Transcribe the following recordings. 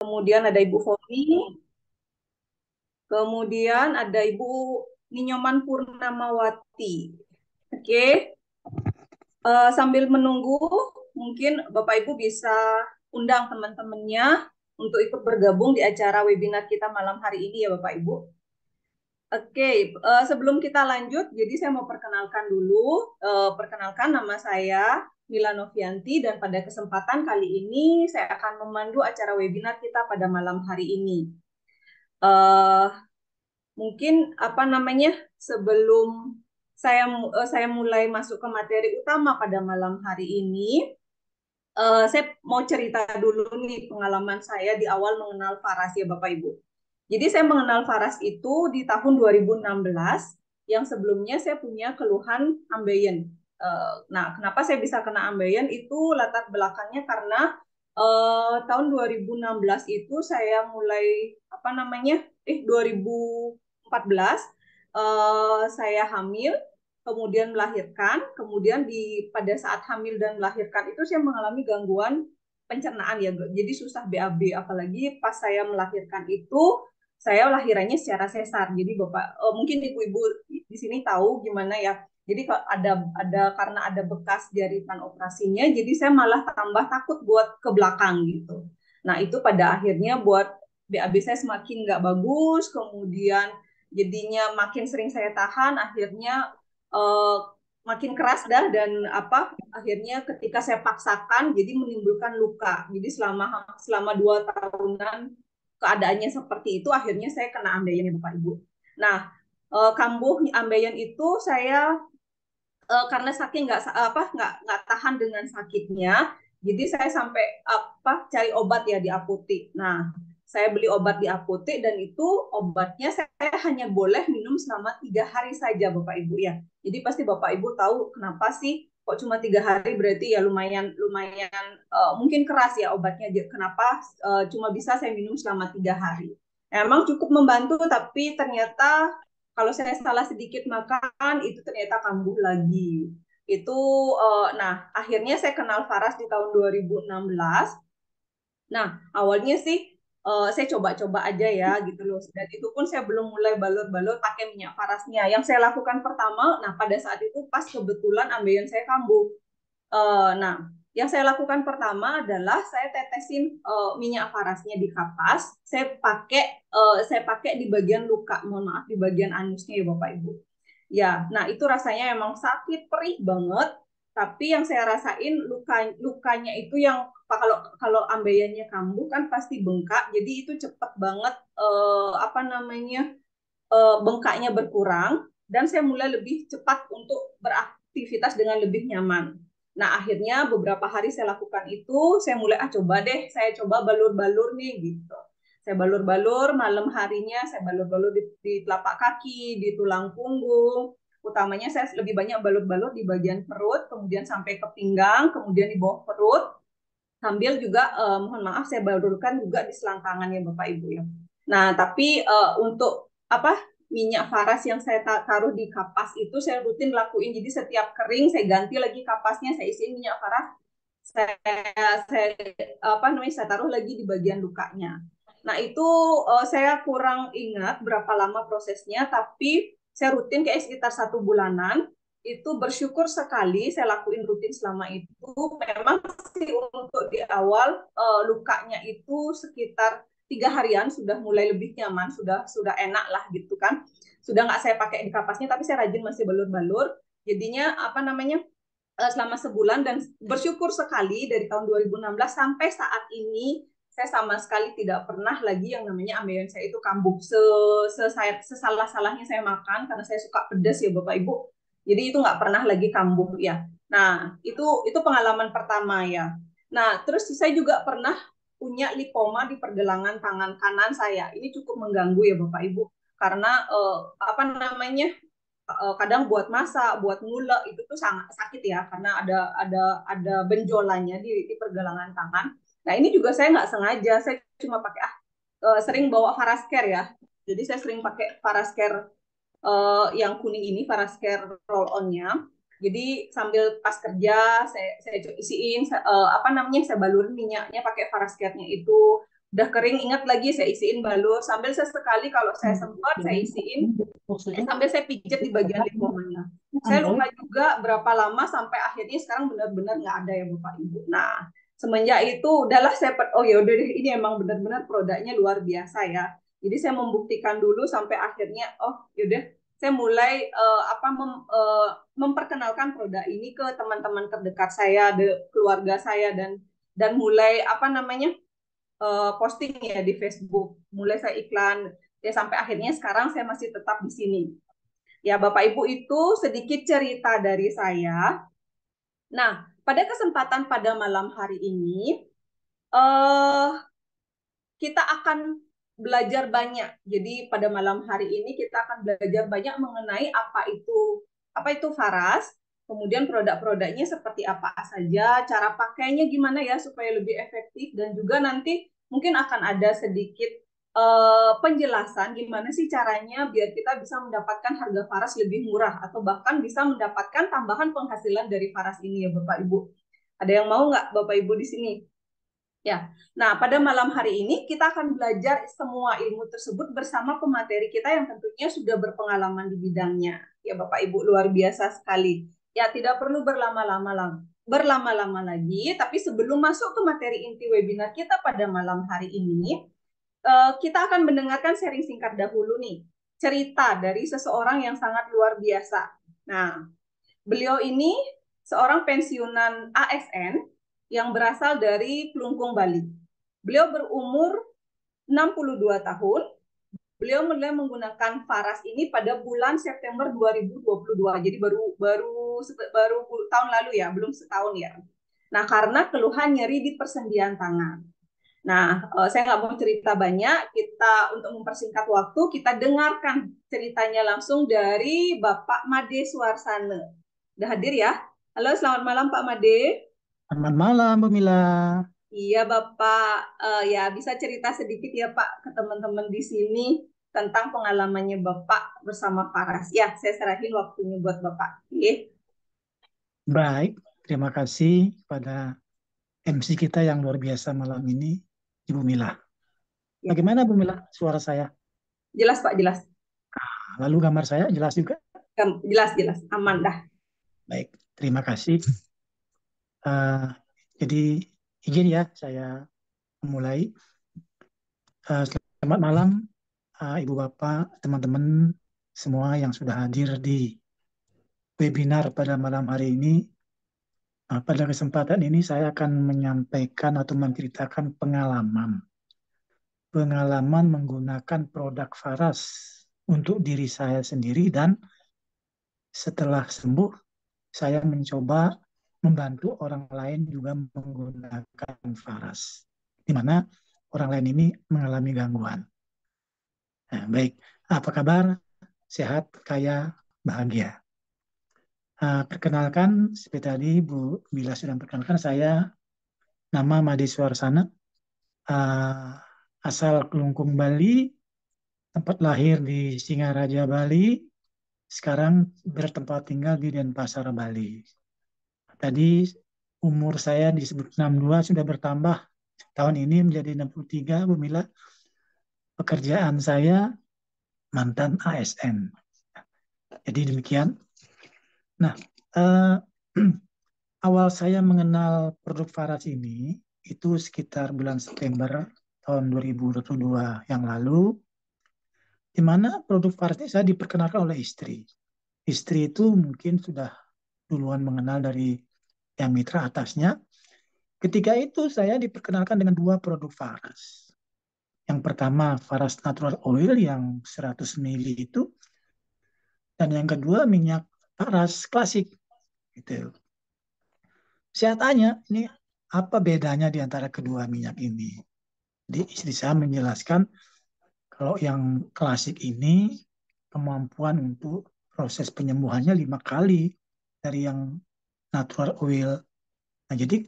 kemudian ada Ibu Foni, kemudian ada Ibu Ninyoman Purnamawati. Oke, sambil menunggu, mungkin Bapak Ibu bisa undang teman-temannya untuk ikut bergabung di acara webinar kita malam hari ini ya Bapak Ibu. Oke, sebelum kita lanjut, jadi saya mau perkenalkan dulu. Perkenalkan nama saya Mila Novianti dan pada kesempatan kali ini saya akan memandu acara webinar kita pada malam hari ini. Eh, Mungkin apa namanya sebelum saya mulai masuk ke materi utama pada malam hari ini, saya mau cerita dulu nih pengalaman saya di awal mengenal Faras ya Bapak Ibu. Jadi saya mengenal Faras itu di tahun 2016, yang sebelumnya saya punya keluhan ambeien. Nah, kenapa saya bisa kena ambeien itu latar belakangnya karena tahun 2016 itu saya mulai apa namanya 2014 saya hamil, kemudian melahirkan, kemudian pada saat hamil dan melahirkan itu saya mengalami gangguan pencernaan ya, jadi susah BAB, apalagi pas saya melahirkan itu saya lahirannya secara sesar. Jadi Bapak, mungkin ibu-ibu di sini tahu gimana ya. Jadi ada karena ada bekas jaritan operasinya, jadi saya malah tambah takut buat ke belakang gitu. Nah itu pada akhirnya buat BAB saya semakin nggak bagus, kemudian jadinya makin sering saya tahan, akhirnya uh, makin keras dah dan apa akhirnya ketika saya paksakan jadi menimbulkan luka. Jadi selama selama 2 tahunan keadaannya seperti itu, akhirnya saya kena ambeien ya Bapak Ibu. Nah, kambuh ambeien itu saya karena saking nggak tahan dengan sakitnya, jadi saya sampai apa cari obat ya di apotek. Nah, saya beli obat di apotek dan itu obatnya saya hanya boleh minum selama 3 hari saja Bapak Ibu ya. Jadi pasti Bapak Ibu tahu kenapa sih kok cuma 3 hari, berarti ya lumayan lumayan mungkin keras ya obatnya. Kenapa cuma bisa saya minum selama 3 hari? Emang cukup membantu, tapi ternyata kalau saya salah sedikit makan itu ternyata kambuh lagi. Itu nah akhirnya saya kenal Faras di tahun 2016. Nah, awalnya sih saya coba-coba aja ya gitu loh. Dan itu pun saya belum mulai balur-balur pakai minyak parasnya. Yang saya lakukan pertama, nah pada saat itu pas kebetulan ambeien saya kambuh. Nah, yang saya lakukan pertama adalah saya tetesin minyak parasnya di kapas. Saya pakai di bagian luka, mohon maaf di bagian anusnya ya Bapak Ibu. Ya, nah itu rasanya emang sakit perih banget. Tapi yang saya rasain lukanya itu yang kalau kalau ambeiannya kambuh kan pasti bengkak. Jadi itu cepet banget apa namanya bengkaknya berkurang dan saya mulai lebih cepat untuk beraktivitas dengan lebih nyaman. Nah, akhirnya beberapa hari saya lakukan itu, saya mulai coba deh, saya coba balur-balur nih gitu. Saya balur-balur malam harinya, saya balur-balur di telapak kaki, di tulang punggung. Utamanya saya lebih banyak balur-balur di bagian perut, kemudian sampai ke pinggang, kemudian di bawah perut, sambil juga mohon maaf saya balurkan juga di selangkangan ya Bapak Ibu ya. Nah, tapi untuk apa minyak faras yang saya taruh di kapas itu saya rutin lakuin. Jadi setiap kering saya ganti lagi kapasnya, saya isiin minyak faras, saya apa namanya saya taruh lagi di bagian lukanya. Nah, itu saya kurang ingat berapa lama prosesnya, tapi saya rutin kayak sekitar 1 bulanan. Itu bersyukur sekali saya lakuin rutin selama itu. Memang sih untuk di awal lukanya itu sekitar 3 harian sudah mulai lebih nyaman, sudah enak lah gitu kan. Sudah nggak saya pakai di kapasnya, tapi saya rajin masih balur-balur. Jadinya apa namanya selama sebulan dan bersyukur sekali dari tahun 2016 sampai saat ini saya sama sekali tidak pernah lagi yang namanya ambeien saya itu kambuh. Sesalah-salahnya saya makan karena saya suka pedas ya Bapak Ibu. Jadi itu nggak pernah lagi kambuh ya. Nah, itu pengalaman pertama ya. Nah, terus saya juga pernah punya lipoma di pergelangan tangan kanan saya. Ini cukup mengganggu ya Bapak Ibu karena apa namanya kadang buat masak, buat ngulek itu tuh sangat sakit ya karena ada benjolannya di pergelangan tangan. Nah ini juga saya nggak sengaja, saya cuma pakai sering bawa Farascare ya. Jadi saya sering pakai Farascare yang kuning ini, Farascare roll onnya. Jadi sambil pas kerja saya isiin apa namanya saya balurin minyaknya pakai Farascare-nya itu. Udah kering, ingat lagi saya isiin balur. Sambil sesekali kalau saya sempat, saya isiin sambil saya pijet di bagian lipomanya. Saya lupa juga berapa lama sampai akhirnya sekarang benar-benar nggak ada ya Bapak Ibu. Nah, semenjak itu udahlah saya oh ya udah deh ini emang benar-benar produknya luar biasa ya. Jadi saya membuktikan dulu sampai akhirnya oh yaudah saya mulai memperkenalkan produk ini ke teman-teman terdekat saya, keluarga saya dan mulai apa namanya posting ya di Facebook. Mulai saya iklan ya sampai akhirnya sekarang saya masih tetap di sini. Ya, Bapak Ibu itu sedikit cerita dari saya. Nah, pada kesempatan pada malam hari ini, eh, kita akan belajar banyak. Jadi pada malam hari ini kita akan belajar banyak mengenai apa itu faras, kemudian produk-produknya seperti apa saja, cara pakainya gimana ya supaya lebih efektif dan juga nanti mungkin akan ada sedikit penjelasan gimana sih caranya biar kita bisa mendapatkan harga faras lebih murah atau bahkan bisa mendapatkan tambahan penghasilan dari faras ini ya Bapak Ibu. Ada yang mau nggak Bapak Ibu di sini? Ya, nah pada malam hari ini kita akan belajar semua ilmu tersebut bersama pemateri kita yang tentunya sudah berpengalaman di bidangnya. Ya Bapak Ibu luar biasa sekali. Ya tidak perlu berlama-lama lagi, tapi sebelum masuk ke materi inti webinar kita pada malam hari ini, kita akan mendengarkan sharing singkat dahulu nih, cerita dari seseorang yang sangat luar biasa. Nah, beliau ini seorang pensiunan ASN yang berasal dari Kelungkung, Bali. Beliau berumur 62 tahun. Beliau mulai menggunakan Faras ini pada bulan September 2022. Jadi baru tahun lalu ya, belum setahun ya. Nah, karena keluhan nyeri di persendian tangan. Nah, saya nggak mau cerita banyak. Kita untuk mempersingkat waktu, kita dengarkan ceritanya langsung dari Bapak Made Suarsana. Udah hadir ya? Halo, selamat malam Pak Made. Selamat malam, Bu Mila. Iya Bapak, ya bisa cerita sedikit ya Pak ke teman-teman di sini tentang pengalamannya Bapak bersama Faras. Ya, saya serahin waktunya buat Bapak. Oke. Baik, terima kasih pada MC kita yang luar biasa malam ini, Ibu Mila. Ya, Bagaimana, Bu Mila, suara saya? jelas Pak, jelas. Lalu gambar saya jelas juga? Jelas, jelas. Aman dah. Baik, terima kasih. Eh, jadi, izin ya, saya memulai. Selamat malam, Ibu Bapak, teman-teman semua yang sudah hadir di webinar pada malam hari ini. Pada kesempatan ini saya akan menyampaikan atau menceritakan pengalaman menggunakan produk Faras untuk diri saya sendiri dan setelah sembuh saya mencoba membantu orang lain juga menggunakan Faras di mana orang lain ini mengalami gangguan. Nah, baik, apa kabar? Sehat, kaya, bahagia. Perkenalkan, seperti tadi Bu Bila sudah perkenalkan, saya nama Made Suarsana, uh, asal Kelungkung, Bali, tempat lahir di Singaraja, Bali, sekarang bertempat tinggal di Denpasar, Bali. Tadi umur saya disebut 62 sudah bertambah tahun ini menjadi 63, Bu Mila. Pekerjaan saya mantan ASN. Jadi demikian. Nah, eh, awal saya mengenal produk Faras ini itu sekitar bulan September tahun 2022 yang lalu, di mana produk Faras ini saya diperkenalkan oleh istri. Istri itu mungkin sudah duluan mengenal dari yang mitra atasnya. Ketika itu saya diperkenalkan dengan dua produk Faras. Yang pertama Faras Natural Oil yang 100 ml itu, dan yang kedua minyak Faras klasik. Gitu. Saya tanya, ini apa bedanya di antara kedua minyak ini? Jadi istri saya menjelaskan kalau yang klasik ini kemampuan untuk proses penyembuhannya 5 kali dari yang natural oil. Nah, jadi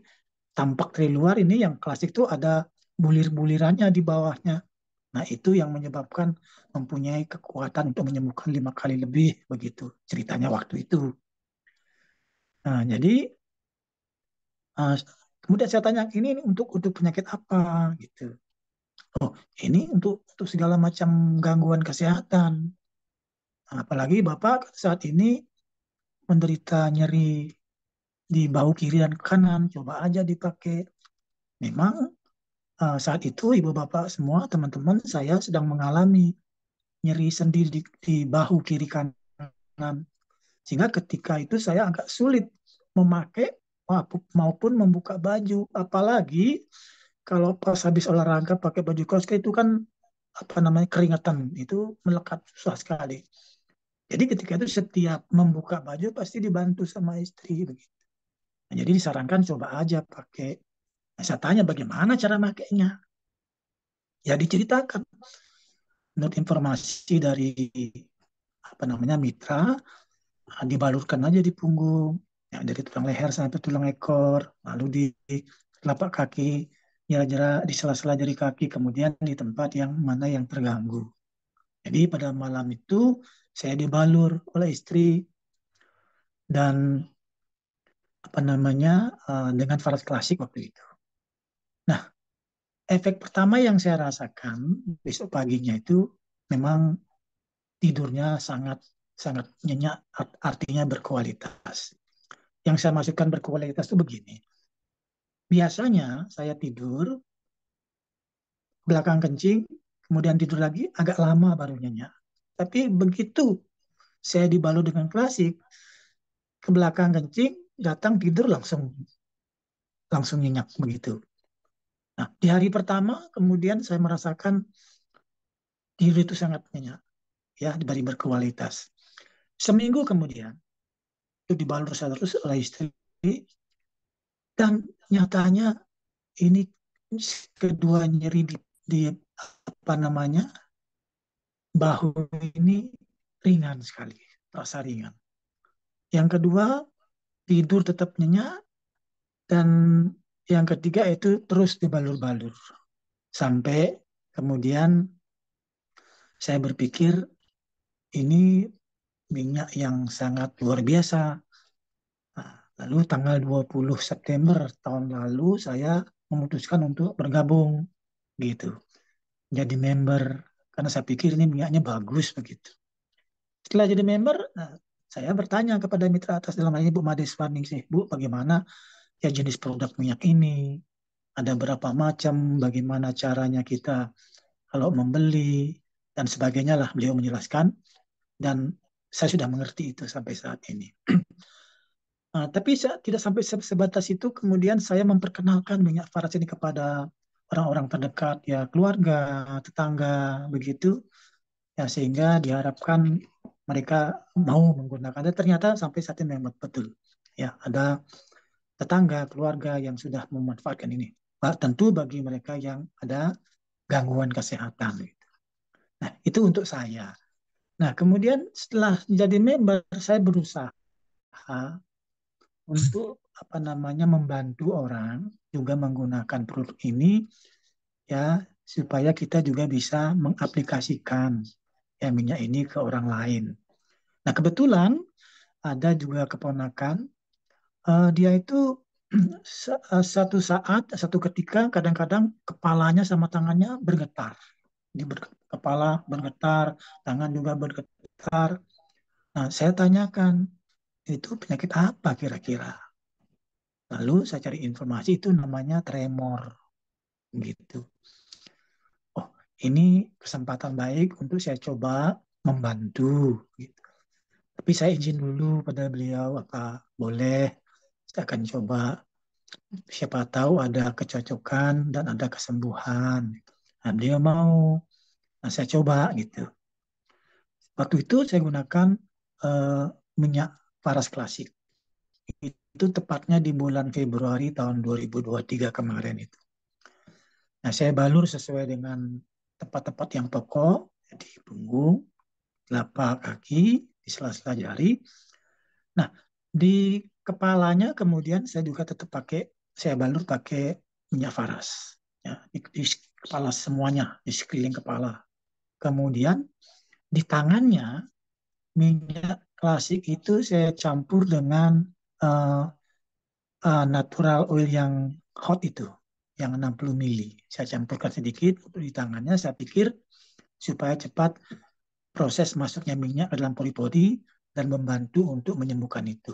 tampak dari luar ini yang klasik itu ada bulir-bulirannya di bawahnya. Nah, itu yang menyebabkan mempunyai kekuatan untuk menyembuhkan 5 kali lebih begitu ceritanya waktu itu. Nah, jadi uh, kemudian saya tanya ini untuk penyakit apa gitu. Oh, ini untuk segala macam gangguan kesehatan. Apalagi Bapak saat ini menderita nyeri di bahu kiri dan kanan, coba aja dipakai. Memang saat itu ibu bapak semua teman-teman saya sedang mengalami nyeri sendi di bahu kiri kanan. Sehingga ketika itu saya agak sulit memakai maupun membuka baju. Apalagi kalau pas habis olahraga pakai baju kaos itu kan apa namanya keringetan itu melekat susah sekali. Jadi ketika itu setiap membuka baju pasti dibantu sama istri begitu. Nah, jadi disarankan coba aja pakai. Nah, saya tanya bagaimana cara makainya. Ya diceritakan menurut informasi dari apa namanya mitra, dibalurkan aja di punggung, ya, dari tulang leher sampai tulang ekor, lalu di telapak kaki, jera-jera di sela-sela jari kaki, kemudian di tempat yang mana yang terganggu. Jadi pada malam itu saya dibalur oleh istri dan apa namanya dengan faras klasik waktu itu. Nah, efek pertama yang saya rasakan besok paginya itu memang tidurnya sangat sangat nyenyak, artinya berkualitas. Yang saya maksudkan berkualitas itu begini. Biasanya saya tidur, belakang kencing, kemudian tidur lagi, agak lama baru nyenyak. Tapi begitu saya dibalut dengan klasik, ke belakang kencing, datang tidur langsung langsung nyenyak begitu. Nah, di hari pertama kemudian saya merasakan tidur itu sangat nyenyak, ya, dari berkualitas. Seminggu kemudian itu dibalut terus oleh istri dan nyatanya ini kedua nyeri di apa namanya bahu ini ringan sekali, terasa ringan. Yang kedua, tidur tetap nyenyak, dan yang ketiga itu terus dibalur-balur. Sampai kemudian saya berpikir ini minyak yang sangat luar biasa. Nah, lalu tanggal 20 September tahun lalu saya memutuskan untuk bergabung gitu. Jadi member karena saya pikir ini minyaknya bagus begitu. Setelah jadi member, nah, saya bertanya kepada mitra atas dalam hal ini Bu Made Swarning sih, Bu, bagaimana ya jenis produk minyak ini, ada berapa macam, bagaimana caranya kita kalau membeli dan sebagainya lah beliau menjelaskan dan saya sudah mengerti itu sampai saat ini. Tapi tidak sampai sebatas itu, kemudian saya memperkenalkan minyak faras ini kepada orang-orang terdekat, ya keluarga, tetangga, begitu, ya sehingga diharapkan mereka mau menggunakan. Dan ternyata sampai saat ini memang betul, ya ada tetangga, keluarga yang sudah memanfaatkan ini. Tentu bagi mereka yang ada gangguan kesehatan. Nah, itu untuk saya. Nah, kemudian setelah jadi member, saya berusaha untuk apa namanya membantu orang juga menggunakan produk ini, ya supaya kita juga bisa mengaplikasikan ya minyak ini ke orang lain. Nah, kebetulan ada juga keponakan, dia itu satu saat, satu ketika kadang-kadang kepalanya sama tangannya bergetar. Kepala bergetar, tangan juga bergetar. Nah, saya tanyakan, itu penyakit apa kira-kira? Lalu saya cari informasi itu namanya tremor gitu. Oh, ini kesempatan baik untuk saya coba membantu gitu. Tapi saya izin dulu pada beliau apa boleh saya akan coba, siapa tahu ada kecocokan dan ada kesembuhan. Nah, beliau mau, nah, saya coba gitu. Waktu itu saya gunakan eh, minyak paras klasik. Itu tepatnya di bulan Februari tahun 2023 kemarin itu. Nah, saya balur sesuai dengan tempat-tempat yang pokok, di punggung, telapak kaki, di sela-sela jari. Nah, di kepalanya kemudian saya juga tetap pakai, saya balur pakai minyak faras. Ya, di kepala semuanya, di sekeliling kepala. Kemudian di tangannya, minyak klasik itu saya campur dengan uh, natural oil yang hot itu. yang 60 mili. Saya campurkan sedikit di tangannya, saya pikir supaya cepat proses masuknya minyak ke dalam pori-pori dan membantu untuk menyembuhkan itu.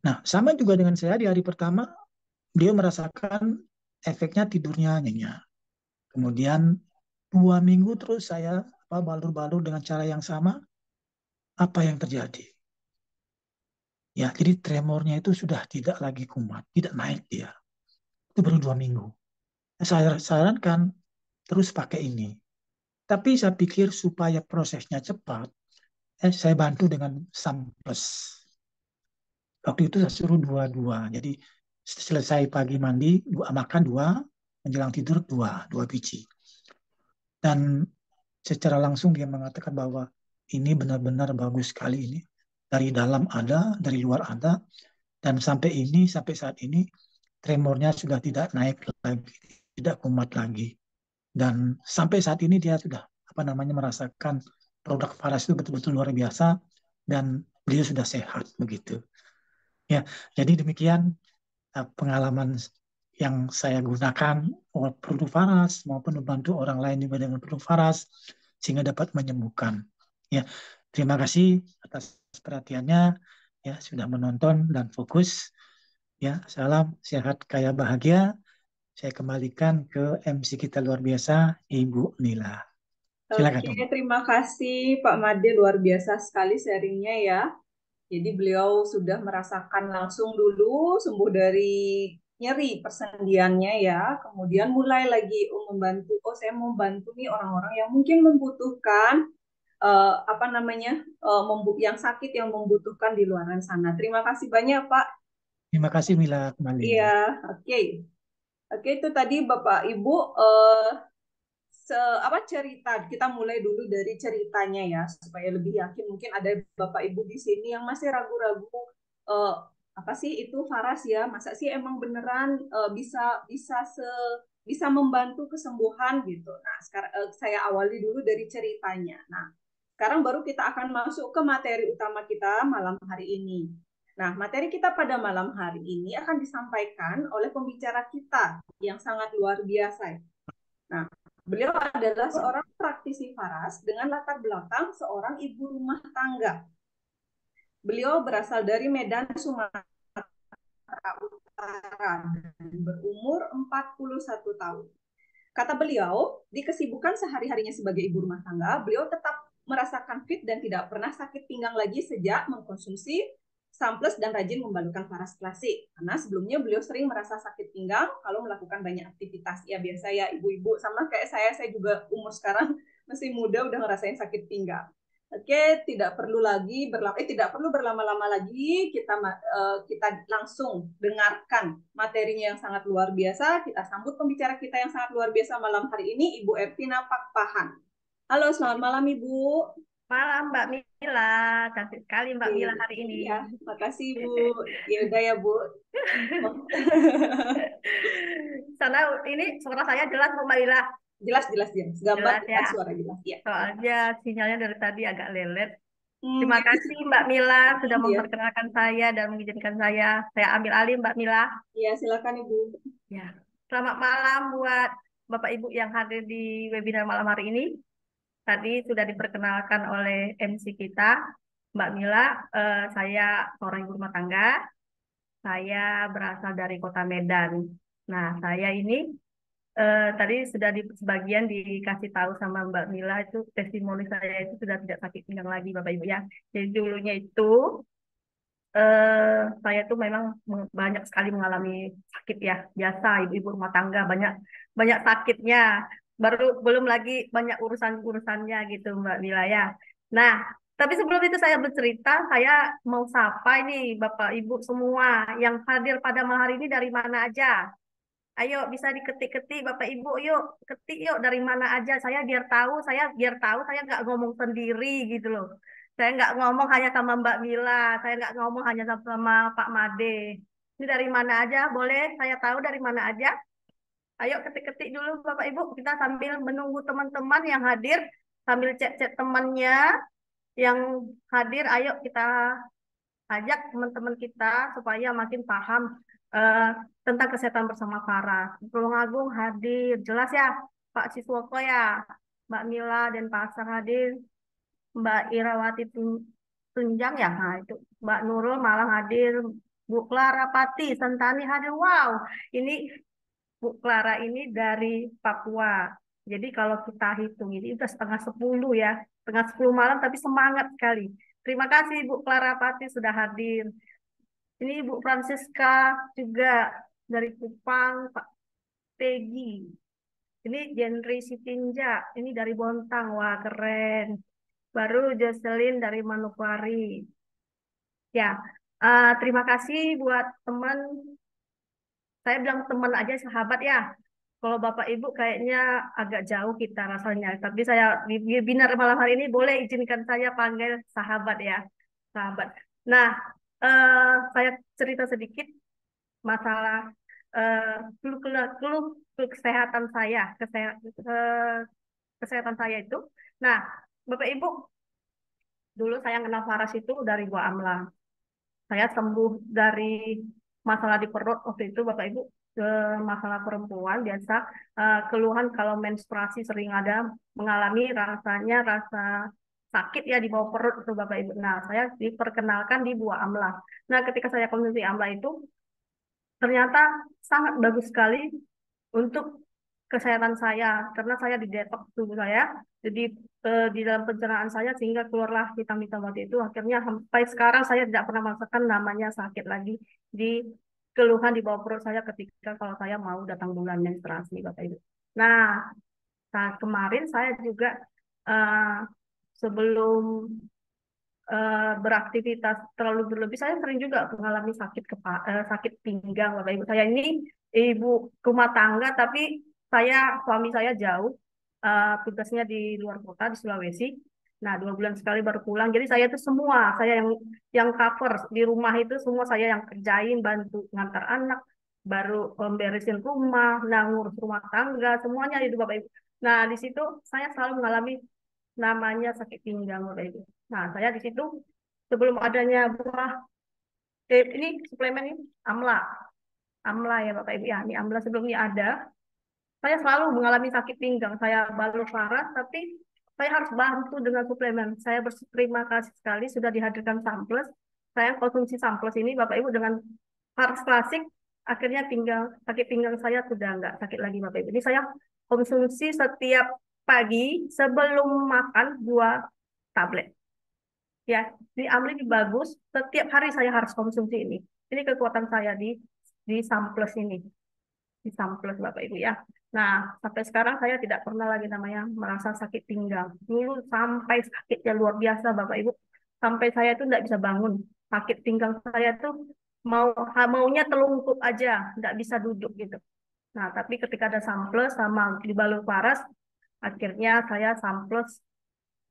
Nah, sama juga dengan saya di hari pertama, beliau merasakan efeknya tidurnya nyenyak. Kemudian 2 minggu terus saya balur-balur dengan cara yang sama. Apa yang terjadi? Ya, jadi tremornya itu sudah tidak lagi kumat, tidak naik dia. Itu baru 2 minggu. Saya sarankan terus pakai ini. Tapi saya pikir supaya prosesnya cepat, saya bantu dengan samples. Waktu itu saya suruh dua-dua. Jadi selesai pagi mandi, makan dua, menjelang tidur dua biji. Dan secara langsung dia mengatakan bahwa ini benar-benar bagus sekali ini. Dari dalam ada, dari luar ada, dan sampai saat ini tremornya sudah tidak naik lagi, tidak kumat lagi. Dan sampai saat ini dia sudah merasakan produk Faras itu betul-betul luar biasa dan beliau sudah sehat begitu. Ya, jadi demikian pengalaman yang saya gunakan produk Faras maupun membantu orang lain juga dengan produk Faras sehingga dapat menyembuhkan. Ya, terima kasih atas perhatiannya. Ya, sudah menonton dan fokus. Ya, salam sehat kaya bahagia. Saya kembalikan ke MC kita luar biasa, Ibu Nila. Silakan, Oke, Ibu. terima kasih Pak Made, luar biasa sekali sharingnya ya. Jadi beliau sudah merasakan langsung dulu sembuh dari nyeri persendiannya ya. Kemudian mulai lagi membantu, oh saya mau bantu nih orang-orang yang mungkin membutuhkan yang sakit yang membutuhkan di luar sana. Terima kasih banyak Pak. Terima kasih Mila kembali. Iya, oke. Oke, itu tadi Bapak Ibu cerita. Kita mulai dulu dari ceritanya ya supaya lebih yakin. Mungkin ada Bapak Ibu di sini yang masih ragu-ragu eh, apa sih itu Faras ya? Masa sih emang beneran bisa bisa bisa membantu kesembuhan gitu. Nah, sekarang saya awali dulu dari ceritanya. Nah, sekarang baru kita akan masuk ke materi utama kita malam hari ini. Nah, materi kita pada malam hari ini akan disampaikan oleh pembicara kita yang sangat luar biasa. Nah, beliau adalah seorang praktisi Faras dengan latar belakang seorang ibu rumah tangga. Beliau berasal dari Medan, Sumatera Utara dan berumur 41 tahun. Kata beliau, di kesibukan sehari-harinya sebagai ibu rumah tangga, beliau tetap merasakan fit dan tidak pernah sakit pinggang lagi sejak mengkonsumsi samples dan rajin membalukan Faras klasik. Karena sebelumnya beliau sering merasa sakit pinggang kalau melakukan banyak aktivitas. Ya biasa ya ibu-ibu, sama kayak saya juga umur sekarang masih muda udah ngerasain sakit pinggang. Oke, tidak perlu berlama-lama lagi. Kita langsung dengarkan materinya yang sangat luar biasa. Kita sambut pembicara kita yang sangat luar biasa malam hari ini, Ibu Ertina Pakpahan. Halo, selamat malam Ibu. Malam Mbak Mila, cantik sekali Mbak Mila hari ini. Iya, makasih Bu. Ya udah ya Bu. Sana ini suara saya jelas Mbak Mila. Jelas, jelas, jelas. Gambar Jelas dan ya. suara jelas. Ya. Soalnya sinyalnya dari tadi agak lelet. Hmm, Terima kasih Mbak Mila sudah ya. memperkenalkan saya dan mengizinkan saya ambil alih Mbak Mila. Ya, silakan Ibu. Ya. Selamat malam buat Bapak Ibu yang hadir di webinar malam hari ini. Tadi sudah diperkenalkan oleh MC kita, Mbak Mila. Saya seorang ibu rumah tangga. Saya berasal dari Kota Medan. Nah, saya ini tadi sudah di sebagian dikasih tahu sama Mbak Mila itu testimoni saya itu sudah tidak sakit pinggang lagi, Bapak Ibu ya. Jadi dulunya itu saya tuh memang banyak sekali mengalami sakit ya, biasa ibu-ibu rumah tangga banyak banyak sakitnya. Baru belum lagi banyak urusan-urusannya gitu, Mbak Mila ya. Nah, tapi sebelum itu saya bercerita, saya mau sapa ini Bapak Ibu semua yang hadir pada malam hari ini dari mana aja. Ayo bisa diketik-ketik Bapak Ibu, yuk ketik yuk dari mana aja. Saya biar tahu saya nggak ngomong sendiri gitu loh. Saya nggak ngomong hanya sama Mbak Mila, saya nggak ngomong hanya sama Pak Made. Ini dari mana aja, boleh saya tahu dari mana aja. Ayo ketik-ketik dulu Bapak Ibu, kita sambil menunggu teman-teman yang hadir, sambil cek-cek temannya yang hadir. Ayo kita ajak teman-teman kita supaya makin paham eh, tentang kesehatan bersama Farah. Tulungagung hadir, jelas ya, Pak Siswoko ya, Mbak Mila dan Pak Asar hadir, Mbak Irawati Tunjang ya, nah itu Mbak Nurul malah hadir, Bu Clara Pati Sentani hadir. Wow, ini Bu Clara ini dari Papua. Jadi kalau kita hitung ini udah setengah 10 ya, setengah 10 malam tapi semangat sekali. Terima kasih Bu Clara Pati sudah hadir. Ini Bu Francisca juga dari Kupang, Pak Peggy. Ini Jenry Sitinja, ini dari Bontang, wah keren. Baru Jocelyn dari Manokwari. Ya, terima kasih buat teman. Saya bilang teman aja sahabat ya. Kalau Bapak Ibu kayaknya agak jauh kita rasanya. Tapi saya di webinar malam hari ini boleh izinkan saya panggil sahabat ya. Sahabat. Nah, saya cerita sedikit masalah eh, keluh kesehatan saya, kesehatan saya itu. Nah, Bapak Ibu, dulu saya kenal Faras itu dari gua amla. Saya sembuh dari masalah di perut waktu itu Bapak Ibu, ke masalah perempuan biasa, keluhan kalau menstruasi sering ada, mengalami rasanya rasa sakit ya di bawah perut itu Bapak Ibu. Nah, saya diperkenalkan di buah amla. Nah, ketika saya konsumsi amla itu ternyata sangat bagus sekali untuk kesehatan saya karena saya di detox tubuh saya, jadi di dalam pencernaan saya sehingga keluarlah vitamin waktu itu, akhirnya sampai sekarang saya tidak pernah merasakan namanya sakit lagi di keluhan di bawah perut saya ketika kalau saya mau datang bulan menstruasi Bapak Ibu. Nah, kemarin saya juga eh, sebelum beraktivitas terlalu berlebih, saya sering juga mengalami sakit pinggang, Bapak Ibu. Saya ini ibu rumah tangga, tapi suami saya jauh, tugasnya di luar kota di Sulawesi. Nah, 2 bulan sekali baru pulang. Jadi saya itu semua, saya yang cover di rumah itu semua saya yang kerjain, bantu ngantar anak, baru beresin rumah, nah ngurus rumah tangga, semuanya itu Bapak Ibu. Nah, di situ saya selalu mengalami namanya sakit pinggang Bapak Ibu. Nah, saya di situ sebelum adanya buah ini suplemen ini amla, amla ya Bapak Ibu ya. Ini amla sebelumnya ada. Saya selalu mengalami sakit pinggang. Saya baru parah, tapi saya harus bantu dengan suplemen. Saya berterima kasih sekali sudah dihadirkan Samples. Saya konsumsi Samples ini Bapak Ibu dengan Paras Klasik. Akhirnya sakit pinggang saya sudah enggak sakit lagi Bapak Ibu. Ini saya konsumsi setiap pagi sebelum makan 2 tablet. Ya, di Amri ini bagus. Setiap hari saya harus konsumsi ini. Ini kekuatan saya di Samples ini, di Samples Bapak Ibu ya. Nah, sampai sekarang saya tidak pernah lagi namanya merasa sakit pinggang. Dulu sampai sakitnya luar biasa Bapak Ibu. Sampai saya tuh tidak bisa bangun. Sakit pinggang saya tuh maunya telungkup aja, tidak bisa duduk gitu. Nah, tapi ketika ada Samples sama dibalut Paras, akhirnya saya Samples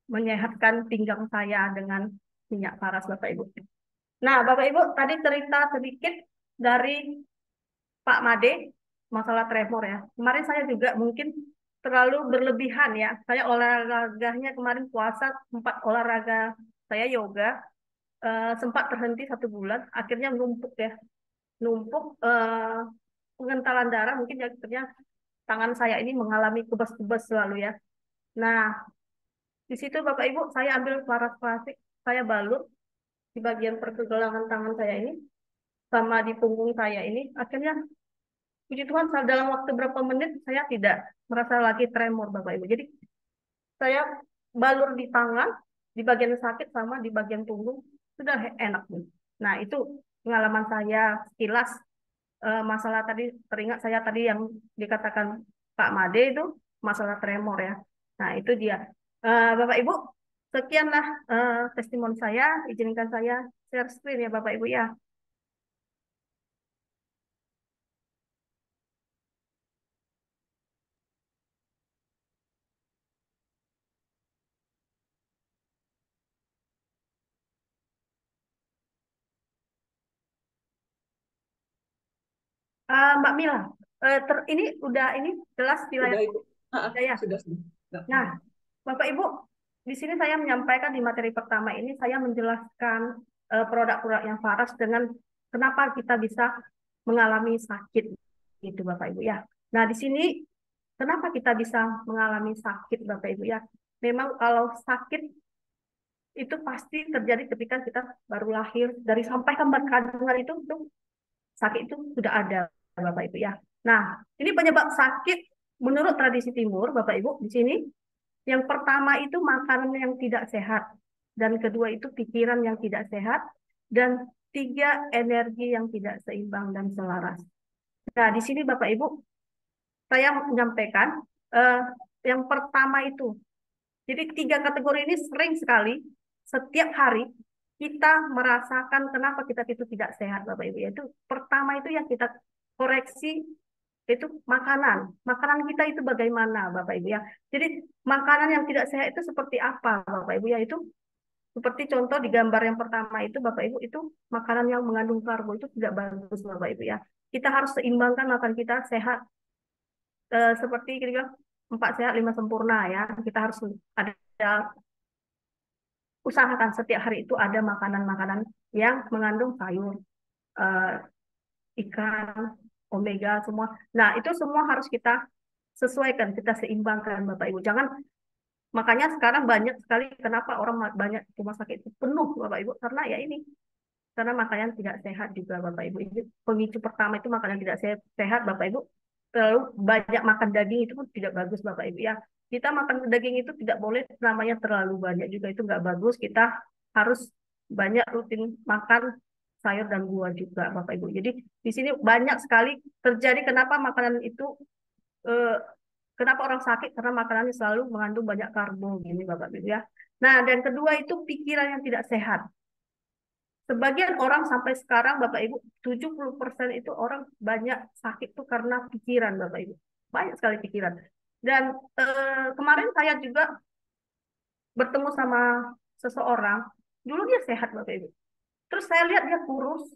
menyehatkan pinggang saya dengan minyak paras Bapak Ibu. Nah, Bapak Ibu tadi cerita sedikit dari Pak Made masalah tremor ya. Kemarin saya juga mungkin terlalu berlebihan ya. Saya olahraganya kemarin puasa, sempat olahraga, saya yoga, sempat terhenti 1 bulan, akhirnya numpuk ya. Numpuk pengentalan darah, mungkin ya akhirnya tangan saya ini mengalami kebas-kebas selalu ya. Nah, di situ Bapak Ibu saya ambil paras plastik, saya balut di bagian pergelangan tangan saya ini sama di punggung saya ini. Akhirnya puji Tuhan dalam waktu berapa menit saya tidak merasa lagi tremor Bapak Ibu. Jadi saya balur di tangan, di bagian sakit sama di bagian punggung sudah enak nih. Nah, itu pengalaman saya sekilas masalah tadi, teringat saya tadi yang dikatakan Pak Made itu masalah tremor ya. Nah, itu dia. Bapak Ibu, sekianlah testimoni saya. Izinkan saya share screen ya Bapak Ibu ya. Mbak Mila, ini udah ini jelas di layar Sudah Ibu. saya. Sudah. Nah, Bapak Ibu, di sini saya menyampaikan di materi pertama ini saya menjelaskan produk-produk yang Faras dengan kenapa kita bisa mengalami sakit gitu Bapak Ibu ya. Nah, di sini kenapa kita bisa mengalami sakit Bapak Ibu ya? Memang kalau sakit itu pasti terjadi ketika kita baru lahir, dari sampai ke kandungan itu sakit itu sudah ada Bapak Ibu ya. Nah, ini penyebab sakit menurut tradisi timur Bapak Ibu di sini yang pertama itu makanan yang tidak sehat, dan kedua itu pikiran yang tidak sehat, dan tiga energi yang tidak seimbang dan selaras. Nah, di sini Bapak Ibu saya menyampaikan eh, yang pertama itu. Jadi tiga kategori ini sering sekali setiap hari kita merasakan kenapa kita itu tidak sehat, Bapak Ibu. Yaitu pertama itu yang kita koreksi itu makanan. Makanan kita itu bagaimana, Bapak Ibu ya. Jadi makanan yang tidak sehat itu seperti apa, Bapak Ibu ya, itu seperti contoh di gambar yang pertama itu, Bapak Ibu, itu makanan yang mengandung karbo itu tidak bagus, Bapak Ibu ya. Kita harus seimbangkan makan kita sehat, seperti kita bilang 4 sehat 5 sempurna ya. Kita harus ada usahakan setiap hari itu ada makanan-makanan yang mengandung sayur, eh, ikan, omega semua. Nah, itu semua harus kita sesuaikan, kita seimbangkan Bapak Ibu. Jangan, makanya sekarang banyak sekali kenapa orang banyak rumah sakit itu penuh Bapak Ibu, karena ya ini, karena makanan tidak sehat juga Bapak Ibu. Ini pemicu pertama itu makanan tidak sehat Bapak Ibu. Terlalu banyak makan daging itu pun tidak bagus Bapak Ibu ya. Kita makan daging itu tidak boleh namanya terlalu banyak juga, itu nggak bagus. Kita harus banyak rutin makan sayur dan buah juga Bapak Ibu. Jadi di sini banyak sekali terjadi kenapa makanan itu eh, kenapa orang sakit, karena makanannya selalu mengandung banyak karbo gini Bapak Ibu ya. Nah, dan kedua itu pikiran yang tidak sehat. Sebagian orang sampai sekarang Bapak Ibu 70% itu orang banyak sakit tuh karena pikiran Bapak Ibu. Banyak sekali pikiran. Dan kemarin saya juga bertemu sama seseorang, dulu dia sehat Bapak Ibu. Terus saya lihat dia kurus,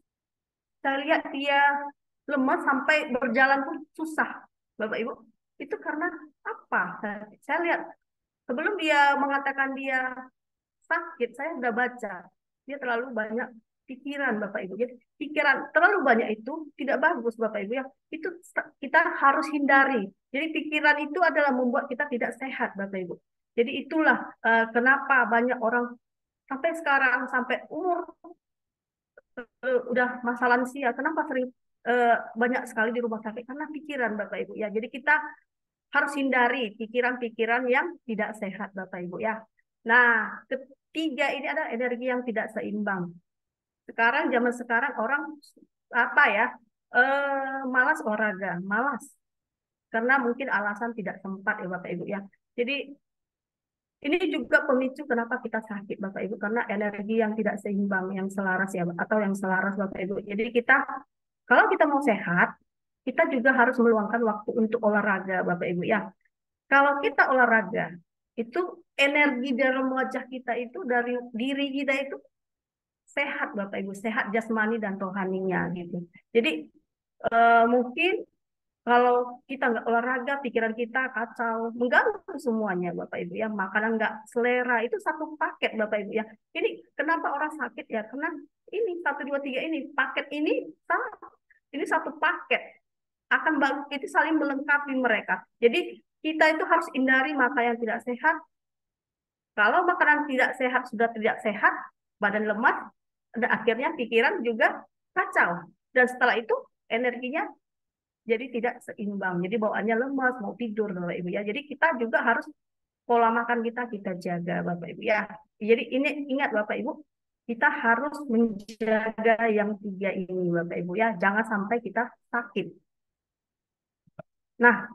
saya lihat dia lemas sampai berjalan pun susah Bapak Ibu. Itu karena apa? Saya lihat sebelum dia mengatakan dia sakit, saya sudah baca. Dia terlalu banyak pikiran, Bapak Ibu. Jadi pikiran terlalu banyak itu tidak bagus, Bapak Ibu ya. Itu kita harus hindari. Jadi pikiran itu adalah membuat kita tidak sehat, Bapak Ibu. Jadi itulah kenapa banyak orang sampai sekarang, sampai umur udah masa lansia, kenapa sering banyak sekali di rumah sakit, karena pikiran Bapak Ibu ya. Jadi kita harus hindari pikiran-pikiran yang tidak sehat Bapak Ibu ya. Nah, ketiga ini ada energi yang tidak seimbang. Sekarang zaman sekarang orang apa ya? Malas olahraga, malas karena mungkin alasan tidak sempat ya Bapak Ibu ya. Jadi ini juga pemicu kenapa kita sakit Bapak Ibu, karena energi yang tidak seimbang, yang selaras ya, atau yang selaras Bapak Ibu. Jadi kita, kalau kita mau sehat, kita juga harus meluangkan waktu untuk olahraga Bapak Ibu ya. Kalau kita olahraga, itu energi dalam wajah kita itu, dari diri kita itu sehat Bapak Ibu, sehat jasmani dan rohaninya gitu. Jadi mungkin kalau kita nggak olahraga, pikiran kita kacau, mengganggu semuanya Bapak Ibu ya. Makanan nggak selera, itu satu paket Bapak Ibu ya. Ini kenapa orang sakit ya? Karena ini 1 2 3 ini paket ini sama. Ini satu paket akan itu saling melengkapi mereka. Jadi kita itu harus hindari makanan yang tidak sehat. Kalau makanan tidak sehat sudah tidak sehat, badan lemah, dan akhirnya pikiran juga kacau. Dan setelah itu energinya jadi tidak seimbang. Jadi bawaannya lemas, mau tidur Bapak Ibu ya. Jadi kita juga harus pola makan kita jaga Bapak Ibu ya. Jadi ini ingat Bapak Ibu, kita harus menjaga yang tiga ini Bapak Ibu ya. Jangan sampai kita sakit. Nah,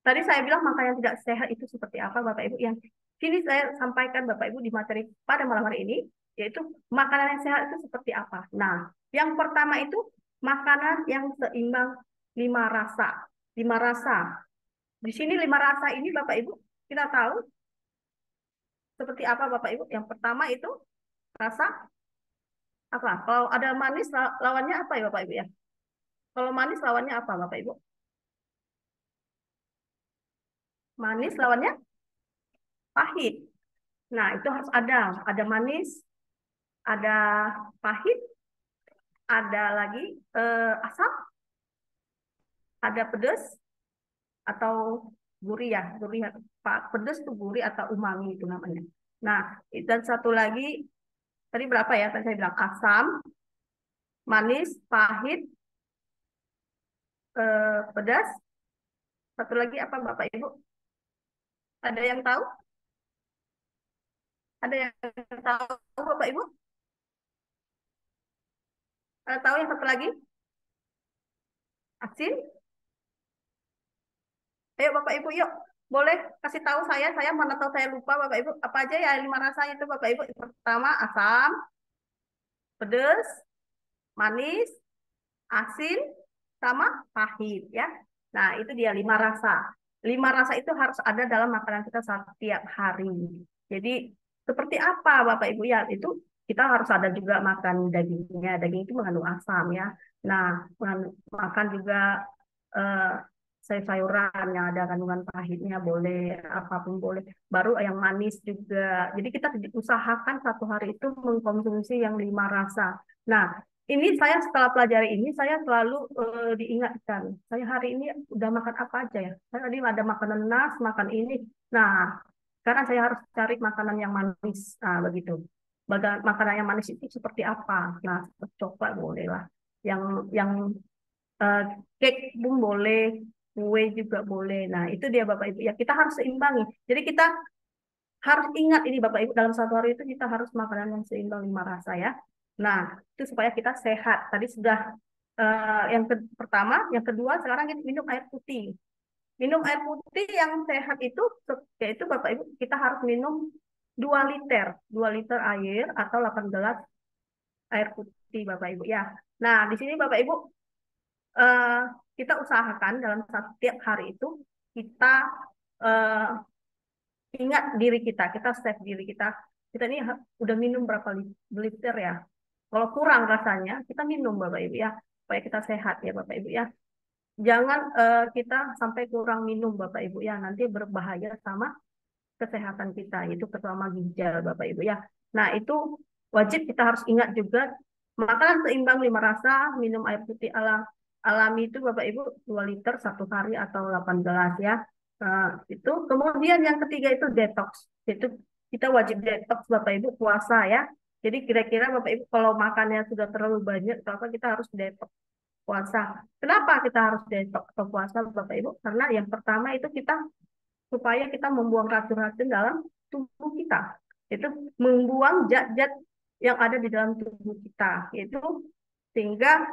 tadi saya bilang makanan yang tidak sehat itu seperti apa Bapak Ibu. Yang sini saya sampaikan Bapak Ibu di materi pada malam hari ini, yaitu makanan yang sehat itu seperti apa. Nah, yang pertama itu makanan yang seimbang 5 rasa. 5 rasa. Di sini 5 rasa ini Bapak Ibu, kita tahu seperti apa Bapak Ibu. Yang pertama itu rasa apa? Kalau ada manis lawannya apa ya Bapak Ibu ya? Kalau manis lawannya apa Bapak Ibu? Manis lawannya pahit. Nah, itu harus ada manis, ada pahit, ada lagi asam, ada pedas atau gurih ya, gurih. Pak pedas tuh gurih atau umami itu namanya. Nah, dan satu lagi tadi berapa ya? Tadi saya bilang asam, manis, pahit, pedas. Satu lagi apa Bapak Ibu? Ada yang tahu? Ada yang tahu Bapak Ibu? Ada tahu yang satu lagi? Asin? Ayo Bapak Ibu, yuk. Boleh kasih tahu saya mana tahu saya lupa Bapak Ibu. Apa aja ya 5 rasa itu Bapak Ibu? Pertama asam, pedas, manis, asin, sama pahit ya. Nah, itu dia 5 rasa. 5 rasa itu harus ada dalam makanan kita setiap hari. Jadi seperti apa Bapak Ibu ya? Itu kita harus ada juga makan dagingnya. Daging itu mengandung asam ya. Nah, makan juga eh, sayur-sayuran yang ada kandungan pahitnya boleh, apapun boleh. Baru yang manis juga. Jadi kita usahakan satu hari itu mengkonsumsi yang 5 rasa. Nah, ini saya setelah pelajari ini, saya selalu diingatkan. Saya hari ini udah makan apa aja ya? Saya tadi ada makanan nas, makan ini. Nah, sekarang saya harus cari makanan yang manis. Nah, begitu. Makanan yang manis itu seperti apa? Nah, seperti coklat boleh lah. Yang eh, cake pun boleh, kue juga boleh. Nah, itu dia Bapak Ibu. Ya, kita harus seimbangi. Jadi kita harus ingat ini Bapak Ibu, dalam satu hari itu kita harus makanan yang seimbang 5 rasa ya. Nah, itu supaya kita sehat. Tadi sudah yang pertama, yang kedua sekarang kita minum air putih. Minum air putih yang sehat itu yaitu Bapak Ibu kita harus minum 2 liter, 2 liter air atau 8 gelas air putih Bapak Ibu ya. Nah, di sini Bapak Ibu eh, kita usahakan dalam setiap hari itu kita eh, ingat diri kita save diri kita ini udah minum berapa liter ya. Kalau kurang rasanya, kita minum Bapak Ibu ya, supaya kita sehat ya Bapak Ibu ya. Jangan kita sampai kurang minum Bapak Ibu ya, nanti berbahaya sama kesehatan kita, itu terutama ginjal Bapak Ibu ya. Nah itu wajib kita harus ingat juga, makanan seimbang 5 rasa, minum air putih alami itu Bapak Ibu 2 liter satu hari atau 8 gelas ya. Itu kemudian yang ketiga itu detox. Itu kita wajib detox Bapak Ibu puasa ya. Jadi kira-kira Bapak Ibu kalau makannya sudah terlalu banyak, apa kita harus detox puasa. Kenapa kita harus detox atau puasa Bapak Ibu? Karena yang pertama itu kita supaya kita membuang racun-racun dalam tubuh kita. Itu membuang zat-zat yang ada di dalam tubuh kita. Itu sehingga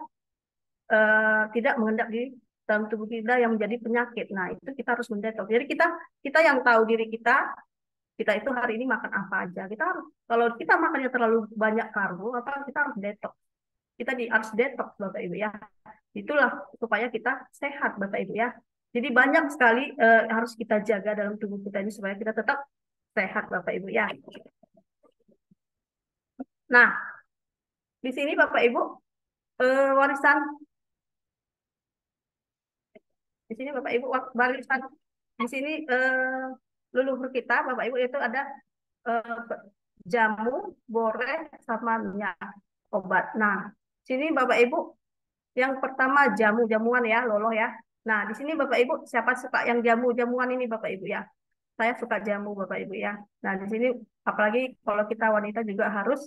tidak mengendap di dalam tubuh kita yang menjadi penyakit. Nah, itu kita harus mendetoks. Jadi kita yang tahu diri kita itu hari ini makan apa aja. Kita harus kalau kita makannya terlalu banyak karbo, apa kita harus detoks. Kita harus detoks Bapak Ibu ya. Itulah supaya kita sehat Bapak Ibu ya. Jadi banyak sekali harus kita jaga dalam tubuh kita ini supaya kita tetap sehat Bapak Ibu ya. Nah, di sini Bapak Ibu warisan di sini Bapak Ibu warisan di sini leluhur kita Bapak Ibu itu ada eh, jamu, boreh, sama minyak obat. Nah, sini Bapak Ibu yang pertama jamuan ya, loloh ya. Nah, di sini Bapak Ibu siapa suka yang jamuan ini Bapak Ibu ya? Saya suka jamu Bapak Ibu ya. Nah, di sini apalagi kalau kita wanita juga harus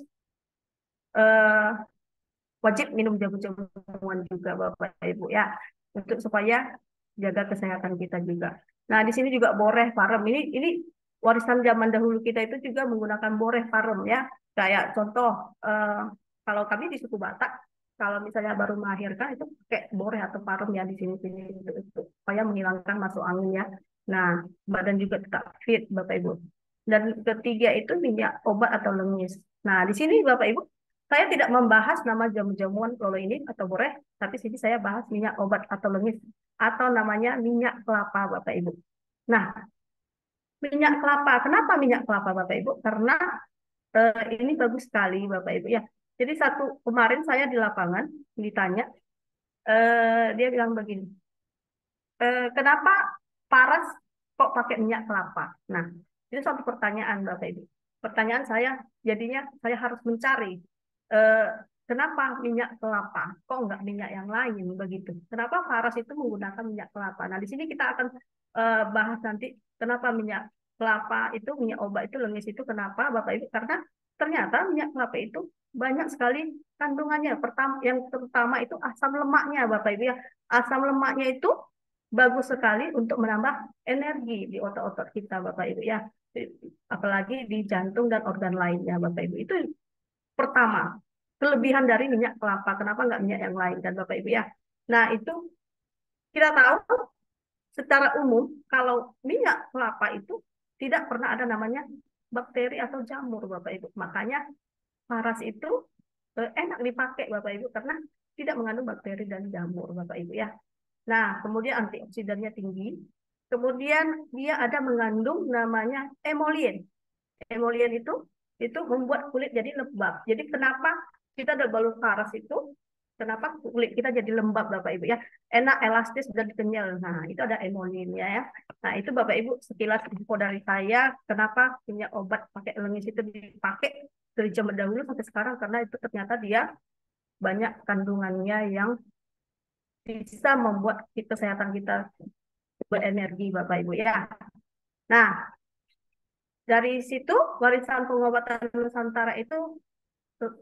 eh, wajib minum jamu-jamuan juga Bapak Ibu ya. Untuk supaya jaga kesehatan kita juga. Nah, di sini juga boreh parem. Ini warisan zaman dahulu kita itu juga menggunakan boreh parem ya. Kayak contoh kalau kami di suku Batak kalau misalnya baru melahirkan itu pakai boreh atau parem ya di sini-sini itu supaya menghilangkan masuk angin ya. Nah, badan juga tetap fit Bapak Ibu. Dan ketiga itu minyak obat atau lengis. Nah, di sini Bapak Ibu saya tidak membahas nama jamu-jamuan kalau ini atau boreh, tapi sini saya bahas minyak obat atau lengis atau namanya minyak kelapa Bapak Ibu. Nah, minyak kelapa. Kenapa minyak kelapa Bapak Ibu? Karena ini bagus sekali Bapak Ibu ya. Jadi kemarin saya di lapangan ditanya, dia bilang begini, kenapa paras kok pakai minyak kelapa? Nah, itu satu pertanyaan Bapak Ibu. Pertanyaan saya jadinya saya harus mencari eh, kenapa minyak kelapa? Kok nggak minyak yang lain begitu? Kenapa Faras itu menggunakan minyak kelapa? Nah, di sini kita akan bahas nanti kenapa minyak kelapa itu, minyak obat itu, lengis itu kenapa Bapak Ibu? Karena ternyata minyak kelapa itu banyak sekali kandungannya. Yang pertama itu asam lemaknya Bapak Ibu ya. Asam lemaknya itu bagus sekali untuk menambah energi di otot-otot kita Bapak Ibu ya. Apalagi di jantung dan organ lainnya Bapak Ibu. Itu pertama, kelebihan dari minyak kelapa. Kenapa nggak minyak yang lain kan Bapak Ibu ya? Nah itu kita tahu secara umum kalau minyak kelapa itu tidak pernah ada namanya bakteri atau jamur Bapak Ibu. Makanya paras itu enak dipakai Bapak Ibu karena tidak mengandung bakteri dan jamur Bapak Ibu ya. Nah kemudian antioksidannya tinggi. Kemudian dia ada mengandung namanya emolien. Emolien itu membuat kulit jadi lembab. Jadi kenapa kita ada balut paras itu, kenapa kulit kita jadi lembab Bapak Ibu ya, enak, elastis dan kenyal. Nah itu ada emoliennya ya. Nah itu Bapak Ibu sekilas info dari saya kenapa minyak obat pakai lengis itu dipakai dari zaman dahulu sampai sekarang karena itu ternyata dia banyak kandungannya yang bisa membuat kesehatan kita berenergi Bapak Ibu ya. Nah dari situ warisan pengobatan Nusantara itu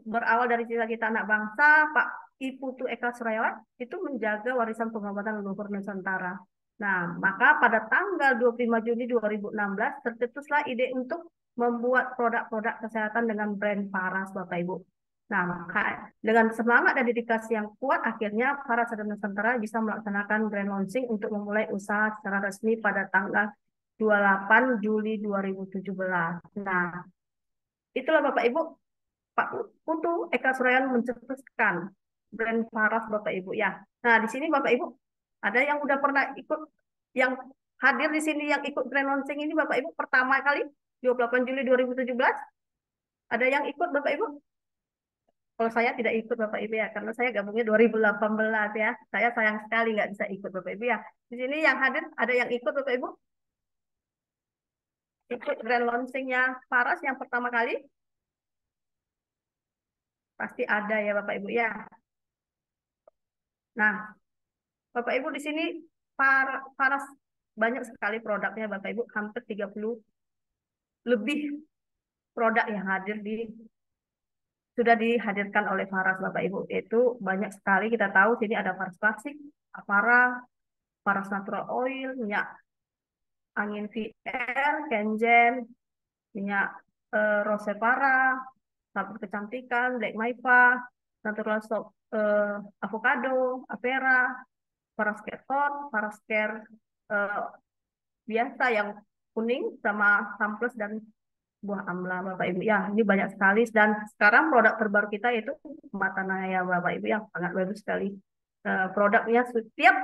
berawal dari cita-cita anak bangsa, Pak Iputu Eka Suryawan itu menjaga warisan pengobatan leluhur Nusantara. Nah, maka pada tanggal 25 Juni 2016 tercetuslah ide untuk membuat produk-produk kesehatan dengan brand Paras, Bapak Ibu. Nah, maka dengan semangat dan dedikasi yang kuat, akhirnya Paras dan Nusantara bisa melaksanakan grand launching untuk memulai usaha secara resmi pada tanggal 28 Juli 2017. Nah, itulah Bapak Ibu, Pak Putu Eka Suryawan mencetuskan brand Paras Bapak Ibu ya. Nah, di sini Bapak Ibu ada yang udah pernah ikut, yang hadir di sini yang ikut grand launching ini Bapak Ibu pertama kali 28 Juli 2017. Ada yang ikut Bapak Ibu? Kalau saya tidak ikut Bapak Ibu ya, karena saya gabungnya 2018 ya. Saya sayang sekali nggak bisa ikut Bapak Ibu ya. Di sini yang hadir ada yang ikut Bapak Ibu? Ikut grand launchingnya Paras yang pertama kali? Pasti ada ya Bapak Ibu ya. Nah, Bapak Ibu di sini Paras banyak sekali produknya Bapak Ibu, hampir 30 lebih produk yang hadir sudah dihadirkan oleh Paras Bapak Ibu. Itu banyak sekali kita tahu sini ada Paras Klasik, Apara, Paras Natural Oil, minyak angin VR, Kenjen, minyak Rose Para, sabun kecantikan, Black Maiva, Natural Soap Avocado, Apera, Paras Keton, Paras Care biasa yang kuning sama samples dan buah amla Bapak Ibu ya, ini banyak sekali dan sekarang produk terbaru kita yaitu mata naya Bapak Ibu yang sangat bagus sekali. Produknya setiap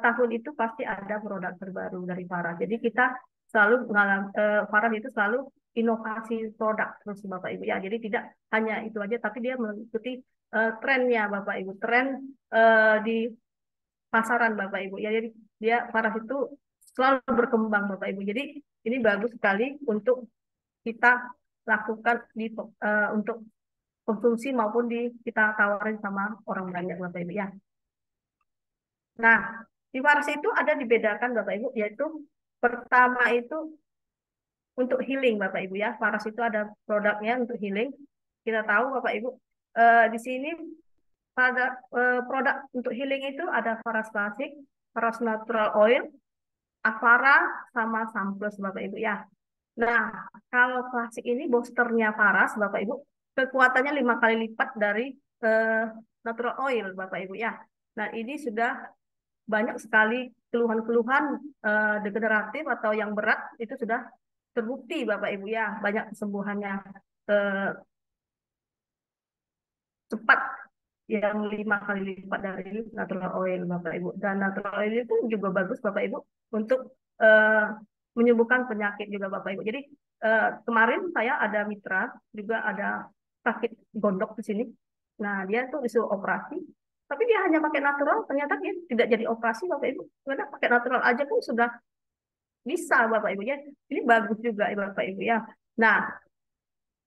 tahun itu pasti ada produk terbaru dari Farah. Jadi kita selalu mengalami Farah itu selalu inovasi produk terus Bapak Ibu ya. Jadi tidak hanya itu aja tapi dia mengikuti trennya Bapak Ibu, tren di pasaran Bapak Ibu ya. Jadi dia Farah itu selalu berkembang Bapak Ibu. Jadi ini bagus sekali untuk kita lakukan untuk konsumsi maupun kita tawarin sama orang banyak Bapak Ibu ya. Nah, di Faras itu ada dibedakan Bapak Ibu, yaitu pertama itu untuk healing Bapak Ibu ya. Faras itu ada produknya untuk healing. Kita tahu Bapak Ibu, di sini pada produk untuk healing itu ada Faras Klasik, Faras Natural Oil, Avara, sama Samplus Bapak Ibu ya. Nah, kalau klasik ini boosternya Faras Bapak Ibu, kekuatannya 5 kali lipat dari natural oil Bapak Ibu ya. Nah, ini sudah banyak sekali keluhan-keluhan degeneratif atau yang berat itu sudah terbukti Bapak Ibu ya, banyak kesembuhannya cepat yang 5 kali lipat dari natural oil Bapak Ibu. Dan natural oil itu juga bagus Bapak Ibu untuk menyembuhkan penyakit juga Bapak Ibu. Jadi kemarin saya ada mitra juga ada sakit gondok di sini. Nah dia tuh disuruh operasi, tapi dia hanya pakai natural. Ternyata dia tidak jadi operasi Bapak Ibu. Karena pakai natural aja pun sudah bisa Bapak Ibu ya. Ini bagus juga Bapak Ibu ya. Nah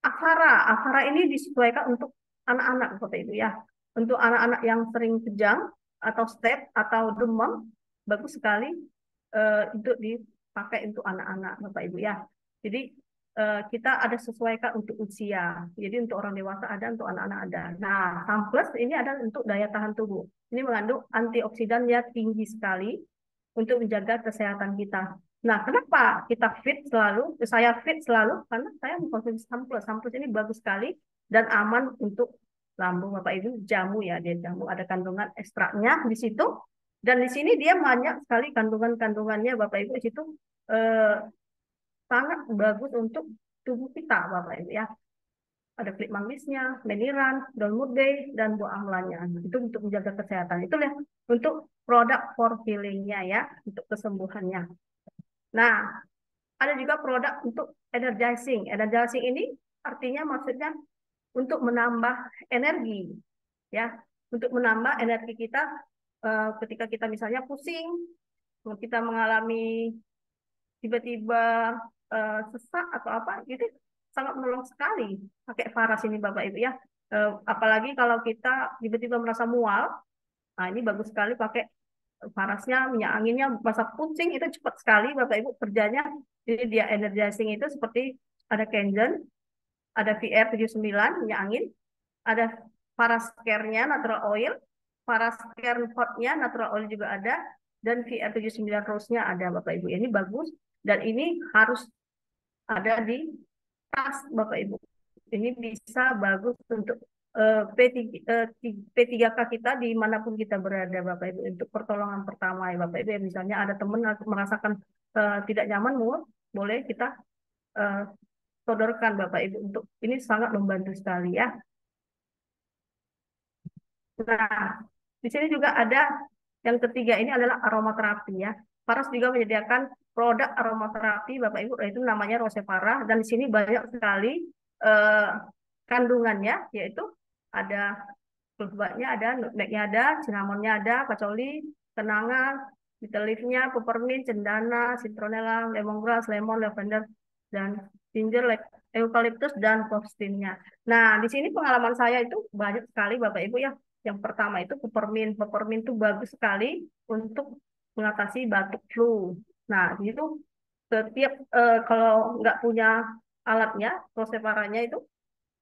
Avara ini disesuaikan untuk anak-anak Bapak Ibu ya. Untuk anak-anak yang sering kejang atau step atau demam, bagus sekali untuk dipakai untuk anak-anak Bapak Ibu ya. Jadi kita ada sesuaikan untuk usia. Jadi untuk orang dewasa ada, untuk anak-anak ada. Nah, Sunplus ini ada untuk daya tahan tubuh. Ini mengandung antioksidan yang tinggi sekali untuk menjaga kesehatan kita. Nah, kenapa kita fit selalu? Saya fit selalu karena saya mengkonsumsi Sunplus. Sunplus ini bagus sekali dan aman untuk lambung Bapak Ibu. Jamu ya, dia jamu, ada kandungan ekstraknya di situ. Dan di sini dia banyak sekali kandungan-kandungannya Bapak Ibu di situ sangat bagus untuk tubuh kita Bapak Ibu ya. Ada klik mangisnya, meniran, daun murbe, dan buah amlanya. Itu untuk menjaga kesehatan. Itu ya untuk produk for healing-nya ya, untuk kesembuhannya. Nah, ada juga produk untuk energizing. Energizing ini artinya maksudnya untuk menambah energi ya, untuk menambah energi kita ketika kita misalnya pusing, kita mengalami tiba-tiba sesak atau apa gitu, sangat menolong sekali pakai Faras ini Bapak Ibu ya. Apalagi kalau kita tiba-tiba merasa mual, nah ini bagus sekali pakai Farasnya, minyak anginnya, masa pusing itu cepat sekali Bapak Ibu kerjanya. Jadi dia energizing itu seperti ada Kenzen, ada VR79 minyak angin, ada Faras Care-nya natural oil, Faras Care Hot-nya natural oil juga ada, dan VR79 Rose-nya ada Bapak Ibu. Ini bagus dan ini harus ada di tas Bapak Ibu. Ini bisa bagus untuk P3K kita dimanapun kita berada Bapak Ibu, untuk pertolongan pertama ya Bapak Ibu. Misalnya ada teman merasakan tidak nyaman, boleh kita sodorkan Bapak Ibu, untuk ini sangat membantu sekali ya. Nah, di sini juga ada yang ketiga, ini adalah aromaterapi ya. Faras juga menyediakan produk aromaterapi Bapak Ibu, yaitu namanya Rose Farah, dan di sini banyak sekali kandungannya, yaitu ada kulbatnya, ada nutmegnya, ada cinnamonnya, ada patchouli, kenanga, bitter leaf-nya, peppermint, cendana, citronella, lemongrass, lemon, lavender, dan ginger, eucalyptus, dan postinnya. Nah, di sini pengalaman saya itu banyak sekali Bapak Ibu ya. Yang pertama itu peppermint. Peppermint itu bagus sekali untuk mengatasi batuk flu. Nah, di situ setiap kalau nggak punya alatnya, roseparanya itu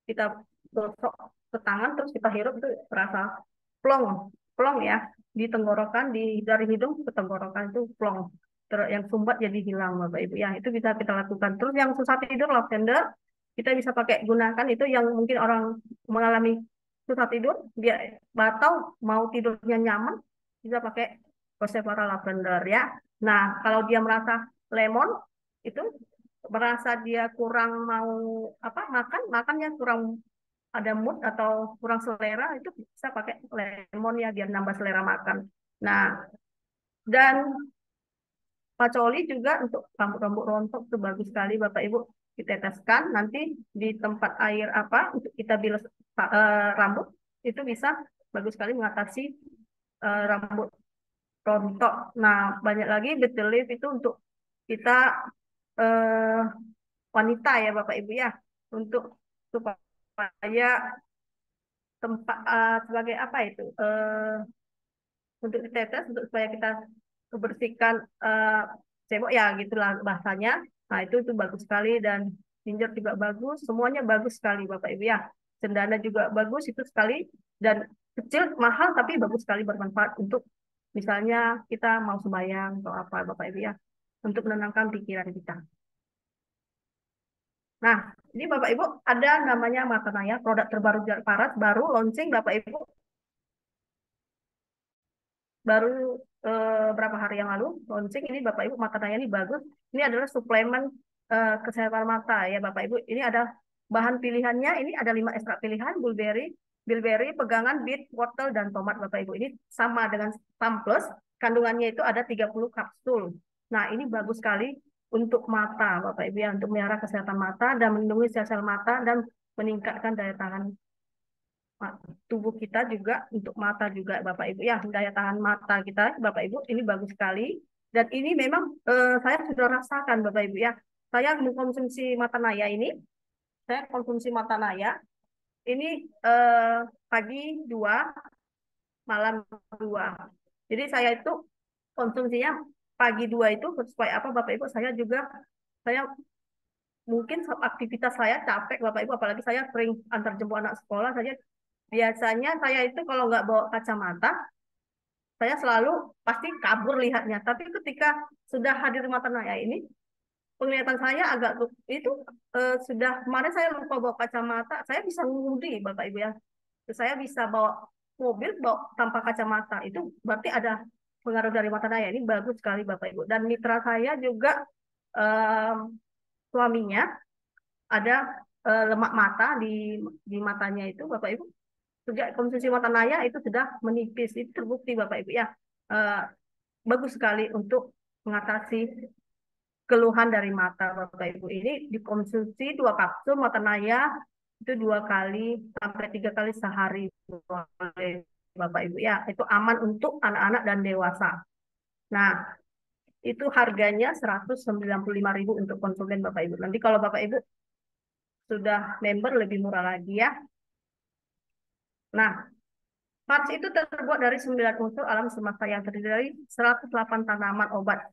kita gosok ke tangan terus kita hirup, itu terasa plong, plong ya di tenggorokan, dari hidung ke tenggorokan itu plong. Yang sumbat jadi hilang Bapak Ibu ya, itu bisa kita lakukan. Terus yang susah tidur, lavender, kita bisa pakai gunakan itu, yang mungkin orang mengalami susah tidur, dia atau mau tidurnya nyaman, bisa pakai Rosevara lavender ya. Nah, kalau dia merasa lemon itu, merasa dia kurang mau apa makannya kurang ada mood atau kurang selera, itu bisa pakai lemon ya, biar nambah selera makan. Nah, dan Pacoli juga untuk rambut-rambut rontok itu bagus sekali Bapak Ibu, diteteskan nanti di tempat air apa untuk kita bilas rambut, itu bisa bagus sekali mengatasi rambut rontok. Nah, banyak lagi betel leaf itu untuk kita eh, wanita ya Bapak Ibu ya, untuk supaya tempat sebagai apa itu untuk ditetes, untuk supaya kita membersihkan cebok ya gitulah bahasanya. Nah, itu bagus sekali, dan ginger juga bagus, semuanya bagus sekali Bapak Ibu ya. Cendana juga bagus itu sekali, dan kecil mahal tapi bagus sekali, bermanfaat untuk misalnya kita mau sembahyang atau apa Bapak Ibu ya, untuk menenangkan pikiran kita. Nah, ini Bapak Ibu ada namanya Matanaya, produk terbaru Faras, baru launching Bapak Ibu, baru berapa hari yang lalu launching ini Bapak Ibu. Matanaya ini bagus. Ini adalah suplemen kesehatan mata ya Bapak Ibu. Ini ada bahan pilihannya, ini ada 5 ekstrak pilihan, bilberry, pegangan, beet, wortel, dan tomat Bapak Ibu. Ini sama dengan Sunplus, kandungannya itu ada 30 kapsul. Nah, ini bagus sekali untuk mata Bapak Ibu ya, untuk melihara kesehatan mata dan melindungi sel-sel mata dan meningkatkan daya tahan tubuh kita juga, untuk mata juga Bapak Ibu ya, daya tahan mata kita Bapak Ibu ini bagus sekali. Dan ini memang saya sudah rasakan Bapak Ibu ya, saya mengkonsumsi Matanaya ini, saya konsumsi Matanaya ini pagi 2, malam 2. Jadi saya itu konsumsinya pagi 2 itu supaya apa Bapak Ibu, saya mungkin aktivitas saya capek Bapak Ibu, apalagi saya sering antar jemput anak sekolah saja. Biasanya saya itu kalau nggak bawa kacamata, saya selalu pasti kabur lihatnya. Tapi ketika sudah hadir mata naya ini, penglihatan saya agak itu sudah kemarin saya lupa bawa kacamata, saya bisa ngemudi Bapak Ibu ya. Saya bisa bawa mobil bawa tanpa kacamata. Itu berarti ada pengaruh dari mata naya. Ini bagus sekali Bapak Ibu. Dan mitra saya juga eh, suaminya ada lemak mata di matanya itu Bapak Ibu. Sejak konsumsi mata naya itu sudah menipis. Itu terbukti Bapak Ibu ya. Eh, Bagus sekali untuk mengatasi keluhan dari mata Bapak Ibu. Ini dikonsumsi 2 kapsul mata naya itu 2 kali sampai 3 kali sehari oleh Bapak Ibu ya. Itu aman untuk anak-anak dan dewasa. Nah, itu harganya 195.000 untuk konsumen Bapak Ibu. Nanti kalau Bapak Ibu sudah member lebih murah lagi ya. Nah, Pars itu terbuat dari 9 unsur alam semesta yang terdiri dari 108 tanaman obat.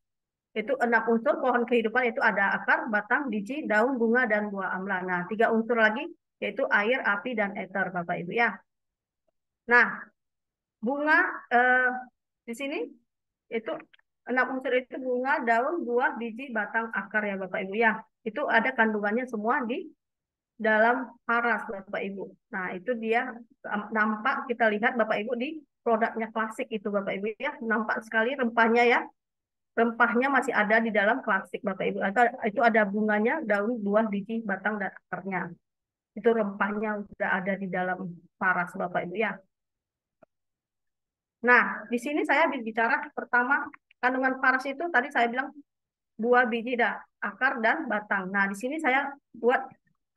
Itu 6 unsur pohon kehidupan, itu ada akar, batang, biji, daun, bunga, dan buah amla. Nah, 3 unsur lagi yaitu air, api, dan ether, Bapak Ibu ya. Nah, bunga di sini itu 6 unsur itu bunga, daun, buah, biji, batang, akar ya Bapak Ibu ya. Itu ada kandungannya semua di dalam paras Bapak Ibu. Nah, itu dia nampak kita lihat Bapak Ibu di produknya klasik itu Bapak Ibu ya. Nampak sekali rempahnya ya. Rempahnya masih ada di dalam klasik Bapak Ibu. Itu ada bunganya, daun, buah, biji, batang, dan akarnya. Itu rempahnya sudah ada di dalam paras Bapak Ibu ya. Nah, di sini saya bicara pertama kandungan paras itu tadi saya bilang buah, biji, dan akar dan batang. Nah, di sini saya buat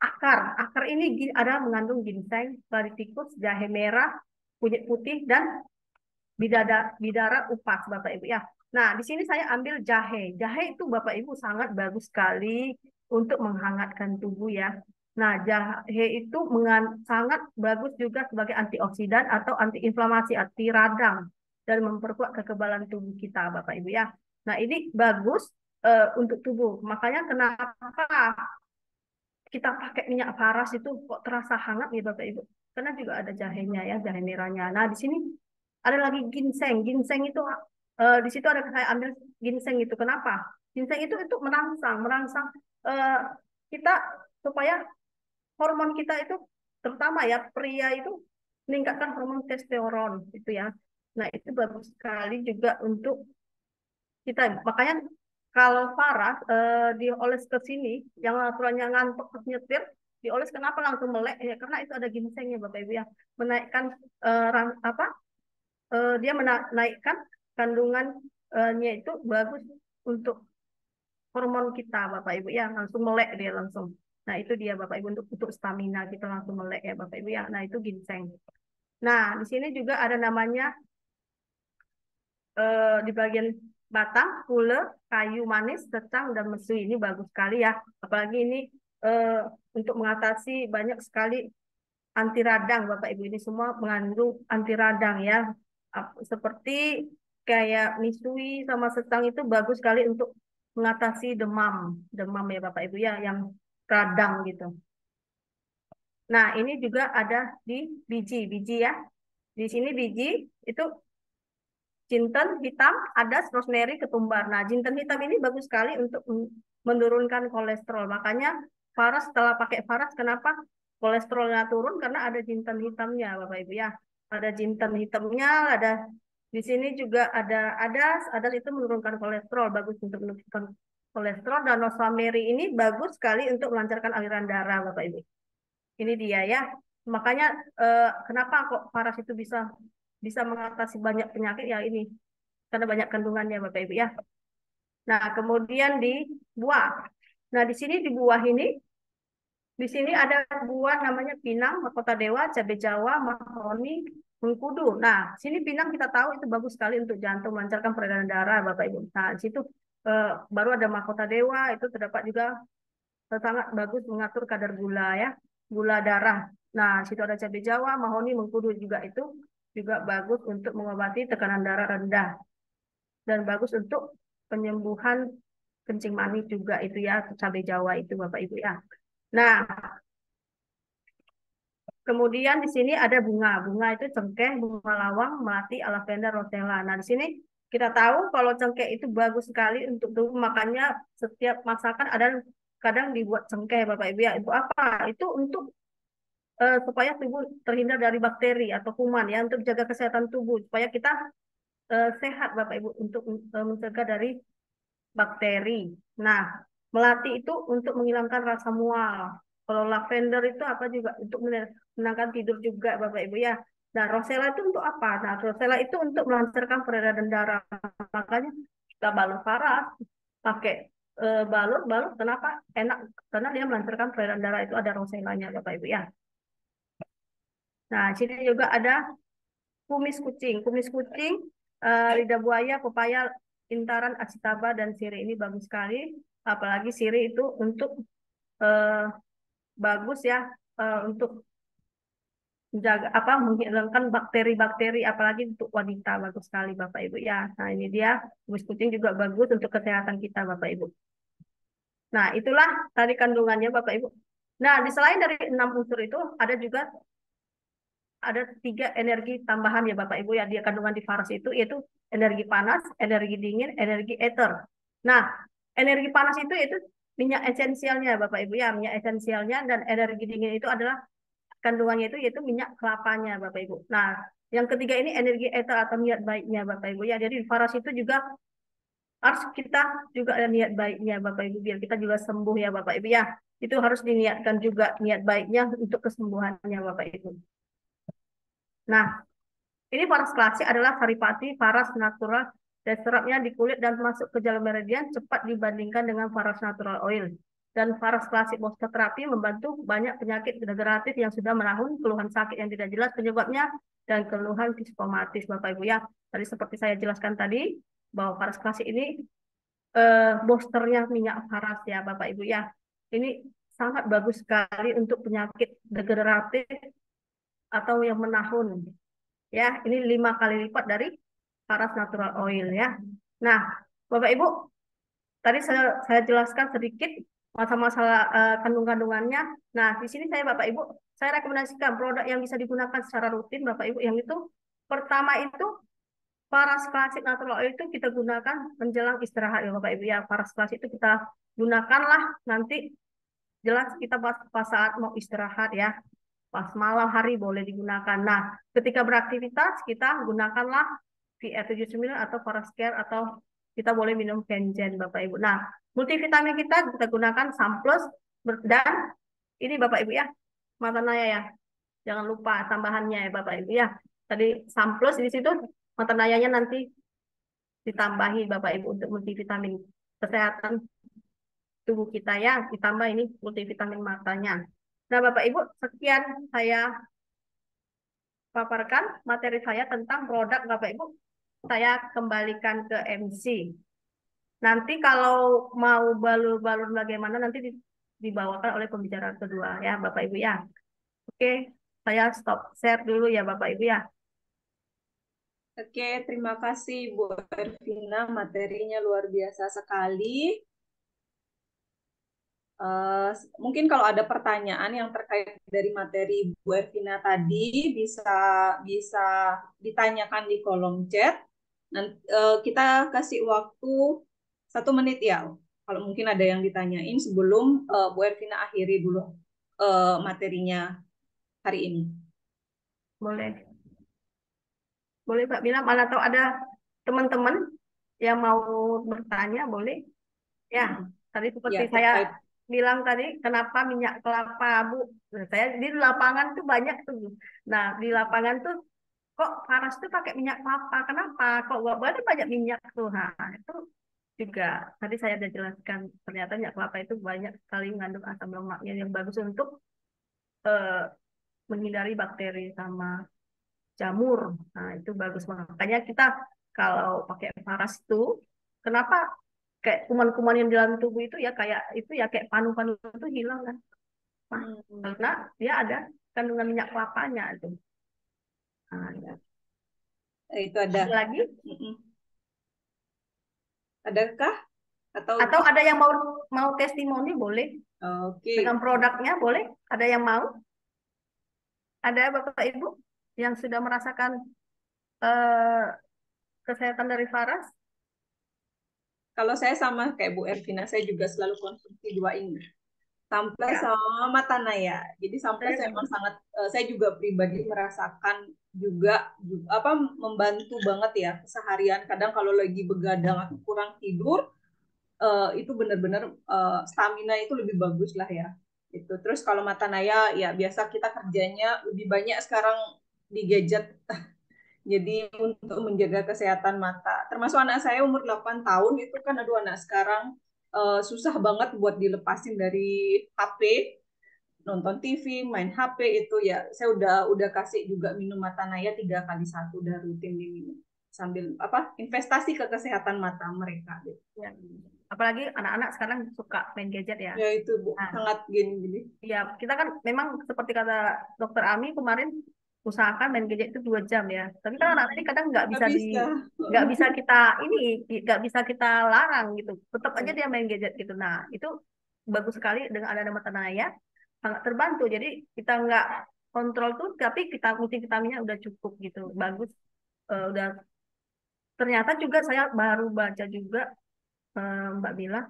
akar. Akar ini ada mengandung ginseng, bariticus, jahe merah, kunyit putih, dan bidara upas Bapak Ibu ya. Nah, di sini saya ambil jahe. Jahe itu Bapak Ibu sangat bagus sekali untuk menghangatkan tubuh ya. Nah, jahe itu sangat bagus juga sebagai antioksidan atau antiinflamasi, anti radang dan memperkuat kekebalan tubuh kita Bapak Ibu ya. Nah, ini bagus untuk tubuh. Makanya kenapa kita pakai minyak paras itu kok terasa hangat ya Bapak Ibu? Karena juga ada jahenya ya, jahe merahnya. Nah, di sini ada lagi ginseng. Ginseng itu di situ ada saya ambil ginseng itu. Kenapa? Ginseng itu merangsang eh, kita supaya hormon kita itu terutama ya pria itu meningkatkan hormon testosteron itu ya. Nah, itu bagus sekali juga untuk kita. Makanya kalau Farah dioles ke sini, yang aturannya ngantuk terus nyetir, dioles kenapa langsung melek? Ya, karena itu ada ginsengnya Bapak Ibu ya, menaikkan apa? Dia menaikkan kandungannya itu bagus untuk hormon kita Bapak Ibu ya, langsung melek dia langsung. Nah itu dia Bapak Ibu untuk stamina kita langsung melek ya Bapak Ibu ya. Nah itu ginseng. Nah di sini juga ada namanya di bagian batang, pule, kayu manis, secang, dan mesui. Ini bagus sekali ya. Apalagi ini eh, untuk mengatasi banyak sekali anti radang, Bapak Ibu. Ini semua mengandung anti radang ya. Seperti kayak misui sama secang itu bagus sekali untuk mengatasi demam. Demam ya Bapak Ibu ya, yang radang gitu. Nah, ini juga ada di biji ya. Di sini biji itu jinten hitam, adas, rosemary, ketumbar. Nah, jinten hitam ini bagus sekali untuk menurunkan kolesterol. Makanya Faras setelah pakai Faras, kenapa kolesterolnya turun? Karena ada jinten hitamnya, Bapak Ibu ya. Ada jinten hitamnya, ada di sini juga ada adas. Adas itu menurunkan kolesterol, bagus untuk menurunkan kolesterol. Dan rosemary ini bagus sekali untuk melancarkan aliran darah, Bapak Ibu. Ini dia ya. Makanya kenapa kok Faras itu bisa bisa mengatasi banyak penyakit ya ini karena banyak kandungannya Bapak Ibu ya. Nah, kemudian di buah. Nah, di sini di buah ini di sini ada buah namanya pinang, mahkota dewa, cabai Jawa, mahoni, mengkudu. Nah, sini pinang kita tahu itu bagus sekali untuk jantung, melancarkan peredaran darah Bapak Ibu. Nah, di situ baru ada mahkota dewa itu terdapat juga sangat bagus mengatur kadar gula ya, gula darah. Nah, situ ada cabai Jawa, mahoni, mengkudu juga itu juga bagus untuk mengobati tekanan darah rendah dan bagus untuk penyembuhan kencing manis juga itu ya, cabai Jawa itu Bapak Ibu ya. Nah, kemudian di sini ada bunga. Bunga itu cengkeh, bunga lawang, melati, lavender, rosella. Nah, di sini kita tahu kalau cengkeh itu bagus sekali untuk tubuh, makanya setiap masakan ada kadang dibuat cengkeh Bapak Ibu ya. Itu apa? Itu untuk supaya tubuh terhindar dari bakteri atau kuman ya, untuk jaga kesehatan tubuh supaya kita sehat Bapak Ibu untuk mencegah dari bakteri. Nah, melati itu untuk menghilangkan rasa mual. Kalau lavender itu apa juga untuk menenangkan tidur juga Bapak Ibu ya. Nah, rosella itu untuk apa? Nah, rosella itu untuk melancarkan peredaran darah. Makanya kita balut paras pakai balut kenapa enak? Karena dia melancarkan peredaran darah, itu ada rosellanya Bapak Ibu ya. Nah, sini juga ada kumis kucing. Kumis kucing, lidah buaya, pepaya, intaran, acitaba, dan sirih ini bagus sekali. Apalagi sirih itu untuk eh, bagus ya, untuk menjaga apa menghilangkan bakteri-bakteri, apalagi untuk wanita bagus sekali Bapak Ibu ya. Nah, ini dia kumis kucing juga bagus untuk kesehatan kita Bapak Ibu. Nah, itulah tadi kandungannya Bapak Ibu. Nah, di selain dari 6 unsur itu ada juga ada 3 energi tambahan ya Bapak Ibu ya, dia kandungan di faras itu, yaitu energi panas, energi dingin, energi ether. Nah, energi panas itu minyak esensialnya Bapak Ibu ya, minyak esensialnya, dan energi dingin itu adalah kandungannya itu yaitu minyak kelapanya Bapak Ibu. Nah, yang ketiga ini energi ether atau niat baiknya Bapak Ibu ya. Jadi di faras itu juga harus kita juga ada niat baiknya Bapak Ibu biar kita juga sembuh ya Bapak Ibu ya. Itu harus diniatkan juga niat baiknya untuk kesembuhannya Bapak Ibu. Nah, ini faras klasik adalah saripati, faras natural, dan serapnya di kulit dan masuk ke jalan meridian cepat dibandingkan dengan faras natural oil. Dan faras klasik booster terapi membantu banyak penyakit degeneratif yang sudah menahun, keluhan sakit yang tidak jelas penyebabnya, dan keluhan psikomatis Bapak Ibu ya. Tadi seperti saya jelaskan tadi, bahwa faras klasik ini boosternya minyak faras ya Bapak Ibu ya. Ini sangat bagus sekali untuk penyakit degeneratif atau yang menahun. Ya, ini 5 kali lipat dari paras natural oil ya. Nah, Bapak Ibu, tadi saya jelaskan sedikit masalah-masalah kandung-kandungannya. Nah, di sini saya Bapak Ibu, saya rekomendasikan produk yang bisa digunakan secara rutin Bapak Ibu, yang itu pertama itu paras klasik natural oil itu kita gunakan menjelang istirahat ya Bapak Ibu ya. Paras klasik itu kita gunakanlah nanti jelas kita pas saat mau istirahat ya. Pas malam hari boleh digunakan. Nah, ketika beraktivitas kita gunakanlah VR79 atau Forascare, atau kita boleh minum Kenjen Bapak Ibu. Nah, multivitamin kita gunakan Samplus dan ini Bapak Ibu ya, Matanaya ya. Jangan lupa tambahannya ya Bapak Ibu ya. Tadi Samplus di situ, Matanayanya nanti ditambahi Bapak Ibu untuk multivitamin kesehatan tubuh kita ya, ditambah ini multivitamin matanya. Nah, Bapak Ibu, sekian saya paparkan materi saya tentang produk Bapak Ibu. Saya kembalikan ke MC. Nanti kalau mau balur-balur bagaimana nanti dibawakan oleh pembicara kedua ya Bapak Ibu ya. Oke, saya stop share dulu ya Bapak Ibu ya. Oke, terima kasih Bu Ervina, materinya luar biasa sekali. Mungkin kalau ada pertanyaan yang terkait dari materi Bu Ervina tadi bisa bisa ditanyakan di kolom chat. Nanti kita kasih waktu 1 menit ya. Kalau mungkin ada yang ditanyain sebelum Bu Ervina akhiri dulu materinya hari ini. Boleh. Boleh Pak Bila, mana tahu ada teman-teman yang mau bertanya, boleh. Ya, tadi seperti Ya, saya terkait bilang tadi, kenapa minyak kelapa, Bu? Nah, saya di lapangan tuh banyak tuh. Nah, di lapangan tuh kok paras tuh pakai minyak kelapa? Kenapa? Kok buat banyak minyak tuh? Nah, itu juga tadi saya udah jelaskan. Ternyata minyak kelapa itu banyak sekali mengandung asam lemaknya yang bagus untuk eh, menghindari bakteri sama jamur. Nah, itu bagus banget. Makanya kita kalau pakai paras itu, kenapa kayak kuman-kuman yang di dalam tubuh itu ya kayak itu ya kayak panu-panu itu hilang kan? Nah, hmm, karena dia ada kandungan minyak kelapanya itu. Nah, ya. Itu ada. Ada lagi? Adakah? Atau ada yang mau testimoni boleh? Oke. Dengan produknya boleh? Ada yang mau? Ada Bapak Ibu yang sudah merasakan kesehatan dari Faras? Kalau saya sama kayak Bu Ervina, saya juga selalu konsumsi dua ini. Samples Ya. sama Matanaya. Jadi samples memang sangat, saya juga pribadi merasakan juga apa membantu banget ya keseharian. Kadang kalau lagi begadang atau kurang tidur, itu benar-benar stamina itu lebih bagus lah ya. Itu. Terus kalau Matanaya ya biasa kita kerjanya lebih banyak sekarang di gadget. Jadi untuk menjaga kesehatan mata, termasuk anak saya umur 8 tahun itu kan, aduh anak sekarang susah banget buat dilepasin dari HP, nonton TV, main HP itu ya. Saya udah kasih juga minum Matanaya 3 kali 1, udah rutin diminum sambil apa investasi ke kesehatan mata mereka. Gitu. Ya. Apalagi anak-anak sekarang suka main gadget ya. Ya itu Bu, sangat gini-gini. Ya, kita kan memang seperti kata Dokter Ami kemarin usahakan main gadget itu 2 jam ya. Tapi kan anak ini kadang nggak bisa nggak bisa kita larang gitu. Tetap aja dia main gadget gitu. Nah, itu bagus sekali dengan ada Matanaya sangat terbantu. Jadi kita nggak kontrol tuh, tapi kita multivitaminnya udah cukup gitu. Bagus. Udah ternyata juga saya baru baca juga Mbak Mila.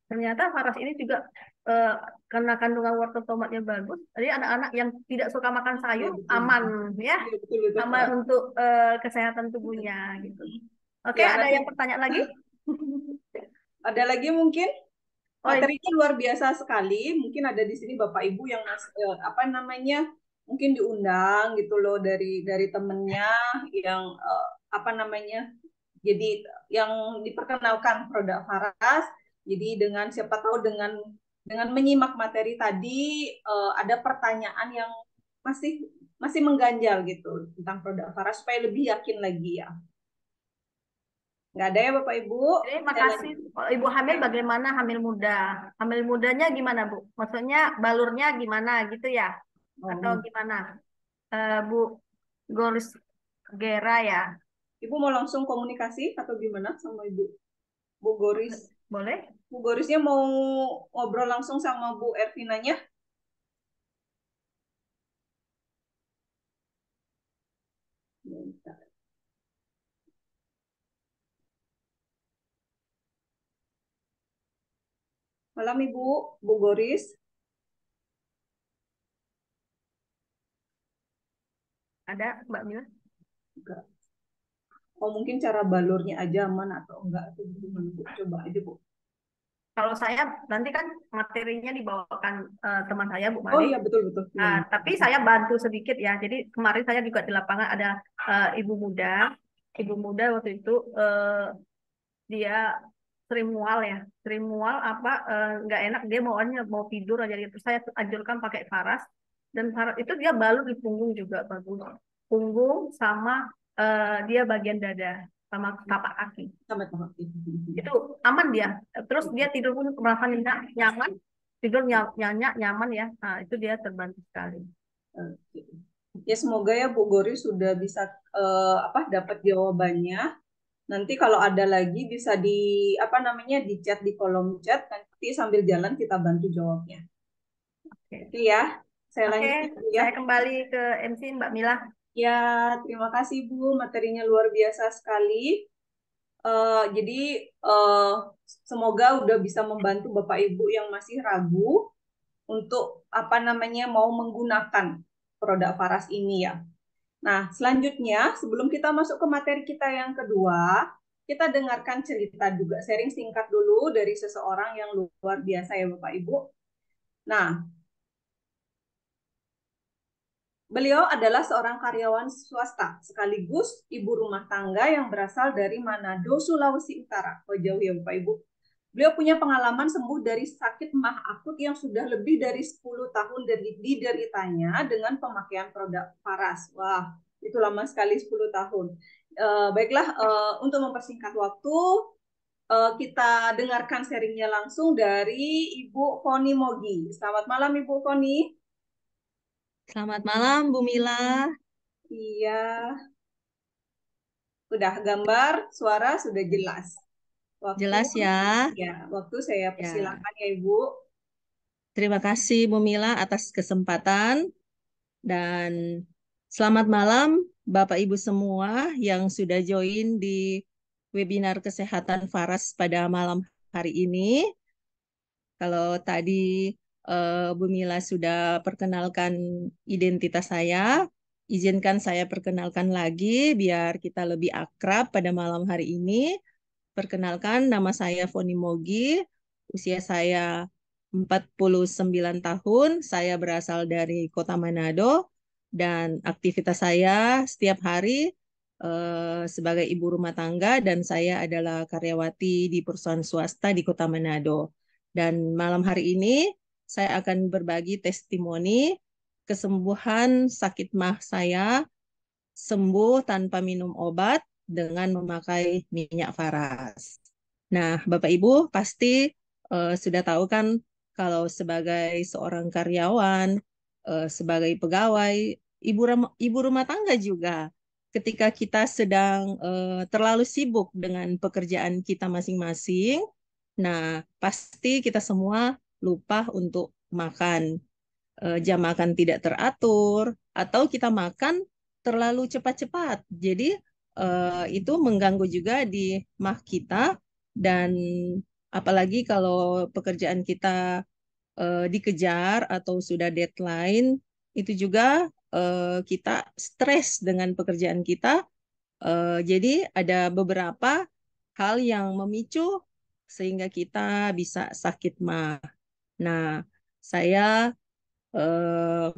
Ternyata Faras ini juga eh, karena kandungan wortel tomatnya bagus, jadi anak-anak yang tidak suka makan sayur Ya, betul, aman ya, ya, betul. aman untuk kesehatan tubuhnya gitu. Oke, Ya, ada nanti yang pertanyaan lagi? ada lagi mungkin Oh, materinya luar biasa sekali. Mungkin ada di sini Bapak Ibu yang apa namanya mungkin diundang gitu loh dari temennya yang apa namanya jadi yang diperkenalkan produk Faras. Jadi dengan siapa tahu dengan menyimak materi tadi ada pertanyaan yang masih masih mengganjal gitu tentang produk Faras supaya lebih yakin lagi ya. Nggak ada ya Bapak Ibu? terima kasih. Ibu hamil bagaimana hamil muda? Hamil mudanya gimana Bu? Maksudnya balurnya gimana gitu ya? Atau gimana? Bu Goris Gera ya? Ibu mau langsung komunikasi atau gimana sama Ibu? Bu Goris? Boleh? Bu Gorisnya mau ngobrol langsung sama Bu Ervinanya? Malam Ibu, Bu Goris. Ada Mbak Mila? Enggak. Oh mungkin cara balurnya aja aman atau enggak atau gimana Bu? Coba aja Bu. Kalau saya nanti kan materinya dibawakan teman saya Bu Oh Made. iya betul. Nah, tapi saya bantu sedikit ya. Jadi kemarin saya juga di lapangan ada ibu muda. Ibu muda waktu itu dia sering mual ya. Sering mual apa nggak enak dia maunya mau tidur aja gitu. Saya anjurkan pakai Faras dan Faras itu dia balur di punggung juga bagus. Punggung sama dia bagian dada sama tapak kaki. Sama kaki. Itu aman dia. Terus dia tidur pun merasa nyaman, tidur nyenyak nyaman ya. Nah, itu dia terbantu sekali. Ya semoga ya Bu Goris sudah bisa apa dapat jawabannya. Nanti kalau ada lagi bisa di apa namanya di chat di kolom chat, nanti sambil jalan kita bantu jawabnya. Oke ya, saya lanjutkan ya. Saya kembali ke MC Mbak Mila. Ya, terima kasih Bu, materinya luar biasa sekali. Jadi semoga udah bisa membantu Bapak Ibu yang masih ragu untuk apa namanya mau menggunakan produk Faras ini ya. Nah, selanjutnya sebelum kita masuk ke materi kita yang kedua, kita dengarkan cerita juga, sharing singkat dulu dari seseorang yang luar biasa ya Bapak Ibu. Nah, beliau adalah seorang karyawan swasta sekaligus ibu rumah tangga yang berasal dari Manado, Sulawesi Utara. Oh, jauh ya Bapak Ibu. Beliau punya pengalaman sembuh dari sakit mah akut yang sudah lebih dari 10 tahun dideritanya dengan pemakaian produk Faras. Wah, itu lama sekali 10 tahun. Baiklah, untuk mempersingkat waktu, kita dengarkan sharingnya langsung dari Ibu Foni Mogi. Selamat malam Ibu Foni. Selamat malam, Bu Mila. Iya, udah gambar, suara sudah jelas. Waktu Jelas ya? waktu saya Ya. persilahkan ya Ibu. Terima kasih Bu Mila atas kesempatan dan selamat malam Bapak Ibu semua yang sudah join di webinar kesehatan Faras pada malam hari ini. Kalau tadi Bu Mila sudah perkenalkan identitas saya, izinkan saya perkenalkan lagi biar kita lebih akrab pada malam hari ini. Perkenalkan, nama saya Foni Mogi, usia saya 49 tahun, saya berasal dari Kota Manado, dan aktivitas saya setiap hari sebagai ibu rumah tangga, dan saya adalah karyawati di perusahaan swasta di Kota Manado. Dan malam hari ini, saya akan berbagi testimoni kesembuhan sakit mah saya sembuh tanpa minum obat dengan memakai minyak faras. Nah, Bapak Ibu pasti sudah tahu kan kalau sebagai seorang karyawan, sebagai pegawai, ibu rumah tangga juga, ketika kita sedang terlalu sibuk dengan pekerjaan kita masing-masing, nah pasti kita semua lupa untuk makan. Jam makan tidak teratur, atau kita makan terlalu cepat-cepat. Jadi itu mengganggu juga di mah kita dan apalagi kalau pekerjaan kita dikejar atau sudah deadline, itu juga kita stres dengan pekerjaan kita. Jadi ada beberapa hal yang memicu sehingga kita bisa sakit mah. Nah, saya eh,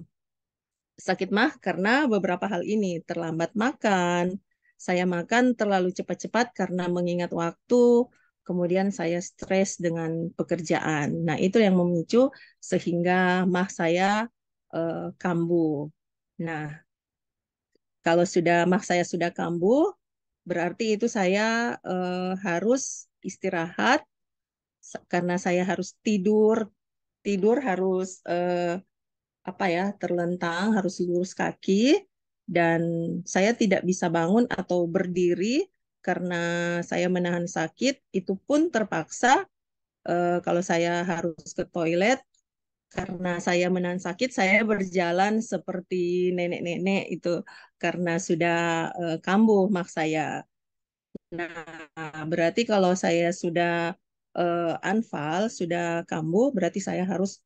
sakit mah karena beberapa hal ini, terlambat makan, saya makan terlalu cepat-cepat karena mengingat waktu, kemudian saya stres dengan pekerjaan. Nah, itu yang memicu sehingga mah saya kambuh. Nah, kalau mah saya sudah kambuh, berarti itu saya harus istirahat karena saya harus tidur, tidur harus apa ya, terlentang, harus lurus kaki, dan saya tidak bisa bangun atau berdiri karena saya menahan sakit. Itu pun terpaksa kalau saya harus ke toilet karena saya menahan sakit, saya berjalan seperti nenek-nenek itu karena sudah kambuh mak saya. Nah, berarti kalau saya sudah anfal, sudah kambuh, berarti saya harus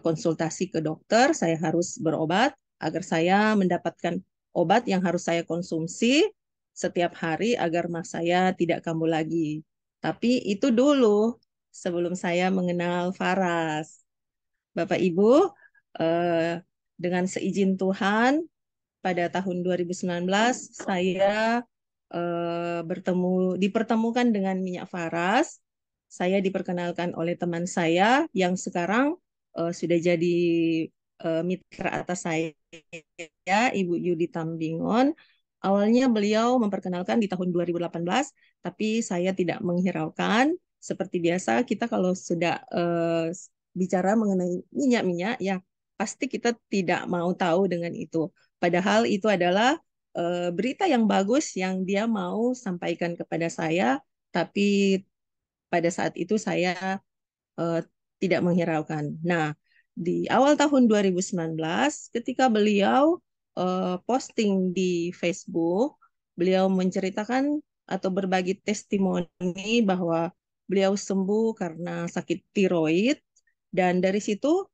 konsultasi ke dokter, saya harus berobat agar saya mendapatkan obat yang harus saya konsumsi setiap hari agar mas saya tidak kambuh lagi. Tapi itu dulu sebelum saya mengenal Faras. Bapak Ibu, eh, dengan seizin Tuhan, pada tahun 2019 saya dipertemukan dengan minyak faras. Saya diperkenalkan oleh teman saya yang sekarang sudah jadi mitra atas saya, Ibu Yudi Tambingon. Awalnya beliau memperkenalkan di tahun 2018, tapi saya tidak menghiraukan. Seperti biasa, kita kalau sudah bicara mengenai minyak-minyak, ya pasti kita tidak mau tahu dengan itu. Padahal itu adalah berita yang bagus yang dia mau sampaikan kepada saya, tapi pada saat itu saya eh, tidak menghiraukan. Nah, di awal tahun 2019, ketika beliau posting di Facebook, beliau menceritakan atau berbagi testimoni bahwa beliau sembuh karena sakit tiroid, dan dari situ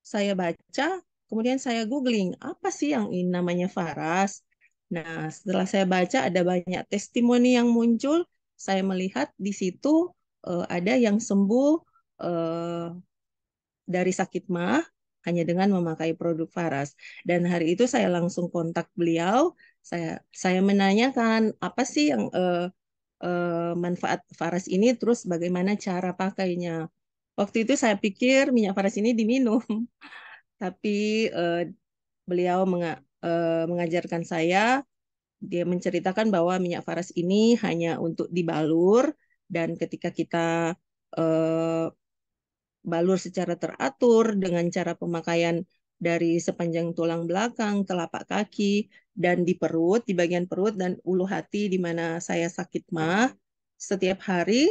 saya baca, kemudian saya googling, apa sih yang ini namanya Faras? Nah, setelah saya baca ada banyak testimoni yang muncul, saya melihat di situ ada yang sembuh eh, dari sakit mah hanya dengan memakai produk Faras. Dan hari itu saya langsung kontak beliau, saya menanyakan apa sih yang manfaat Faras ini, terus bagaimana cara pakainya. Waktu itu saya pikir minyak Faras ini diminum, tapi beliau mengajarkan saya, dia menceritakan bahwa minyak faras ini hanya untuk dibalur, dan ketika kita eh, balur secara teratur dengan cara pemakaian dari sepanjang tulang belakang, telapak kaki, dan di perut, di bagian perut dan ulu hati di mana saya sakit mah. Setiap hari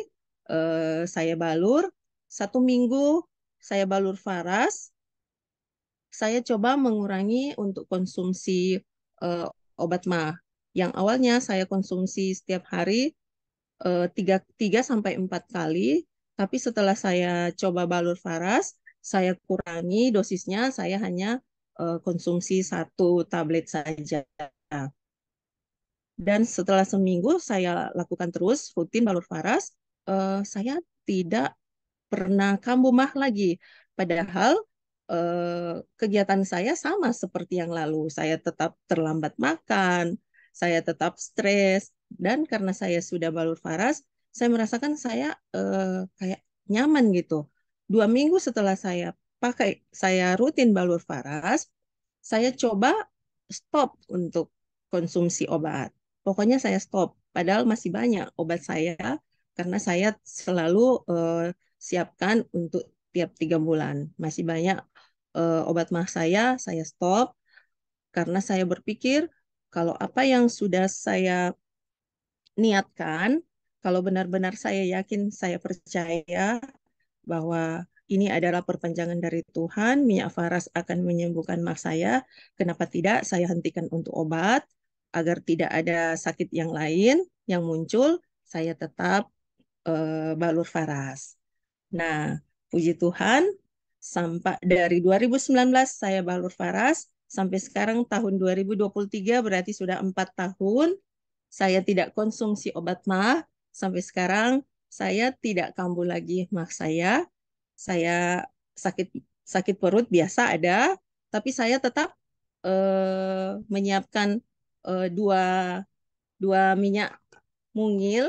saya balur. 1 minggu saya balur Faras. Saya coba mengurangi untuk konsumsi eh, obat mah. Yang awalnya saya konsumsi setiap hari 3 sampai 4 kali, tapi setelah saya coba balur Faras, saya kurangi dosisnya, saya hanya konsumsi 1 tablet saja. Dan setelah seminggu saya lakukan terus rutin balur Faras, saya tidak pernah kambuh mah lagi. Padahal kegiatan saya sama seperti yang lalu. Saya tetap terlambat makan, saya tetap stres, dan karena saya sudah balur Faras, saya merasakan saya kayak nyaman gitu. 2 minggu setelah saya rutin balur Faras, saya coba stop untuk konsumsi obat. Pokoknya saya stop. Padahal masih banyak obat saya karena saya selalu siapkan untuk tiap 3 bulan. Masih banyak obat mah saya stop karena saya berpikir kalau apa yang sudah saya niatkan, kalau benar-benar saya yakin, saya percaya bahwa ini adalah perpanjangan dari Tuhan, minyak faras akan menyembuhkan mah saya, kenapa tidak saya hentikan untuk obat, agar tidak ada sakit yang lain yang muncul, saya tetap balur faras. Nah, puji Tuhan, sampai dari 2019 saya balur Faras, sampai sekarang tahun 2023 berarti sudah 4 tahun. Saya tidak konsumsi obat mah, sampai sekarang saya tidak kambuh lagi mah saya. Saya sakit sakit perut biasa ada, tapi saya tetap menyiapkan dua dua minyak mungil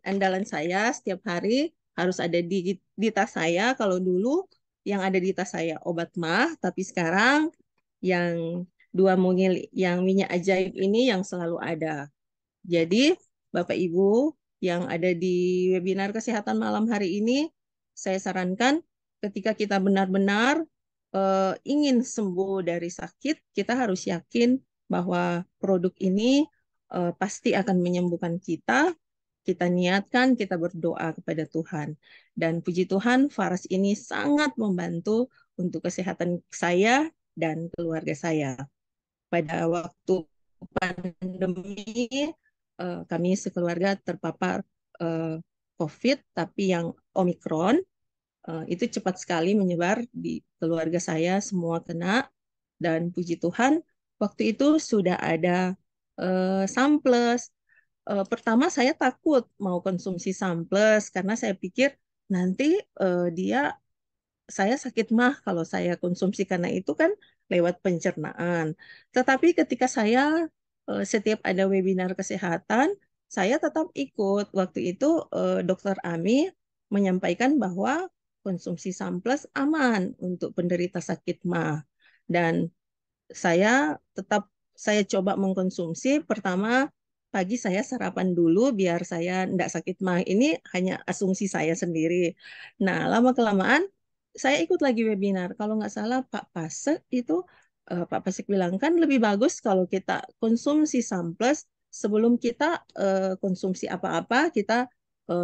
andalan saya setiap hari harus ada di tas saya. Kalau dulu yang ada di tas saya obat mah, tapi sekarang yang 2 mungil yang minyak ajaib ini yang selalu ada. Jadi Bapak Ibu yang ada di webinar kesehatan malam hari ini, saya sarankan ketika kita benar-benar ingin sembuh dari sakit, kita harus yakin bahwa produk ini pasti akan menyembuhkan kita. Kita niatkan, kita berdoa kepada Tuhan. Dan puji Tuhan, Faras ini sangat membantu untuk kesehatan saya dan keluarga saya. Pada waktu pandemi, kami sekeluarga terpapar COVID, tapi yang Omikron, itu cepat sekali menyebar di keluarga saya, semua kena. Dan puji Tuhan, waktu itu sudah ada samples. Pertama saya takut mau konsumsi samples karena saya pikir nanti dia saya sakit mah kalau saya konsumsi karena itu kan lewat pencernaan. Tetapi ketika saya setiap ada webinar kesehatan, saya tetap ikut. Waktu itu Dokter Ami menyampaikan bahwa konsumsi samples aman untuk penderita sakit mah. Dan saya coba mengkonsumsi. Pertama pagi saya sarapan dulu biar saya tidak sakit mah. Ini hanya asumsi saya sendiri. Nah, lama kelamaan saya ikut lagi webinar. Kalau nggak salah Pak Pasek itu Pak Pasek bilang kan lebih bagus kalau kita konsumsi samples sebelum kita konsumsi apa-apa kita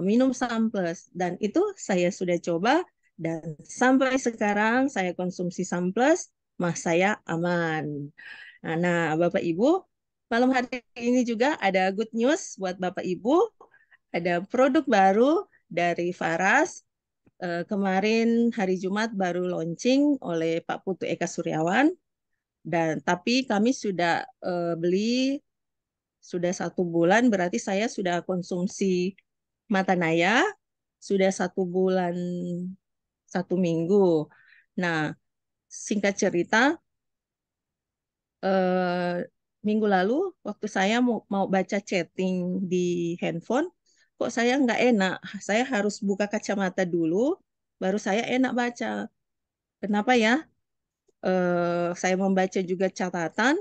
minum samples. Dan itu saya sudah coba dan sampai sekarang saya konsumsi samples mah saya aman. Nah, Bapak Ibu, malam hari ini juga ada good news buat Bapak Ibu. Ada produk baru dari Faras. Kemarin hari Jumat baru launching oleh Pak Putu Eka Suryawan. Dan tapi kami sudah beli sudah 1 bulan, berarti saya sudah konsumsi Matanaya sudah 1 bulan 1 minggu. Nah, singkat cerita, minggu lalu waktu saya mau baca chatting di handphone, kok saya nggak enak. Saya harus buka kacamata dulu, baru saya enak baca. Kenapa ya? Saya membaca juga catatan,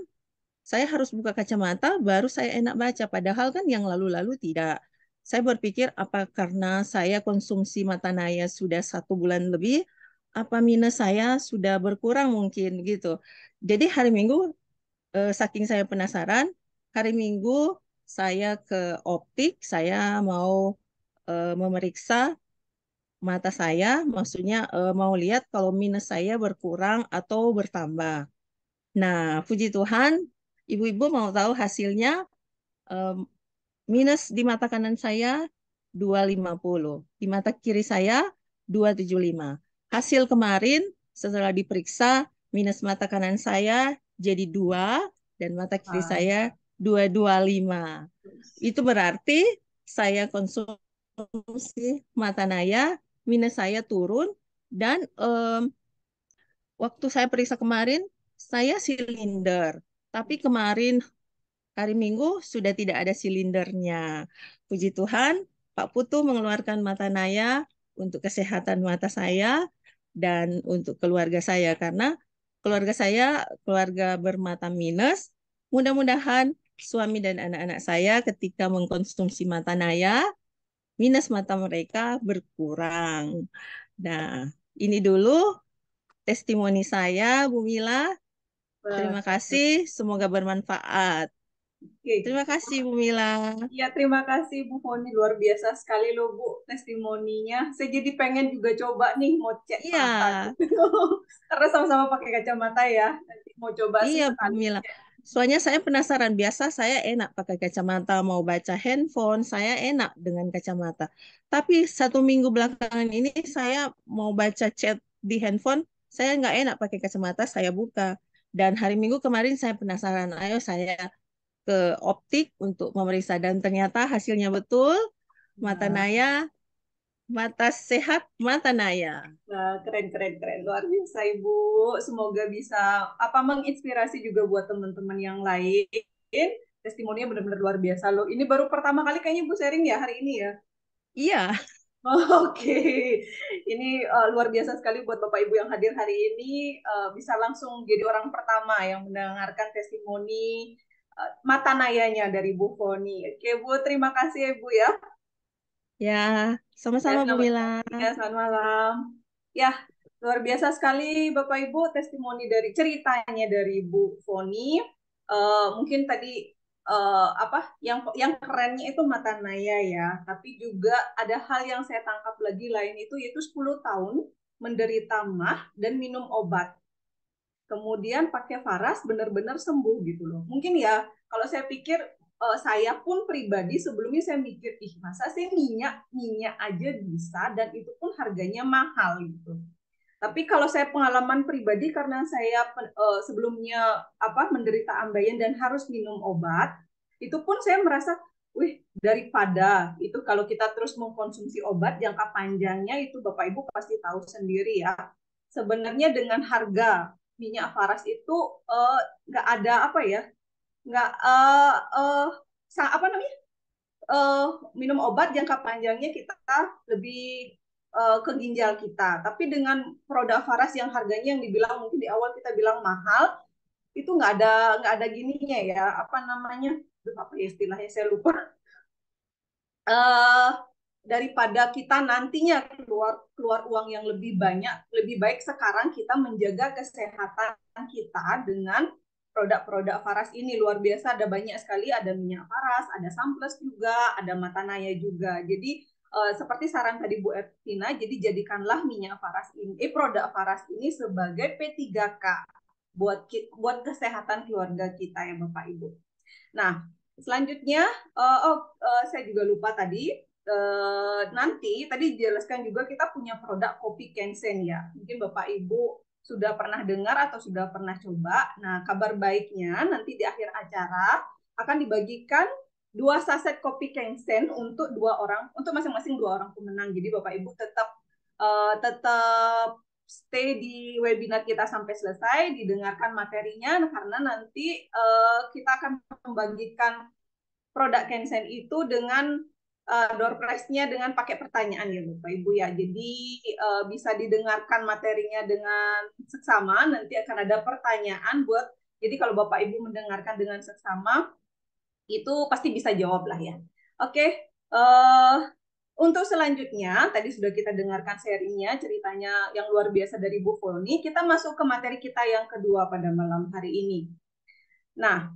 saya harus buka kacamata, baru saya enak baca. Padahal kan yang lalu-lalu tidak. Saya berpikir apa karena saya konsumsi Matanaya sudah 1 bulan lebih, apa minus saya sudah berkurang mungkin gitu. Jadi hari Minggu saking saya penasaran, hari Minggu saya ke optik, saya mau memeriksa mata saya, maksudnya mau lihat kalau minus saya berkurang atau bertambah. Nah, puji Tuhan, ibu-ibu mau tahu hasilnya, em, minus di mata kanan saya 250, di mata kiri saya 275. Hasil kemarin setelah diperiksa, minus mata kanan saya jadi 2 dan mata kiri Ah, saya 225. Itu berarti saya konsumsi mata naya, minus saya turun dan waktu saya periksa kemarin saya silinder. Tapi kemarin hari Minggu sudah tidak ada silindernya. Puji Tuhan, Pak Putu mengeluarkan mata naya untuk kesehatan mata saya dan untuk keluarga saya karena keluarga saya keluarga bermata minus. Mudah-mudahan suami dan anak-anak saya ketika mengkonsumsi mata naya, minus mata mereka berkurang. Nah, ini dulu testimoni saya, Bu Mila. Terima betul. kasih, semoga bermanfaat. Oke. Terima kasih, Bu Mila. Ya, terima kasih Bu Foni. Luar biasa sekali loh Bu testimoninya. Saya jadi pengen juga coba nih mau cek Iya, mata gitu. Karena sama-sama pakai kacamata ya. Nanti mau coba iya, Bu sesekali Mila. cek. Soalnya saya penasaran, biasa saya enak pakai kacamata, mau baca handphone, saya enak dengan kacamata. Tapi 1 minggu belakangan ini saya mau baca chat di handphone, saya nggak enak pakai kacamata, saya buka. Dan hari Minggu kemarin saya penasaran, ayo saya ke optik untuk memeriksa. Dan ternyata hasilnya betul, mata Nah, Naya, mata sehat, mata Naya. nah, keren keren keren luar biasa Ibu. Semoga bisa apa menginspirasi juga buat teman-teman yang lain. Testimoninya benar-benar luar biasa loh. Ini baru pertama kali kayaknya Bu sharing ya hari ini ya. Iya, Oke, ini luar biasa sekali buat Bapak Ibu yang hadir hari ini. Bisa langsung jadi orang pertama yang mendengarkan testimoni mata nayanya dari Bu Foni. Oke Bu, terima kasih ya Bu ya. ya, Ya, sama-sama Bu selamat, Mila. ya, selamat malam. Ya, luar biasa sekali Bapak Ibu testimoni dari ceritanya dari Bu Foni. Mungkin tadi apa yang kerennya itu mata naya ya, tapi juga ada hal yang saya tangkap lagi lain itu yaitu 10 tahun menderita MAH dan minum obat kemudian pakai Faras benar-benar sembuh gitu loh. Mungkin ya kalau saya pikir saya pun pribadi sebelumnya saya mikir ih masa sih minyak minyak aja bisa dan itu pun harganya mahal gitu. Tapi kalau saya pengalaman pribadi karena saya sebelumnya apa menderita ambeien dan harus minum obat, itu pun saya merasa, wih daripada itu kalau kita terus mengkonsumsi obat jangka panjangnya itu Bapak Ibu pasti tahu sendiri ya. Sebenarnya dengan harga minyak Faras itu nggak ada apa ya, nggak apa namanya minum obat jangka panjangnya kita lebih ke ginjal kita. Tapi dengan produk Faras yang harganya yang dibilang mungkin di awal kita bilang mahal, itu nggak ada gininya ya apa namanya, apa ya istilahnya saya lupa. eh Daripada kita nantinya keluar keluar uang yang lebih banyak, lebih baik sekarang kita menjaga kesehatan kita dengan produk-produk Faras ini luar biasa ada banyak sekali ada minyak Faras, ada Samples juga, ada Matanaya juga. Jadi seperti saran tadi Bu Ertina, jadi jadikanlah minyak Faras ini, produk Faras ini sebagai P3K buat kesehatan keluarga kita ya Bapak Ibu. Nah, selanjutnya, saya juga lupa tadi, nanti tadi dijelaskan juga kita punya produk kopi Kensen ya. Mungkin Bapak Ibu sudah pernah dengar atau sudah pernah coba. Nah, kabar baiknya nanti di akhir acara akan dibagikan 2 saset kopi Kensen untuk 2 orang, untuk masing-masing 2 orang pemenang. Jadi Bapak Ibu tetap stay di webinar kita sampai selesai, didengarkan materinya karena nanti kita akan membagikan produk Kensen itu dengan door prize-nya dengan pakai pertanyaan ya Bapak Ibu ya. Jadi bisa didengarkan materinya dengan seksama, nanti akan ada pertanyaan buat jadi kalau Bapak Ibu mendengarkan dengan seksama itu pasti bisa jawab lah ya. Oke, Untuk selanjutnya, tadi sudah kita dengarkan serinya, ceritanya yang luar biasa dari Bu Volni. Kita masuk ke materi kita yang kedua pada malam hari ini. Nah,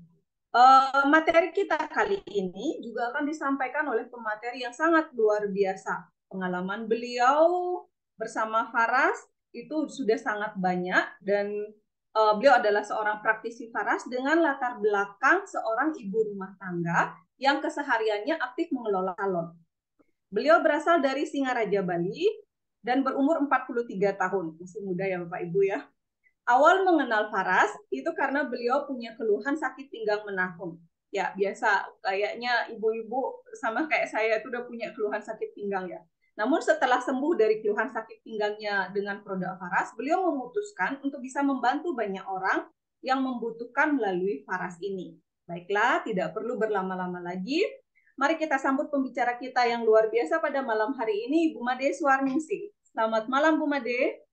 materi kita kali ini juga akan disampaikan oleh pemateri yang sangat luar biasa. Pengalaman beliau bersama Faras itu sudah sangat banyak dan beliau adalah seorang praktisi Faras dengan latar belakang seorang ibu rumah tangga yang kesehariannya aktif mengelola salon. Beliau berasal dari Singaraja, Bali dan berumur 43 tahun. Masih muda ya Bapak Ibu ya. Awal mengenal Faras itu karena beliau punya keluhan sakit pinggang menahun. Ya, biasa kayaknya ibu-ibu sama kayak saya itu udah punya keluhan sakit pinggang ya. Namun setelah sembuh dari keluhan sakit pinggangnya dengan produk Faras, beliau memutuskan untuk bisa membantu banyak orang yang membutuhkan melalui Faras ini. Baiklah, tidak perlu berlama-lama lagi. Mari kita sambut pembicara kita yang luar biasa pada malam hari ini, Ibu Made Suarningsih. Selamat malam, Bu Made.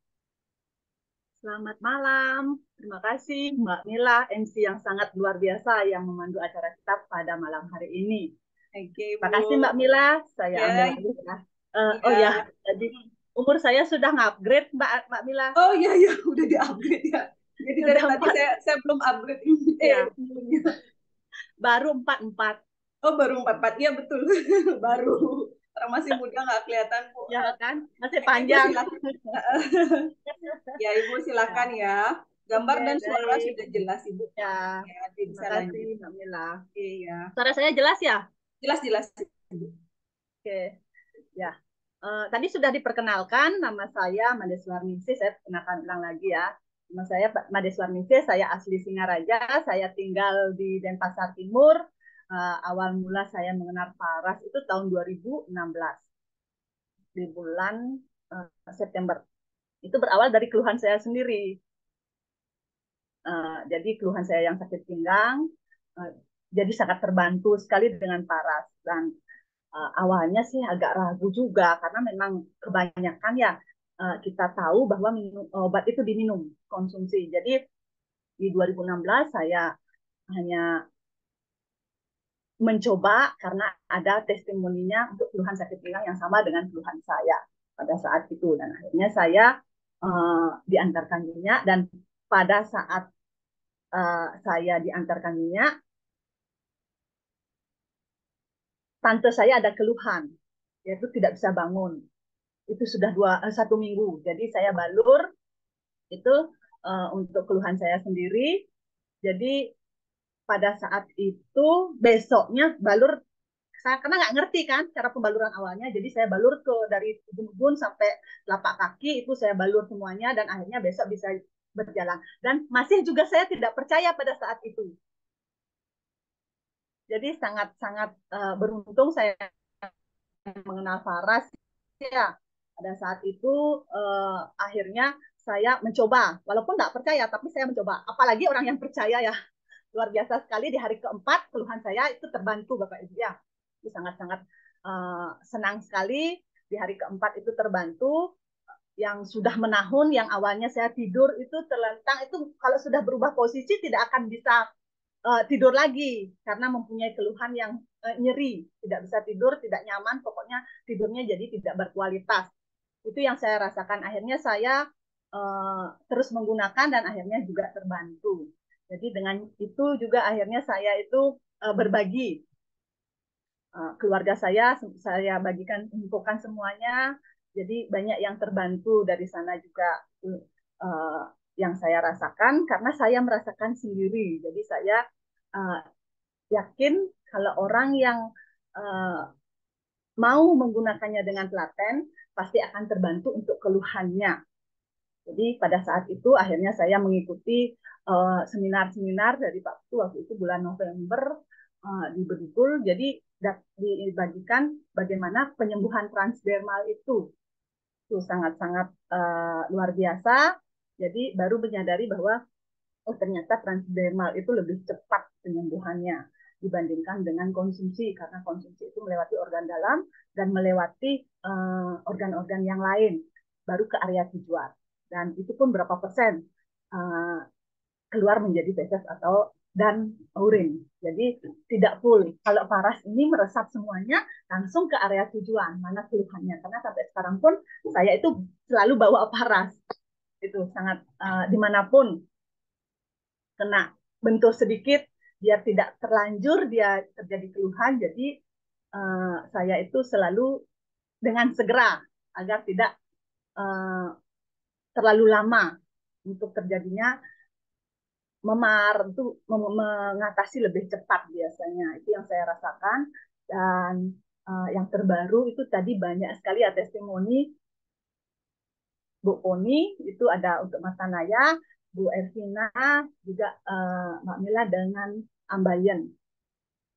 Selamat malam. Terima kasih Mbak Mila, MC yang sangat luar biasa yang memandu acara kita pada malam hari ini. Oke, Terima kasih Mbak Mila. Saya ya. ambil lagi ya. Ya. Oh ya, jadi umur saya sudah ngupgrade Mbak Mila. Oh iya ya, udah di-upgrade ya. Jadi dari tadi saya belum upgrade ini. Ya. Baru 44. Oh, baru 44. Iya betul. Baru. Orang masih muda nggak kelihatan, Bu. Ya kan? Masih panjang. Ya, Ibu silakan ya. Gambar dan suara sudah jelas, Ibu. Ya. Terima kasih Mbak Mila. Iya. Suara saya jelas ya? Jelas. Oke. Ya. Tadi sudah diperkenalkan, nama saya Made Suarningsih. Saya perkenalkan ulang lagi ya. Nama saya Made Suarningsih, saya asli Singaraja, saya tinggal di Denpasar Timur. Awal mula saya mengenal Faras itu tahun 2016 di bulan September. Itu berawal dari keluhan saya sendiri. Jadi keluhan saya yang sakit pinggang, jadi sangat terbantu sekali dengan Faras. Dan awalnya sih agak ragu juga karena memang kebanyakan ya kita tahu bahwa obat itu diminum konsumsi. Jadi di 2016 saya hanya mencoba karena ada testimoninya untuk keluhan sakit pinggang yang sama dengan keluhan saya pada saat itu, dan akhirnya saya diantarkan minyak. Dan pada saat saya diantarkan minyak, tante saya ada keluhan, yaitu tidak bisa bangun. Itu sudah 1 minggu. Jadi saya balur itu untuk keluhan saya sendiri. Jadi pada saat itu besoknya balur, saya karena nggak ngerti kan cara pembaluran awalnya, jadi saya balur dari ujung-ujung sampai telapak kaki itu saya balur semuanya, dan akhirnya besok bisa berjalan. Dan masih juga saya tidak percaya pada saat itu. Jadi sangat-sangat beruntung saya mengenal Faras ya. Pada saat itu akhirnya saya mencoba, walaupun nggak percaya, tapi saya mencoba. Apalagi orang yang percaya ya, luar biasa sekali. Di hari keempat keluhan saya itu terbantu Bapak Ibu ya. Itu sangat-sangat senang sekali. Di hari keempat itu terbantu. Yang sudah menahun, yang awalnya saya tidur itu terlentang, itu kalau sudah berubah posisi tidak akan bisa tidur lagi karena mempunyai keluhan yang nyeri, tidak bisa tidur, tidak nyaman, pokoknya tidurnya jadi tidak berkualitas. Itu yang saya rasakan. Akhirnya saya terus menggunakan dan akhirnya juga terbantu. Jadi dengan itu juga akhirnya saya itu berbagi. Keluarga saya bagikan, infokan semuanya. Jadi banyak yang terbantu dari sana juga yang saya rasakan karena saya merasakan sendiri. Jadi saya yakin kalau orang yang mau menggunakannya dengan telaten pasti akan terbantu untuk keluhannya. Jadi pada saat itu akhirnya saya mengikuti seminar-seminar dari Pak Putu waktu itu bulan November di Bedugul. Jadi dibagikan bagaimana penyembuhan transdermal itu sangat-sangat luar biasa. Jadi baru menyadari bahwa oh ternyata transdermal itu lebih cepat penyembuhannya dibandingkan dengan konsumsi, karena konsumsi itu melewati organ dalam dan melewati organ-organ yang lain baru ke area tujuan, dan itu pun berapa persen keluar menjadi feses atau dan urin. Jadi tidak full. Kalau Faras ini meresap semuanya langsung ke area tujuan, mana keluhannya. Karena sampai sekarang pun saya itu selalu bawa Faras. Itu sangat dimanapun kena bentur sedikit, biar tidak terlanjur dia terjadi keluhan. Jadi saya itu selalu dengan segera agar tidak terlalu lama untuk terjadinya memar, itu mengatasi lebih cepat biasanya. Itu yang saya rasakan. Dan yang terbaru itu tadi banyak sekali ya testimoni Bu Poni, itu ada untuk Matanaya, Bu Ervina, juga Mbak Mila dengan Ambayan.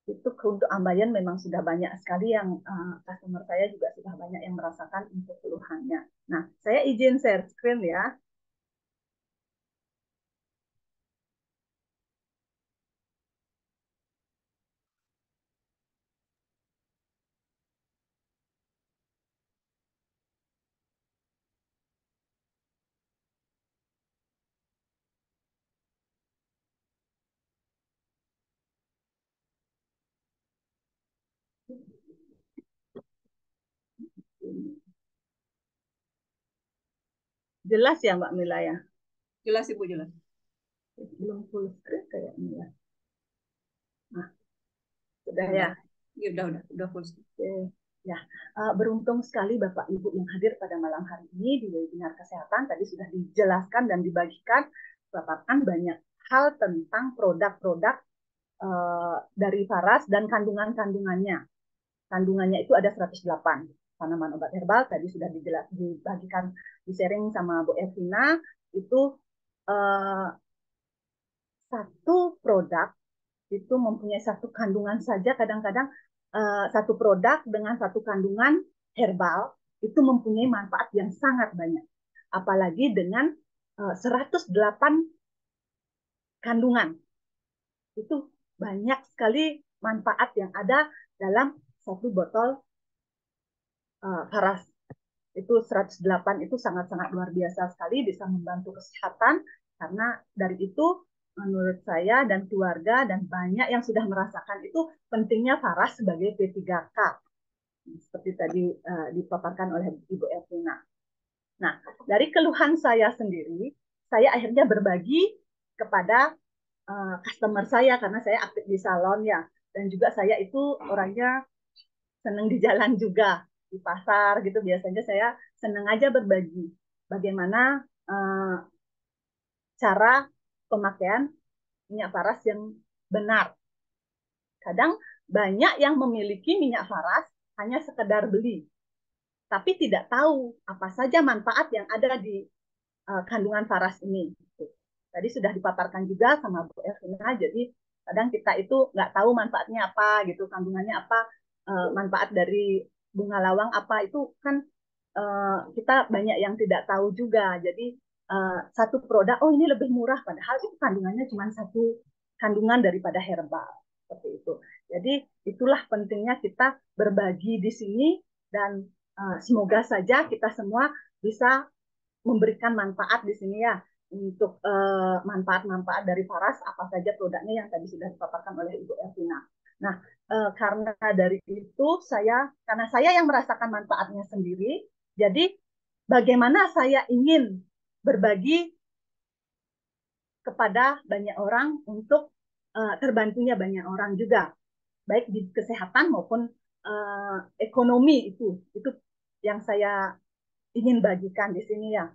Itu untuk Ambayan memang sudah banyak sekali yang customer saya juga sudah banyak yang merasakan untuk keluhannya. Nah, saya izin share screen ya. Jelas ya Mbak Mila ya? Jelas Ibu, jelas. Belum full screen kayaknya ya. Nah, sudah ya. Ya, udah full screen. Oke. Ya, beruntung sekali Bapak Ibu yang hadir pada malam hari ini di webinar kesehatan. Tadi sudah dijelaskan dan dibagikan, paparkan banyak hal tentang produk-produk dari Faras dan kandungan-kandungannya. Kandungannya itu ada 108 tanaman obat herbal. Tadi sudah dibagikan, di-sharing sama Bu Evina. Itu satu produk itu mempunyai satu kandungan saja, kadang-kadang satu produk dengan satu kandungan herbal itu mempunyai manfaat yang sangat banyak. Apalagi dengan 108 kandungan. Itu banyak sekali manfaat yang ada dalam satu botol Faras. Itu 108 itu sangat-sangat luar biasa sekali, bisa membantu kesehatan, karena dari itu menurut saya dan keluarga dan banyak yang sudah merasakan itu pentingnya Faras sebagai P3K. Seperti tadi dipaparkan oleh Ibu Ervina. Nah, dari keluhan saya sendiri, saya akhirnya berbagi kepada customer saya, karena saya aktif di salon ya. Dan juga saya itu orangnya senang di jalan juga, di pasar gitu. Biasanya saya senang aja berbagi bagaimana cara pemakaian minyak Faras yang benar. Kadang banyak yang memiliki minyak Faras hanya sekedar beli, tapi tidak tahu apa saja manfaat yang ada di kandungan Faras ini. Tadi sudah dipaparkan juga sama Bu Elvina, jadi kadang kita itu nggak tahu manfaatnya apa gitu, kandungannya apa, manfaat dari bunga lawang apa, itu kan kita banyak yang tidak tahu juga. Jadi satu produk, oh ini lebih murah, padahal itu kandungannya cuma satu kandungan daripada herbal. Seperti itu. Jadi itulah pentingnya kita berbagi di sini, dan semoga saja kita semua bisa memberikan manfaat di sini ya, untuk manfaat-manfaat dari Faras, apa saja produknya yang tadi sudah dipaparkan oleh Ibu Elvina. Nah, karena dari itu karena saya yang merasakan manfaatnya sendiri, jadi bagaimana saya ingin berbagi kepada banyak orang untuk terbantunya banyak orang juga, baik di kesehatan maupun ekonomi, itu yang saya ingin bagikan di sini ya.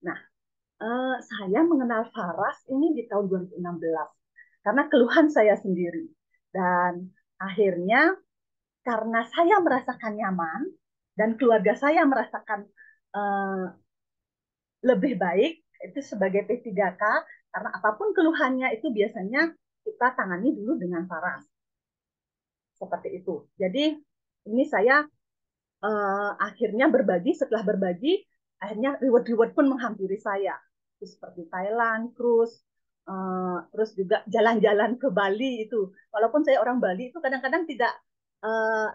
Nah, saya mengenal Faras ini di tahun 2016 karena keluhan saya sendiri, dan akhirnya karena saya merasakan nyaman dan keluarga saya merasakan lebih baik itu sebagai P3K, karena apapun keluhannya itu biasanya kita tangani dulu dengan Faras. Seperti itu. Jadi ini saya akhirnya berbagi, setelah berbagi akhirnya reward pun menghampiri saya. Seperti Thailand, cruise, terus juga jalan-jalan ke Bali itu. Walaupun saya orang Bali itu kadang-kadang tidak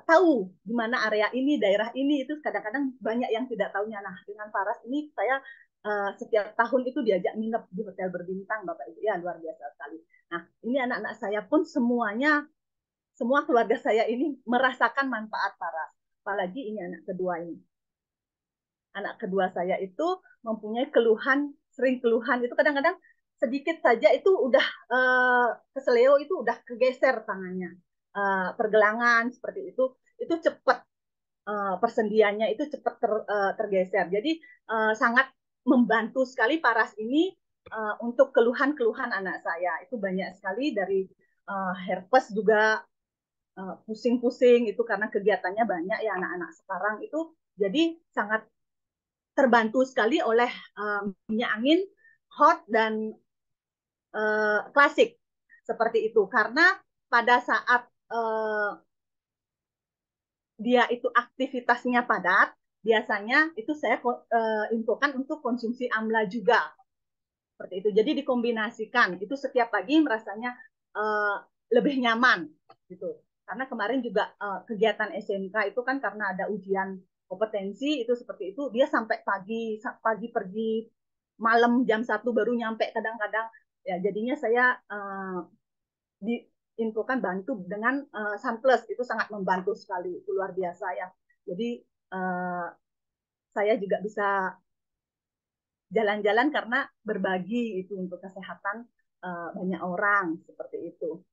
tahu di mana area ini, daerah ini, itu kadang-kadang banyak yang tidak tahunya. Nah, dengan Faras ini saya setiap tahun itu diajak nginep di hotel berbintang, Bapak Ibu, ya luar biasa sekali. Nah, ini anak-anak saya pun semuanya, semua keluarga saya ini merasakan manfaat Paras. Apalagi ini anak kedua ini. Anak kedua saya itu mempunyai keluhan, sering keluhan itu kadang-kadang sedikit saja itu udah keseleo itu udah kegeser tangannya. Pergelangan seperti itu cepat persendiannya itu cepat tergeser. Jadi sangat membantu sekali Paras ini untuk keluhan-keluhan anak saya. Itu banyak sekali dari herpes juga pusing-pusing itu karena kegiatannya banyak ya anak-anak sekarang itu. Jadi sangat terbantu sekali oleh minyak angin hot dan klasik seperti itu. Karena pada saat dia itu aktivitasnya padat, biasanya itu saya infokan untuk konsumsi amla juga. Seperti itu. Jadi dikombinasikan. Itu setiap pagi merasanya lebih nyaman gitu. Karena kemarin juga kegiatan SMK itu kan karena ada ujian kompetensi itu seperti itu, dia sampai pagi pergi, malam jam 1 baru nyampe kadang-kadang. Ya, jadinya saya diinfokan bantu dengan Sunplus, itu sangat membantu sekali, itu luar biasa ya. Jadi saya juga bisa jalan-jalan karena berbagi itu untuk kesehatan banyak orang seperti itu.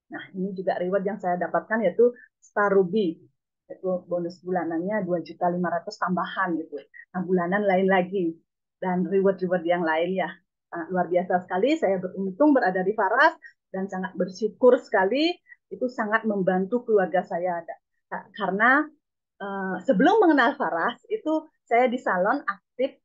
Nah, ini juga reward yang saya dapatkan yaitu Star Ruby, yaitu bonus bulanannya 2.500.000 tambahan gitu. Nah, bulanan lain lagi dan reward-reward yang lain ya. Luar biasa sekali, saya beruntung berada di Faras dan sangat bersyukur sekali, itu sangat membantu keluarga saya. Karena sebelum mengenal Faras itu saya di salon aktif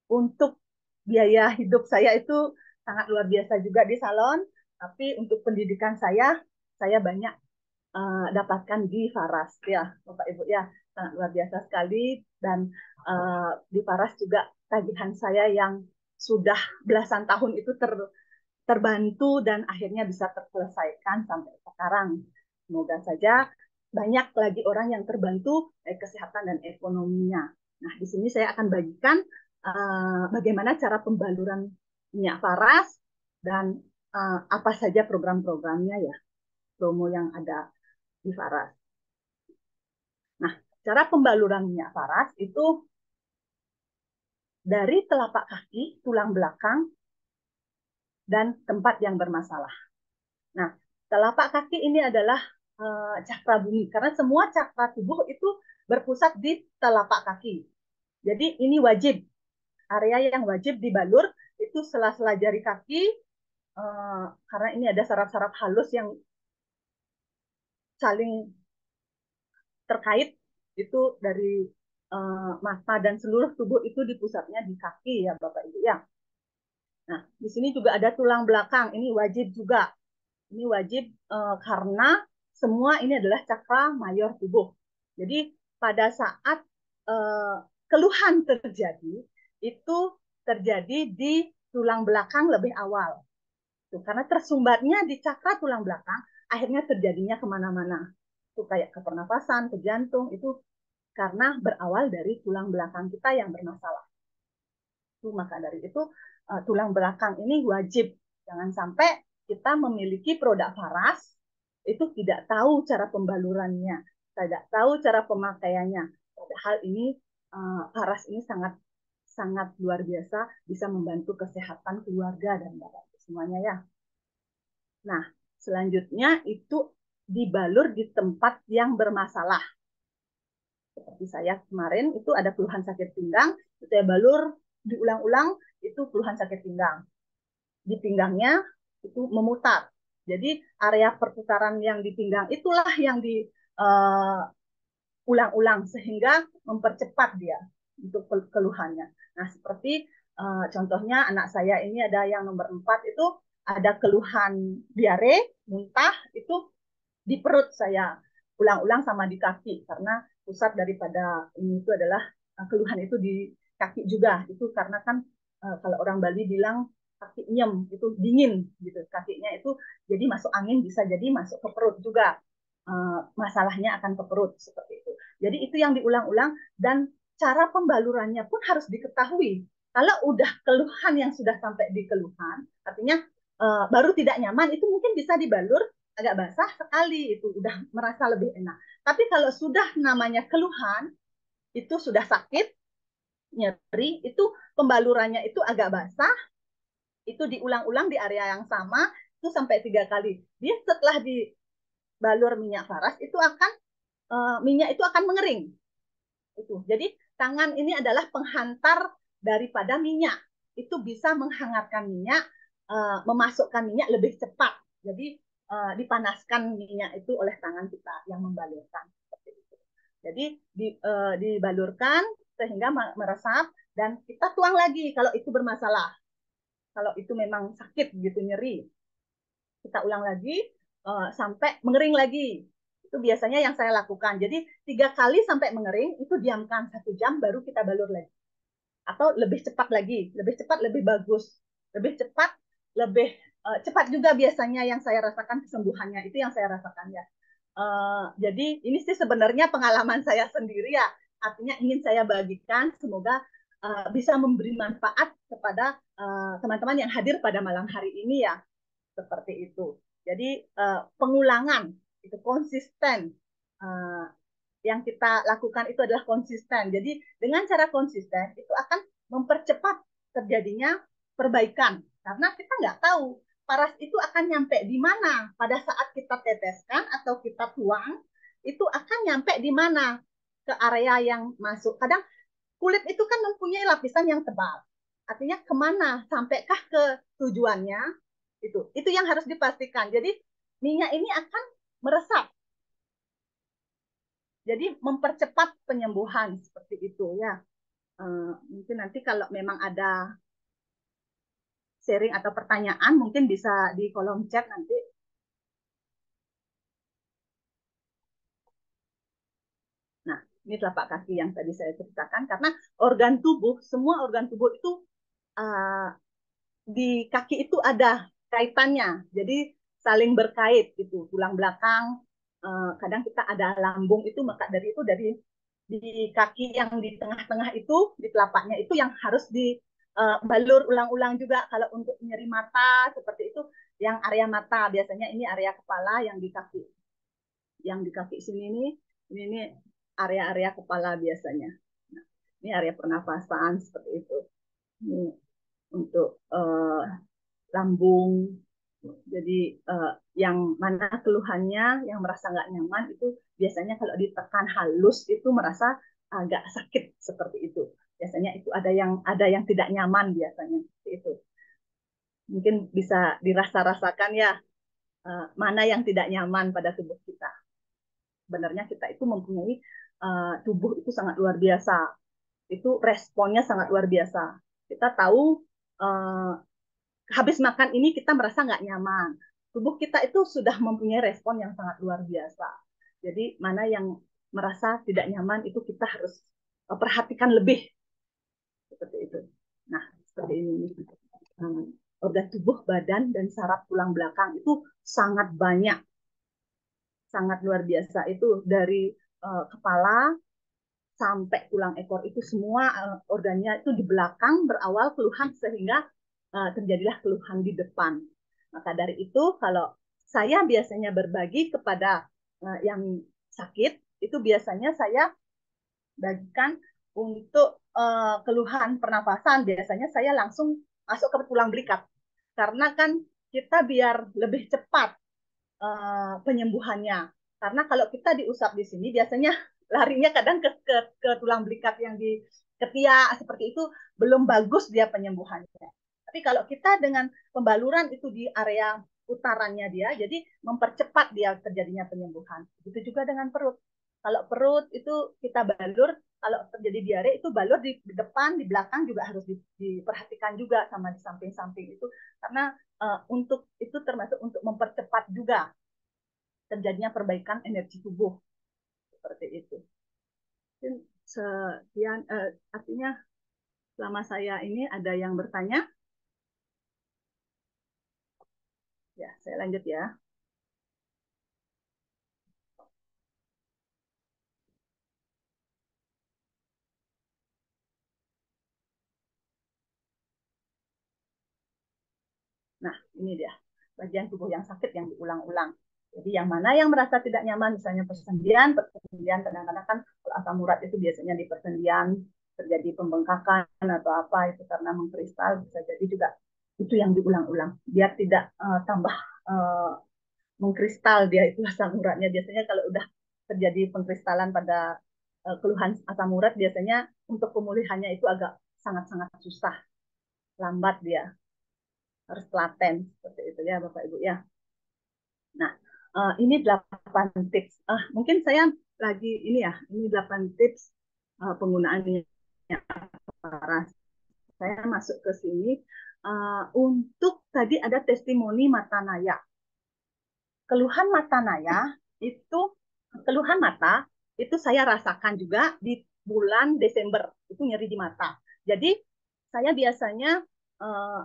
untuk biaya hidup saya itu sangat luar biasa juga di salon, tapi untuk pendidikan saya banyak dapatkan di Faras ya, Bapak Ibu ya, sangat luar biasa sekali. Dan di Faras juga tagihan saya yang sudah belasan tahun itu terbantu dan akhirnya bisa terselesaikan sampai sekarang. Semoga saja banyak lagi orang yang terbantu kesehatan dan ekonominya. Nah, di sini saya akan bagikan bagaimana cara pembaluran minyak Faras dan apa saja program-programnya ya, promo yang ada di Faras. Nah, cara pembaluran minyak Faras itu dari telapak kaki, tulang belakang, dan tempat yang bermasalah. Nah, telapak kaki ini adalah cakra bumi, karena semua cakra tubuh itu berpusat di telapak kaki. Jadi ini wajib, area yang wajib dibalur itu sela-sela jari kaki, karena ini ada saraf-saraf halus yang saling terkait, itu dari mata dan seluruh tubuh itu di pusatnya di kaki ya Bapak Ibu ya. Nah, di sini juga ada tulang belakang, ini wajib juga. Ini wajib karena semua ini adalah cakra mayor tubuh. Jadi pada saat keluhan terjadi, itu terjadi di tulang belakang lebih awal. Tuh, karena tersumbatnya di cakra tulang belakang, akhirnya terjadinya kemana-mana. Itu kayak ke pernapasan, ke jantung, itu karena berawal dari tulang belakang kita yang bermasalah. Itu, maka dari itu tulang belakang ini wajib. Jangan sampai kita memiliki produk Faras, itu tidak tahu cara pembalurannya, tidak tahu cara pemakaiannya. Padahal ini Faras ini sangat luar biasa, bisa membantu kesehatan keluarga dan bapak semuanya ya. Nah, selanjutnya itu dibalur di tempat yang bermasalah. Seperti saya kemarin itu ada keluhan sakit pinggang, saya balur diulang-ulang, itu keluhan sakit pinggang. Di pinggangnya itu memutar. Jadi area perputaran yang di pinggang itulah yang diulang-ulang sehingga mempercepat dia untuk keluhannya. Nah, seperti contohnya anak saya ini ada yang nomor 4 itu ada keluhan diare, muntah, itu di perut saya ulang-ulang sama di kaki karena pusat daripada ini itu adalah keluhan itu di kaki juga. Itu karena kan kalau orang Bali bilang kaki nyem, itu dingin gitu. Kakinya itu jadi masuk angin, bisa jadi masuk ke perut juga. Masalahnya akan ke perut seperti itu. Jadi itu yang diulang-ulang dan cara pembalurannya pun harus diketahui. Kalau udah keluhan yang sudah sampai di keluhan, artinya baru tidak nyaman, itu mungkin bisa dibalur agak basah sekali, itu udah merasa lebih enak. Tapi kalau sudah namanya keluhan, itu sudah sakit, nyeri, itu pembalurannya itu agak basah, itu diulang-ulang di area yang sama, itu sampai 3 kali. Dia setelah dibalur minyak faras, itu akan minyak itu akan mengering. Itu. Jadi tangan ini adalah penghantar daripada minyak. Itu bisa menghangatkan minyak, memasukkan minyak lebih cepat. Jadi dipanaskan minyak itu oleh tangan kita yang membalurkan. Seperti itu. Jadi dibalurkan sehingga meresap dan kita tuang lagi kalau itu bermasalah. Kalau itu memang sakit gitu nyeri, kita ulang lagi sampai mengering lagi. Itu biasanya yang saya lakukan. Jadi 3 kali sampai mengering, itu diamkan 1 jam baru kita balur lagi. Atau lebih cepat lagi, lebih cepat lebih bagus, lebih cepat lebih cepat juga biasanya yang saya rasakan kesembuhannya, itu yang saya rasakan ya. Jadi ini sih sebenarnya pengalaman saya sendiri ya, artinya ingin saya bagikan, semoga bisa memberi manfaat kepada teman-teman yang hadir pada malam hari ini ya, seperti itu. Jadi pengulangan itu konsisten, yang kita lakukan itu adalah konsisten. Jadi dengan cara konsisten itu akan mempercepat terjadinya perbaikan, karena kita nggak tahu paras itu akan nyampe di mana pada saat kita teteskan atau kita tuang, itu akan nyampe di mana ke area yang masuk. Kadang kulit itu kan mempunyai lapisan yang tebal, artinya kemana sampaikah ke tujuannya, itu yang harus dipastikan. Jadi minyak ini akan meresap, jadi mempercepat penyembuhan seperti itu ya. Mungkin nanti kalau memang ada sharing atau pertanyaan mungkin bisa di kolom chat nanti. Nah, ini telapak kaki yang tadi saya ceritakan, karena organ tubuh, semua organ tubuh itu di kaki itu ada kaitannya, jadi saling berkait gitu, tulang belakang, kadang kita ada lambung itu, maka dari itu dari di kaki yang di tengah-tengah itu, di telapaknya itu yang harus dibalur ulang-ulang juga. Kalau untuk nyeri mata seperti itu, yang area mata biasanya ini area kepala, yang di kaki sini ini area-area kepala biasanya. Nah, ini area pernafasan seperti itu. Ini untuk lambung. Jadi yang mana keluhannya, yang merasa nggak nyaman itu biasanya kalau ditekan halus itu merasa agak sakit seperti itu. Biasanya itu ada yang tidak nyaman biasanya seperti itu. Mungkin bisa dirasa-rasakan ya, mana yang tidak nyaman pada tubuh kita. Sebenarnya kita itu mempunyai tubuh itu sangat luar biasa. Itu responnya sangat luar biasa. Kita tahu habis makan ini kita merasa nggak nyaman. Tubuh kita itu sudah mempunyai respon yang sangat luar biasa. Jadi mana yang merasa tidak nyaman itu kita harus perhatikan lebih. Seperti itu. Nah, seperti ini. Organ tubuh, badan, dan saraf tulang belakang itu sangat banyak. Sangat luar biasa. Itu dari kepala sampai tulang ekor itu semua organnya itu di belakang berawal keluhan sehingga terjadilah keluhan di depan. Maka dari itu kalau saya biasanya berbagi kepada yang sakit, itu biasanya saya bagikan untuk keluhan pernafasan. Biasanya saya langsung masuk ke tulang belikat. Karena kan kita biar lebih cepat penyembuhannya. Karena kalau kita diusap di sini, biasanya larinya kadang ke tulang belikat yang di ketiak, seperti itu belum bagus dia penyembuhannya. Tapi kalau kita dengan pembaluran itu di area utarannya dia, jadi mempercepat dia terjadinya penyembuhan. Begitu juga dengan perut. Kalau perut itu kita balur, kalau terjadi diare itu balur di depan, di belakang juga harus diperhatikan juga, sama di samping-samping itu. Karena untuk itu termasuk untuk mempercepat juga terjadinya perbaikan energi tubuh. Seperti itu. Sekian, artinya selama saya ini ada yang bertanya? Ya, saya lanjut ya. Nah, ini dia bagian tubuh yang sakit yang diulang-ulang. Jadi yang mana yang merasa tidak nyaman, misalnya persendian kadang-kadang kan asam urat itu biasanya di persendian terjadi pembengkakan atau apa itu karena mengkristal, bisa jadi juga itu yang diulang-ulang biar tidak tambah mengkristal dia itu asam uratnya. Biasanya kalau udah terjadi pengkristalan pada keluhan asam urat, biasanya untuk pemulihannya itu agak sangat-sangat susah, lambat dia, harus telaten seperti itu ya Bapak Ibu ya. Nah, ini 8 tips. Mungkin saya lagi ini ya, ini 8 tips penggunaannya. Saya masuk ke sini untuk tadi ada testimoni mata naya. Keluhan mata naya itu, keluhan mata itu saya rasakan juga di bulan Desember, itu nyeri di mata. Jadi saya biasanya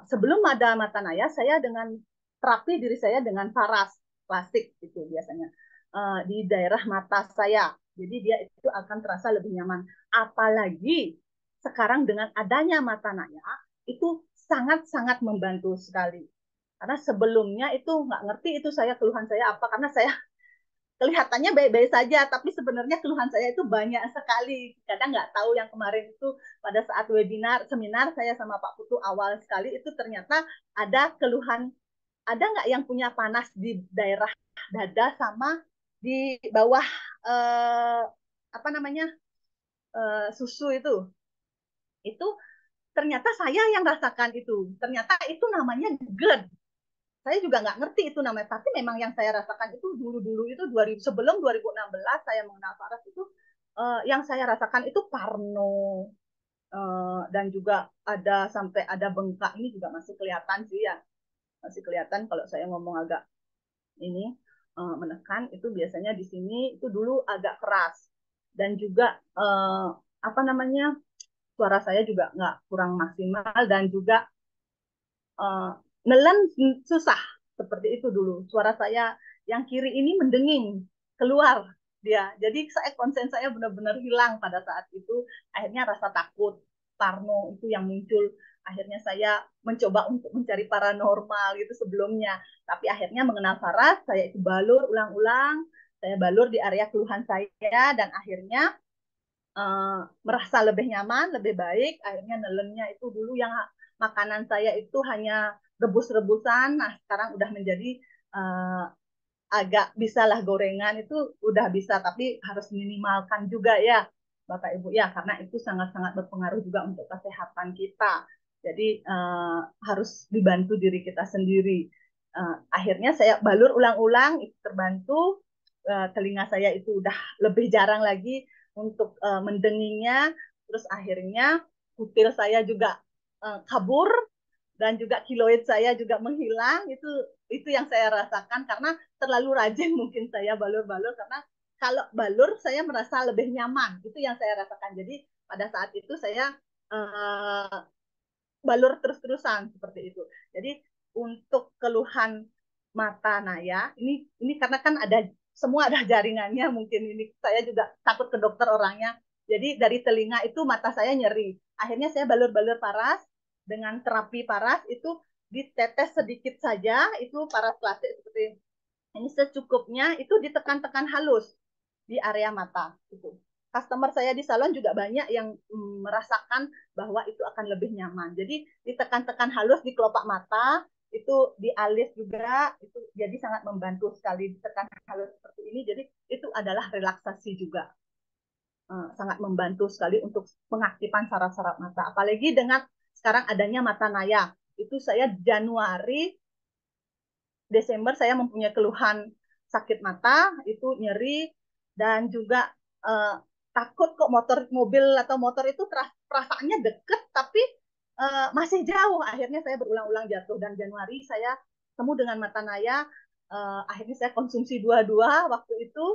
sebelum ada mata naya, saya dengan terapi diri saya dengan paras plastik itu biasanya di daerah mata saya. Jadi dia itu akan terasa lebih nyaman. Apalagi sekarang dengan adanya mata naya, itu sangat-sangat membantu sekali. Karena sebelumnya itu nggak ngerti itu saya keluhan saya apa, karena saya kelihatannya baik-baik saja, tapi sebenarnya keluhan saya itu banyak sekali. Kadang nggak tahu, yang kemarin itu pada saat webinar, seminar saya sama Pak Putu awal sekali itu ternyata ada keluhan, ada nggak yang punya panas di daerah dada sama di bawah apa namanya susu itu ternyata saya yang rasakan itu. Ternyata itu namanya GERD. Saya juga nggak ngerti itu namanya, tapi memang yang saya rasakan itu dulu-dulu itu 2000, sebelum 2016 saya mengenal Faras itu yang saya rasakan itu parno dan juga ada sampai ada bengkak, ini juga masih kelihatan sih ya, masih kelihatan kalau saya ngomong agak ini menekan itu biasanya di sini itu dulu agak keras dan juga apa namanya suara saya juga nggak kurang maksimal dan juga nelen susah seperti itu dulu. Suara saya yang kiri ini mendenging keluar dia. Jadi saya konsen saya benar-benar hilang pada saat itu. Akhirnya rasa takut, parno itu yang muncul. Akhirnya saya mencoba untuk mencari paranormal gitu sebelumnya. Tapi akhirnya mengenal Faras, saya itu balur ulang-ulang. Saya balur di area keluhan saya dan akhirnya merasa lebih nyaman, lebih baik. Akhirnya nelennya itu dulu yang makanan saya itu hanya rebus-rebusan. Nah, sekarang udah menjadi agak bisalah gorengan itu udah bisa, tapi harus minimalkan juga ya, Bapak Ibu ya, karena itu sangat-sangat berpengaruh juga untuk kesehatan kita. Jadi harus dibantu diri kita sendiri. Akhirnya saya balur ulang-ulang, itu terbantu. Telinga saya itu udah lebih jarang lagi untuk mendenginya. Terus akhirnya kutil saya juga kabur dan juga kiloid saya juga menghilang. Itu yang saya rasakan karena terlalu rajin mungkin saya balur-balur, karena kalau balur saya merasa lebih nyaman. Itu yang saya rasakan. Jadi pada saat itu saya balur terus-terusan seperti itu. Jadi untuk keluhan mata naya ini karena kan ada semua ada jaringannya, mungkin ini saya juga takut ke dokter orangnya. Jadi dari telinga itu mata saya nyeri. Akhirnya saya balur-balur paras dengan terapi paras itu ditetes sedikit saja, itu paras plastik seperti ini secukupnya, itu ditekan-tekan halus di area mata itu. Customer saya di salon juga banyak yang merasakan bahwa itu akan lebih nyaman. Jadi ditekan-tekan halus di kelopak mata, itu di alis juga, itu jadi sangat membantu sekali ditekan halus seperti ini. Jadi itu adalah relaksasi juga. Sangat membantu sekali untuk pengaktifan saraf-saraf mata. Apalagi dengan sekarang adanya mata naya. Itu saya Januari, Desember saya mempunyai keluhan sakit mata, itu nyeri, dan juga takut kok mobil atau motor itu perasaannya deket, tapi masih jauh. Akhirnya saya berulang-ulang jatuh, dan Januari saya temu dengan mata naya, akhirnya saya konsumsi dua-dua waktu itu,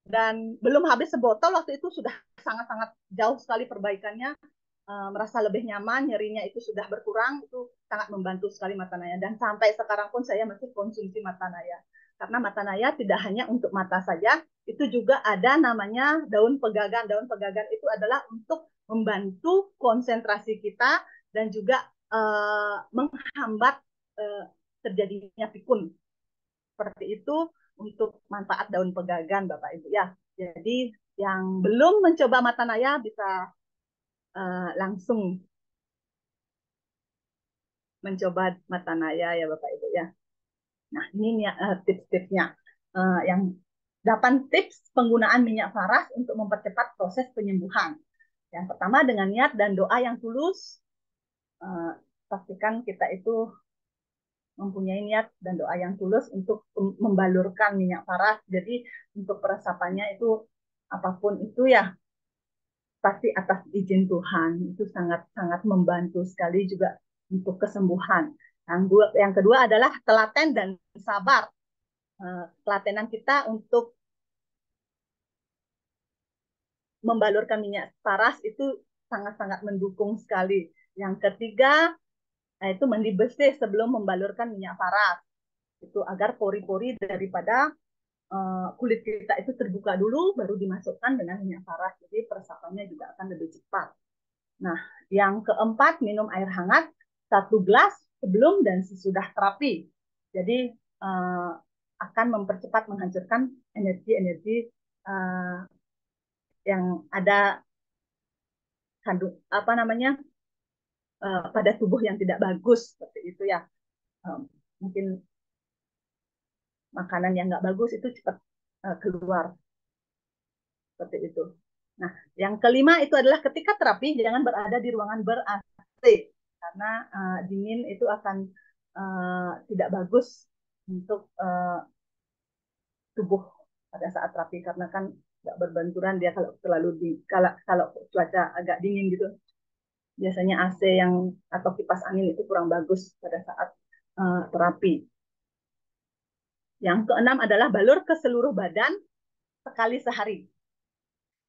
dan belum habis sebotol waktu itu sudah sangat-sangat jauh sekali perbaikannya. Merasa lebih nyaman, nyerinya itu sudah berkurang, itu sangat membantu sekali mata naya. Dan sampai sekarang pun saya masih konsumsi mata naya. Karena mata naya tidak hanya untuk mata saja, itu juga ada namanya daun pegagan. Daun pegagan itu adalah untuk membantu konsentrasi kita dan juga menghambat terjadinya pikun. Seperti itu untuk manfaat daun pegagan, Bapak Ibu ya. Jadi yang belum mencoba Matanaya bisa langsung mencoba Matanaya ya Bapak Ibu ya. Nah ini tips-tipsnya. Yang 8 tips penggunaan minyak faras untuk mempercepat proses penyembuhan. Yang pertama dengan niat dan doa yang tulus. Pastikan kita itu mempunyai niat dan doa yang tulus untuk membalurkan minyak faras. Jadi untuk peresapannya itu apapun itu ya pasti atas izin Tuhan. Itu sangat-sangat membantu sekali juga untuk kesembuhan. Yang kedua adalah telaten dan sabar. Telatenan kita untuk membalurkan minyak faras itu sangat-sangat mendukung sekali. Yang ketiga, itu mandi bersih sebelum membalurkan minyak faras. Itu agar pori-pori daripada kulit kita itu terbuka dulu, baru dimasukkan dengan minyak faras. Jadi peresapannya juga akan lebih cepat. Nah, yang keempat, minum air hangat 1 gelas sebelum dan sesudah terapi. Jadi akan mempercepat menghancurkan energi-energi yang ada kandung pada tubuh yang tidak bagus seperti itu ya. Mungkin makanan yang nggak bagus itu cepat keluar seperti itu. Nah, yang kelima itu adalah ketika terapi jangan berada di ruangan ber-AC karena dingin itu akan tidak bagus untuk tubuh pada saat terapi karena kan nggak berbenturan dia kalau kalau cuaca agak dingin gitu. Biasanya AC atau kipas angin itu kurang bagus pada saat terapi. Yang keenam adalah balur ke seluruh badan sekali sehari.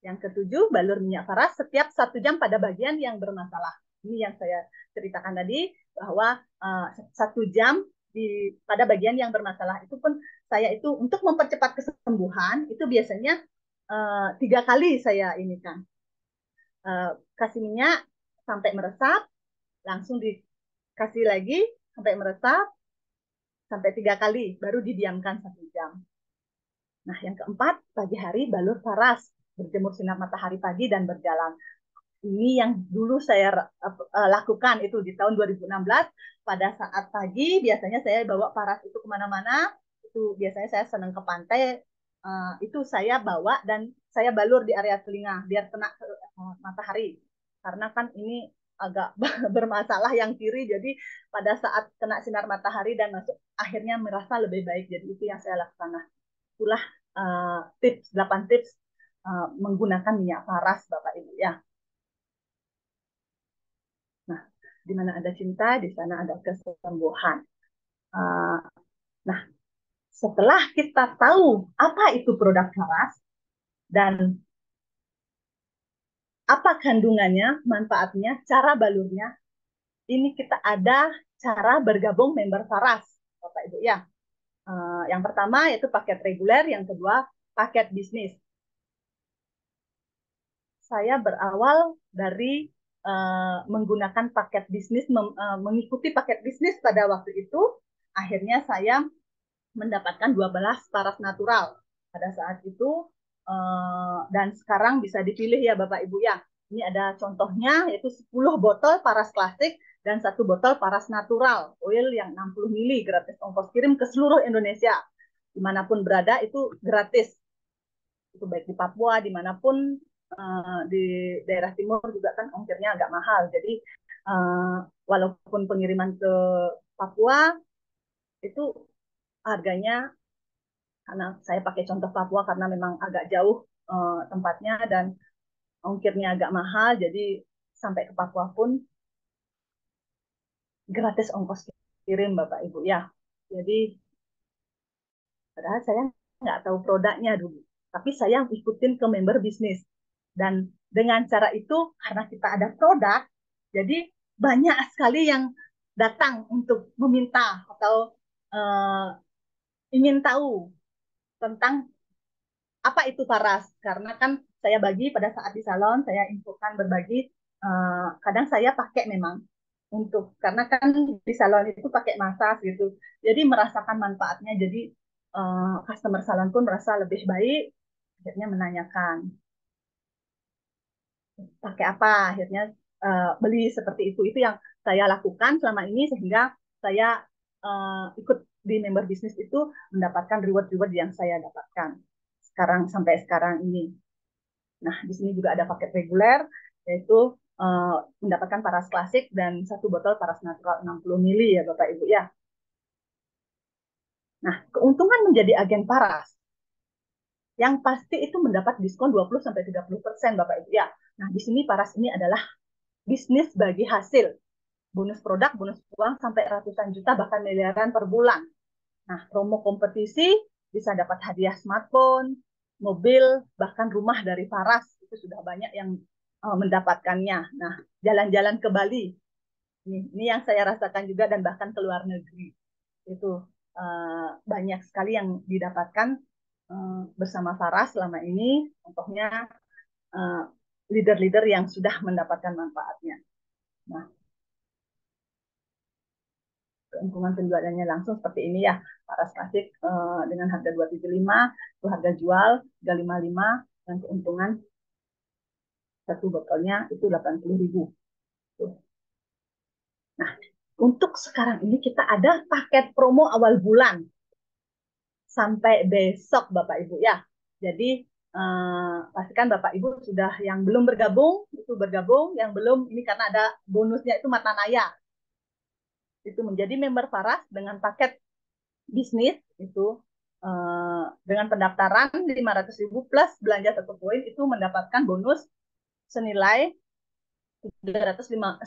Yang ketujuh, balur minyak faras setiap 1 jam pada bagian yang bermasalah. Ini yang saya ceritakan tadi, bahwa 1 jam pada bagian yang bermasalah. Itu pun saya itu untuk mempercepat kesembuhan, itu biasanya 3 kali saya ini kan. Kasih minyak sampai meresap, langsung dikasih lagi sampai meresap, sampai 3 kali, baru didiamkan 1 jam. Nah, yang keempat, pagi hari balur faras, berjemur sinar matahari pagi dan berjalan. Ini yang dulu saya lakukan itu di tahun 2016. Pada saat pagi, biasanya saya bawa faras itu kemana-mana. Itu biasanya saya senang ke pantai. Itu saya bawa dan saya balur di area telinga biar kena matahari. Karena kan ini agak bermasalah yang kiri, jadi pada saat kena sinar matahari dan masuk, akhirnya merasa lebih baik. Jadi itu yang saya lakukan. Nah, itulah 8 tips menggunakan minyak faras, Bapak Ibu ya. Nah, di mana ada cinta, di sana ada kesembuhan. Nah, setelah kita tahu apa itu produk faras dan apa kandungannya, manfaatnya, cara balurnya, ini kita ada cara bergabung member faras, Bapak Ibu ya. Yang pertama yaitu paket reguler, yang kedua paket bisnis. Saya berawal dari menggunakan paket bisnis, mengikuti paket bisnis pada waktu itu, akhirnya saya mendapatkan 12 paras natural pada saat itu, dan sekarang bisa dipilih ya Bapak Ibu ya. Ini ada contohnya, yaitu 10 botol paras klasik dan 1 botol paras natural, oil yang 60 mili, gratis ongkos kirim ke seluruh Indonesia. Dimanapun berada itu gratis. Itu baik di Papua, dimanapun, di daerah timur juga kan ongkirnya agak mahal. Jadi walaupun pengiriman ke Papua itu harganya, karena saya pakai contoh Papua karena memang agak jauh tempatnya dan ongkirnya agak mahal, jadi sampai ke Papua pun gratis ongkos kirim Bapak Ibu ya. Jadi padahal saya nggak tahu produknya dulu, tapi saya ikutin ke member bisnis. Dan dengan cara itu, karena kita ada produk, jadi banyak sekali yang datang untuk meminta atau ingin tahu tentang apa itu paras. Karena kan saya bagi pada saat di salon, saya infokan berbagi. Kadang saya pakai memang karena kan di salon itu pakai massage gitu. Jadi merasakan manfaatnya. Jadi customer salon pun merasa lebih baik, akhirnya menanyakan pakai apa, akhirnya beli seperti itu. Itu yang saya lakukan selama ini sehingga saya ikut di member bisnis itu mendapatkan reward-reward yang saya dapatkan sampai sekarang ini. Nah, di sini juga ada paket reguler, yaitu mendapatkan paras klasik dan satu botol paras natural 60 mili ya Bapak Ibu ya. Nah, keuntungan menjadi agen paras yang pasti itu mendapat diskon 20-30% Bapak Ibu ya. Nah, di sini paras ini adalah bisnis bagi hasil. Bonus produk, bonus uang sampai ratusan juta bahkan miliaran per bulan. Nah, promo kompetisi bisa dapat hadiah smartphone, mobil, bahkan rumah dari paras. Itu sudah banyak yang mendapatkannya. Nah, jalan-jalan ke Bali. Ini yang saya rasakan juga dan bahkan ke luar negeri. Itu banyak sekali yang didapatkan bersama Faras selama ini. Contohnya leader-leader yang sudah mendapatkan manfaatnya. Nah, keuntungan penjualannya langsung seperti ini ya. Paras klasik dengan harga 275, itu harga jual 355 dan keuntungan satu botolnya itu 80.000. Nah, untuk sekarang ini kita ada paket promo awal bulan sampai besok Bapak Ibu ya. Jadi pastikan Bapak Ibu sudah yang belum bergabung itu bergabung, yang belum ini karena ada bonusnya itu mata naya. Itu menjadi member Faras dengan paket bisnis itu dengan pendaftaran 500.000 plus belanja 1 poin itu mendapatkan bonus senilai 395.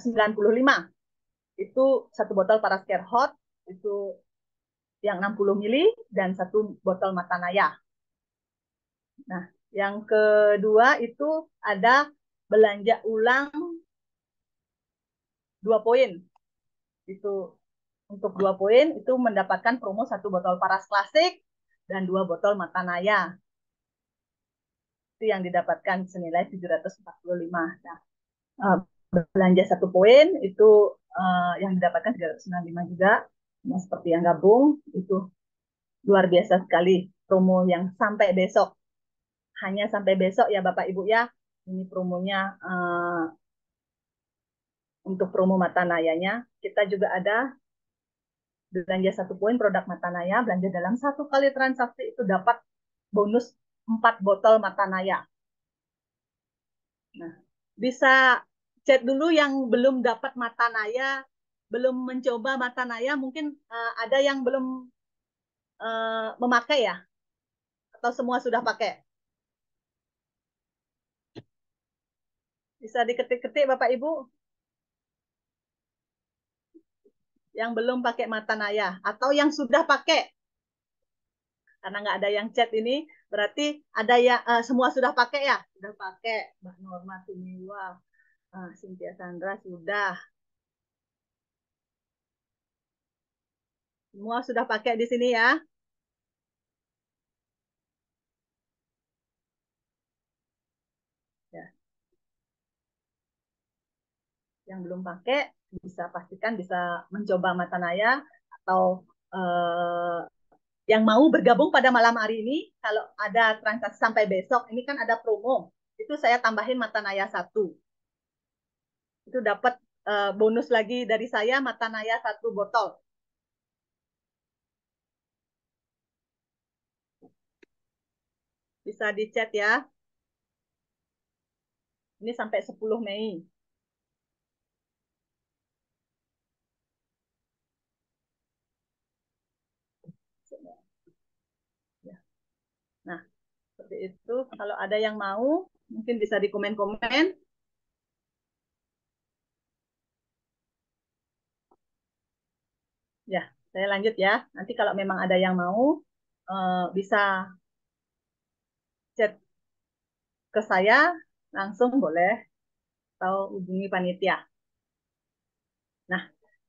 Itu satu botol Paras Care Hot itu yang 60 mili dan satu botol mata naya. Nah, yang kedua itu ada belanja ulang 2 poin. Itu untuk 2 poin itu mendapatkan promo satu botol Paras Klasik dan 2 botol mata naya. Itu yang didapatkan senilai 745. Nah, belanja 1 poin itu yang didapatkan 395 juga. Nah, seperti yang gabung itu luar biasa sekali promo yang sampai besok. Hanya sampai besok ya Bapak Ibu ya. Ini promonya untuk promo mata nayanya. Kita juga ada belanja 1 poin produk mata naya, belanja dalam 1 kali transaksi itu dapat bonus 4 botol mata naya. Nah, bisa chat dulu yang belum dapat mata naya, belum mencoba mata naya, mungkin ada yang belum memakai ya, atau semua sudah pakai. Bisa diketik-ketik Bapak Ibu yang belum pakai mata naya, atau yang sudah pakai. Karena nggak ada yang chat ini, berarti ada ya semua sudah pakai ya, sudah pakai. Mbak Norma Tumiwa, Cynthia Sandra sudah, semua sudah pakai di sini ya. Ya. Yang belum pakai bisa pastikan bisa mencoba mata naya atau yang mau bergabung pada malam hari ini kalau ada transaksi sampai besok ini kan ada promo itu saya tambahin mata naya 1 itu dapat bonus lagi dari saya mata naya 1 botol. Bisa di chat ya. Ini sampai 10 Mei. Nah, seperti itu. Kalau ada yang mau, mungkin bisa di komen-komen. Ya, saya lanjut ya. Nanti kalau memang ada yang mau, bisa chat ke saya langsung boleh atau hubungi panitia. Nah,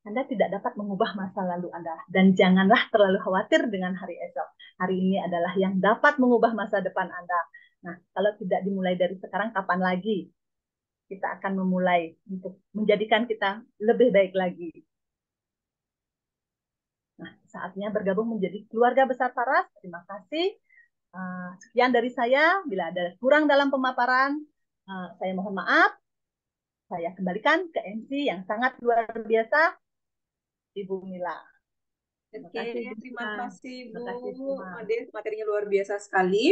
Anda tidak dapat mengubah masa lalu Anda dan janganlah terlalu khawatir dengan hari esok. Hari ini adalah yang dapat mengubah masa depan Anda. Nah, kalau tidak dimulai dari sekarang, kapan lagi? kita akan memulai untuk menjadikan kita lebih baik lagi. Nah, saatnya bergabung menjadi keluarga besar Faras. Terima kasih. Sekian dari saya. Bila ada kurang dalam pemaparan, saya mohon maaf. Saya kembalikan ke MC yang sangat luar biasa, Ibu Mila. Terima Oke, kasih, Bu terima Mila. kasih Terima Bu kasih semua. Made, materinya luar biasa sekali.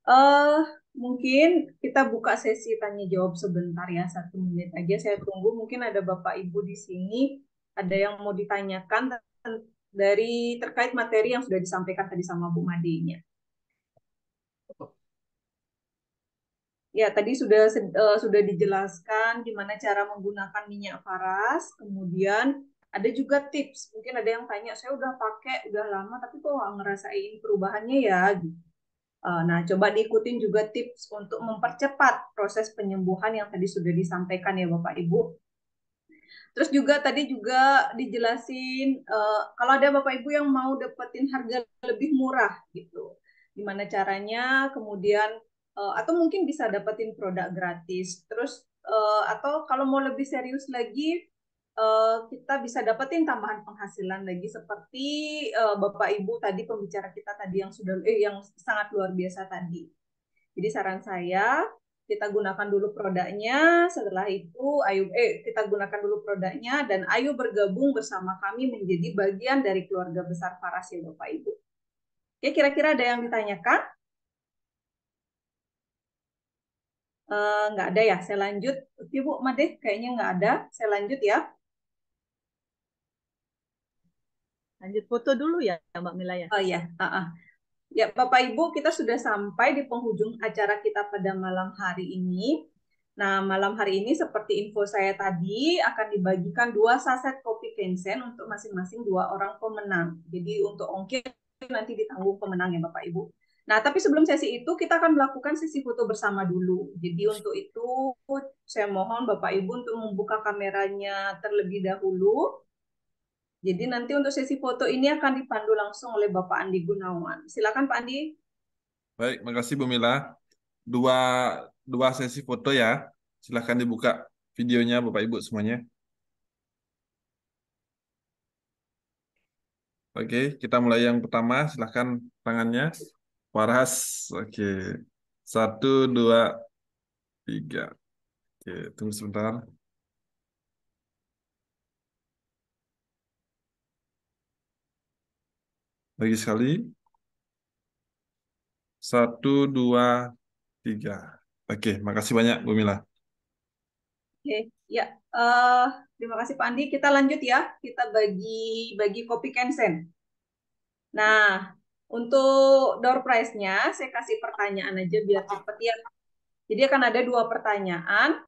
eh Mungkin kita buka sesi tanya jawab sebentar ya, 1 menit aja. Saya tunggu. Mungkin ada Bapak Ibu di sini, ada yang mau ditanyakan dari terkait materi yang sudah disampaikan tadi sama Bu Made-nya. Ya, tadi sudah dijelaskan gimana cara menggunakan minyak faras. Kemudian ada juga tips. Mungkin ada yang tanya, saya udah pakai, udah lama, tapi kok nggak ngerasain perubahannya ya? Nah, coba diikutin juga tips untuk mempercepat proses penyembuhan yang tadi sudah disampaikan ya Bapak Ibu. Terus juga tadi juga dijelasin kalau ada Bapak Ibu yang mau dapetin harga lebih murah gitu. Gimana caranya, kemudian atau mungkin bisa dapetin produk gratis. Terus atau kalau mau lebih serius lagi kita bisa dapetin tambahan penghasilan lagi seperti Bapak Ibu tadi pembicara kita tadi yang sangat luar biasa tadi. Jadi saran saya kita gunakan dulu produknya, setelah itu kita gunakan dulu produknya dan ayo bergabung bersama kami menjadi bagian dari keluarga besar Faras ya Bapak Ibu. Oke, kira-kira ada yang ditanyakan? Nggak ada ya, saya lanjut. Ibu Made, kayaknya nggak ada. Saya lanjut ya. Lanjut foto dulu ya, Mbak Mila ya. Oh ya, ya Bapak Ibu, kita sudah sampai di penghujung acara kita pada malam hari ini. Nah, malam hari ini seperti info saya tadi akan dibagikan 2 saset kopi Kensen untuk masing-masing 2 orang pemenang. Jadi untuk ongkir nanti ditanggung pemenang ya Bapak Ibu. Nah, tapi sebelum sesi itu kita akan melakukan sesi foto bersama dulu. Jadi untuk itu saya mohon Bapak Ibu untuk membuka kameranya terlebih dahulu. Jadi nanti untuk sesi foto ini akan dipandu langsung oleh Bapak Andi Gunawan. Silakan Pak Andi. Baik, makasih Bu Mila. Dua, dua sesi foto ya. Silahkan dibuka videonya Bapak Ibu semuanya. Oke, kita mulai yang pertama. Silahkan tangannya. Waras. Oke. 1, 2, 3. Oke, tunggu sebentar. Lagi sekali. 1, 2, 3. Oke, makasih banyak Bu Mila. Oke, ya. Terima kasih Pak Andi. Kita lanjut ya. Kita bagi kopi Kensen. Nah, untuk door prize-nya saya kasih pertanyaan aja biar cepat ya. Jadi akan ada 2 pertanyaan.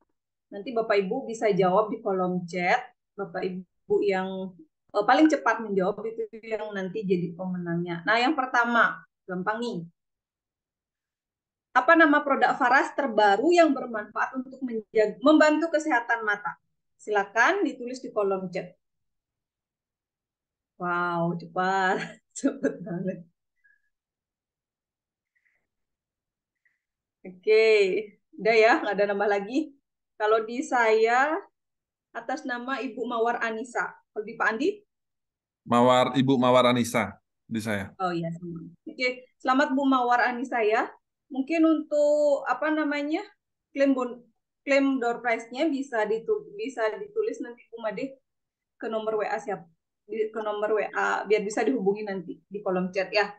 Nanti Bapak Ibu bisa jawab di kolom chat. Bapak Ibu yang paling cepat menjawab itu yang nanti jadi pemenangnya. Nah, yang pertama, gampang nih. Apa nama produk Faras terbaru yang bermanfaat untuk membantu kesehatan mata? Silakan ditulis di kolom chat. Wow, cepat. Cepat banget. Oke, udah ya, nggak ada nambah lagi. Kalau di saya, atas nama Ibu Mawar Anissa. Kalau di Pak Andi? Ibu Mawar Anissa di saya. Oh iya, sama. Oke, selamat Bu Mawar Anissa ya. Mungkin untuk apa namanya klaim klaim door prize-nya bisa ditulis nanti Bu Made ke nomor WA siap ke nomor WA biar bisa dihubungi nanti di kolom chat ya.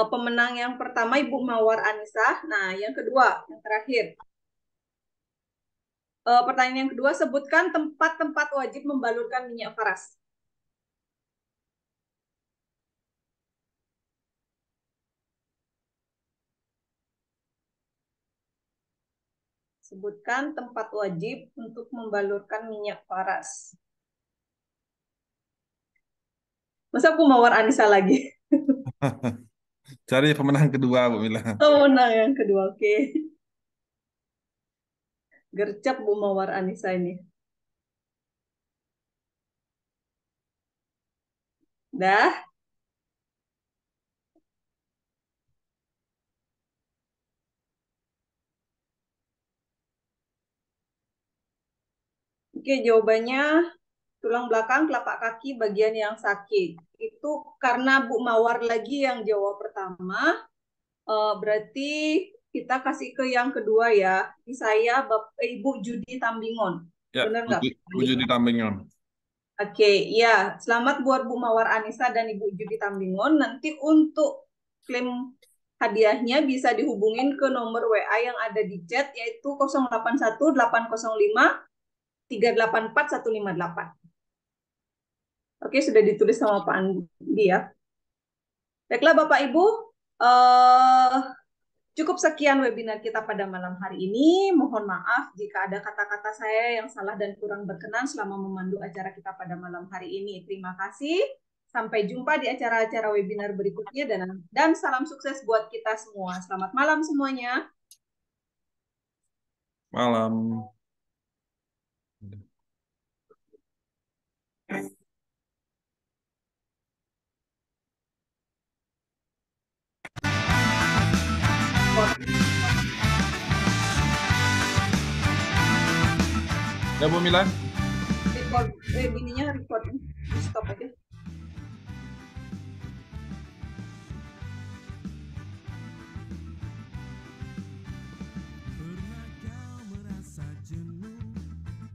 Pemenang yang pertama Ibu Mawar Anissa. Nah, yang kedua, yang terakhir. Pertanyaan yang kedua, sebutkan tempat-tempat wajib membalurkan minyak faras. Sebutkan tempat wajib untuk membalurkan minyak faras. Masa aku mawar Anissa lagi? Cari pemenang kedua Bu Mila. Pemenang yang kedua, oke. Gercep Bu Mawar Anissa ini. Dah. Oke, jawabannya tulang belakang, telapak kaki, bagian yang sakit. Itu karena Bu Mawar lagi yang jawab pertama. Berarti kita kasih ke yang kedua ya. Ini saya Ibu Judi Tambingon. Ya, Benar nggak? Bu Judi Tambingon. Oke, ya. Selamat buat Bu Mawar Anissa dan Ibu Judi Tambingon. Nanti untuk klaim hadiahnya bisa dihubungin ke nomor WA yang ada di chat, yaitu 081 805 384 158. Oke, sudah ditulis sama Pak Andi ya. Baiklah Bapak Ibu, cukup sekian webinar kita pada malam hari ini. Mohon maaf jika ada kata-kata saya yang salah dan kurang berkenan selama memandu acara kita pada malam hari ini. Terima kasih. Sampai jumpa di acara-acara webinar berikutnya dan salam sukses buat kita semua. Selamat malam semuanya. Malam. Ya Bu Mila. Record, ininya record, stop aja.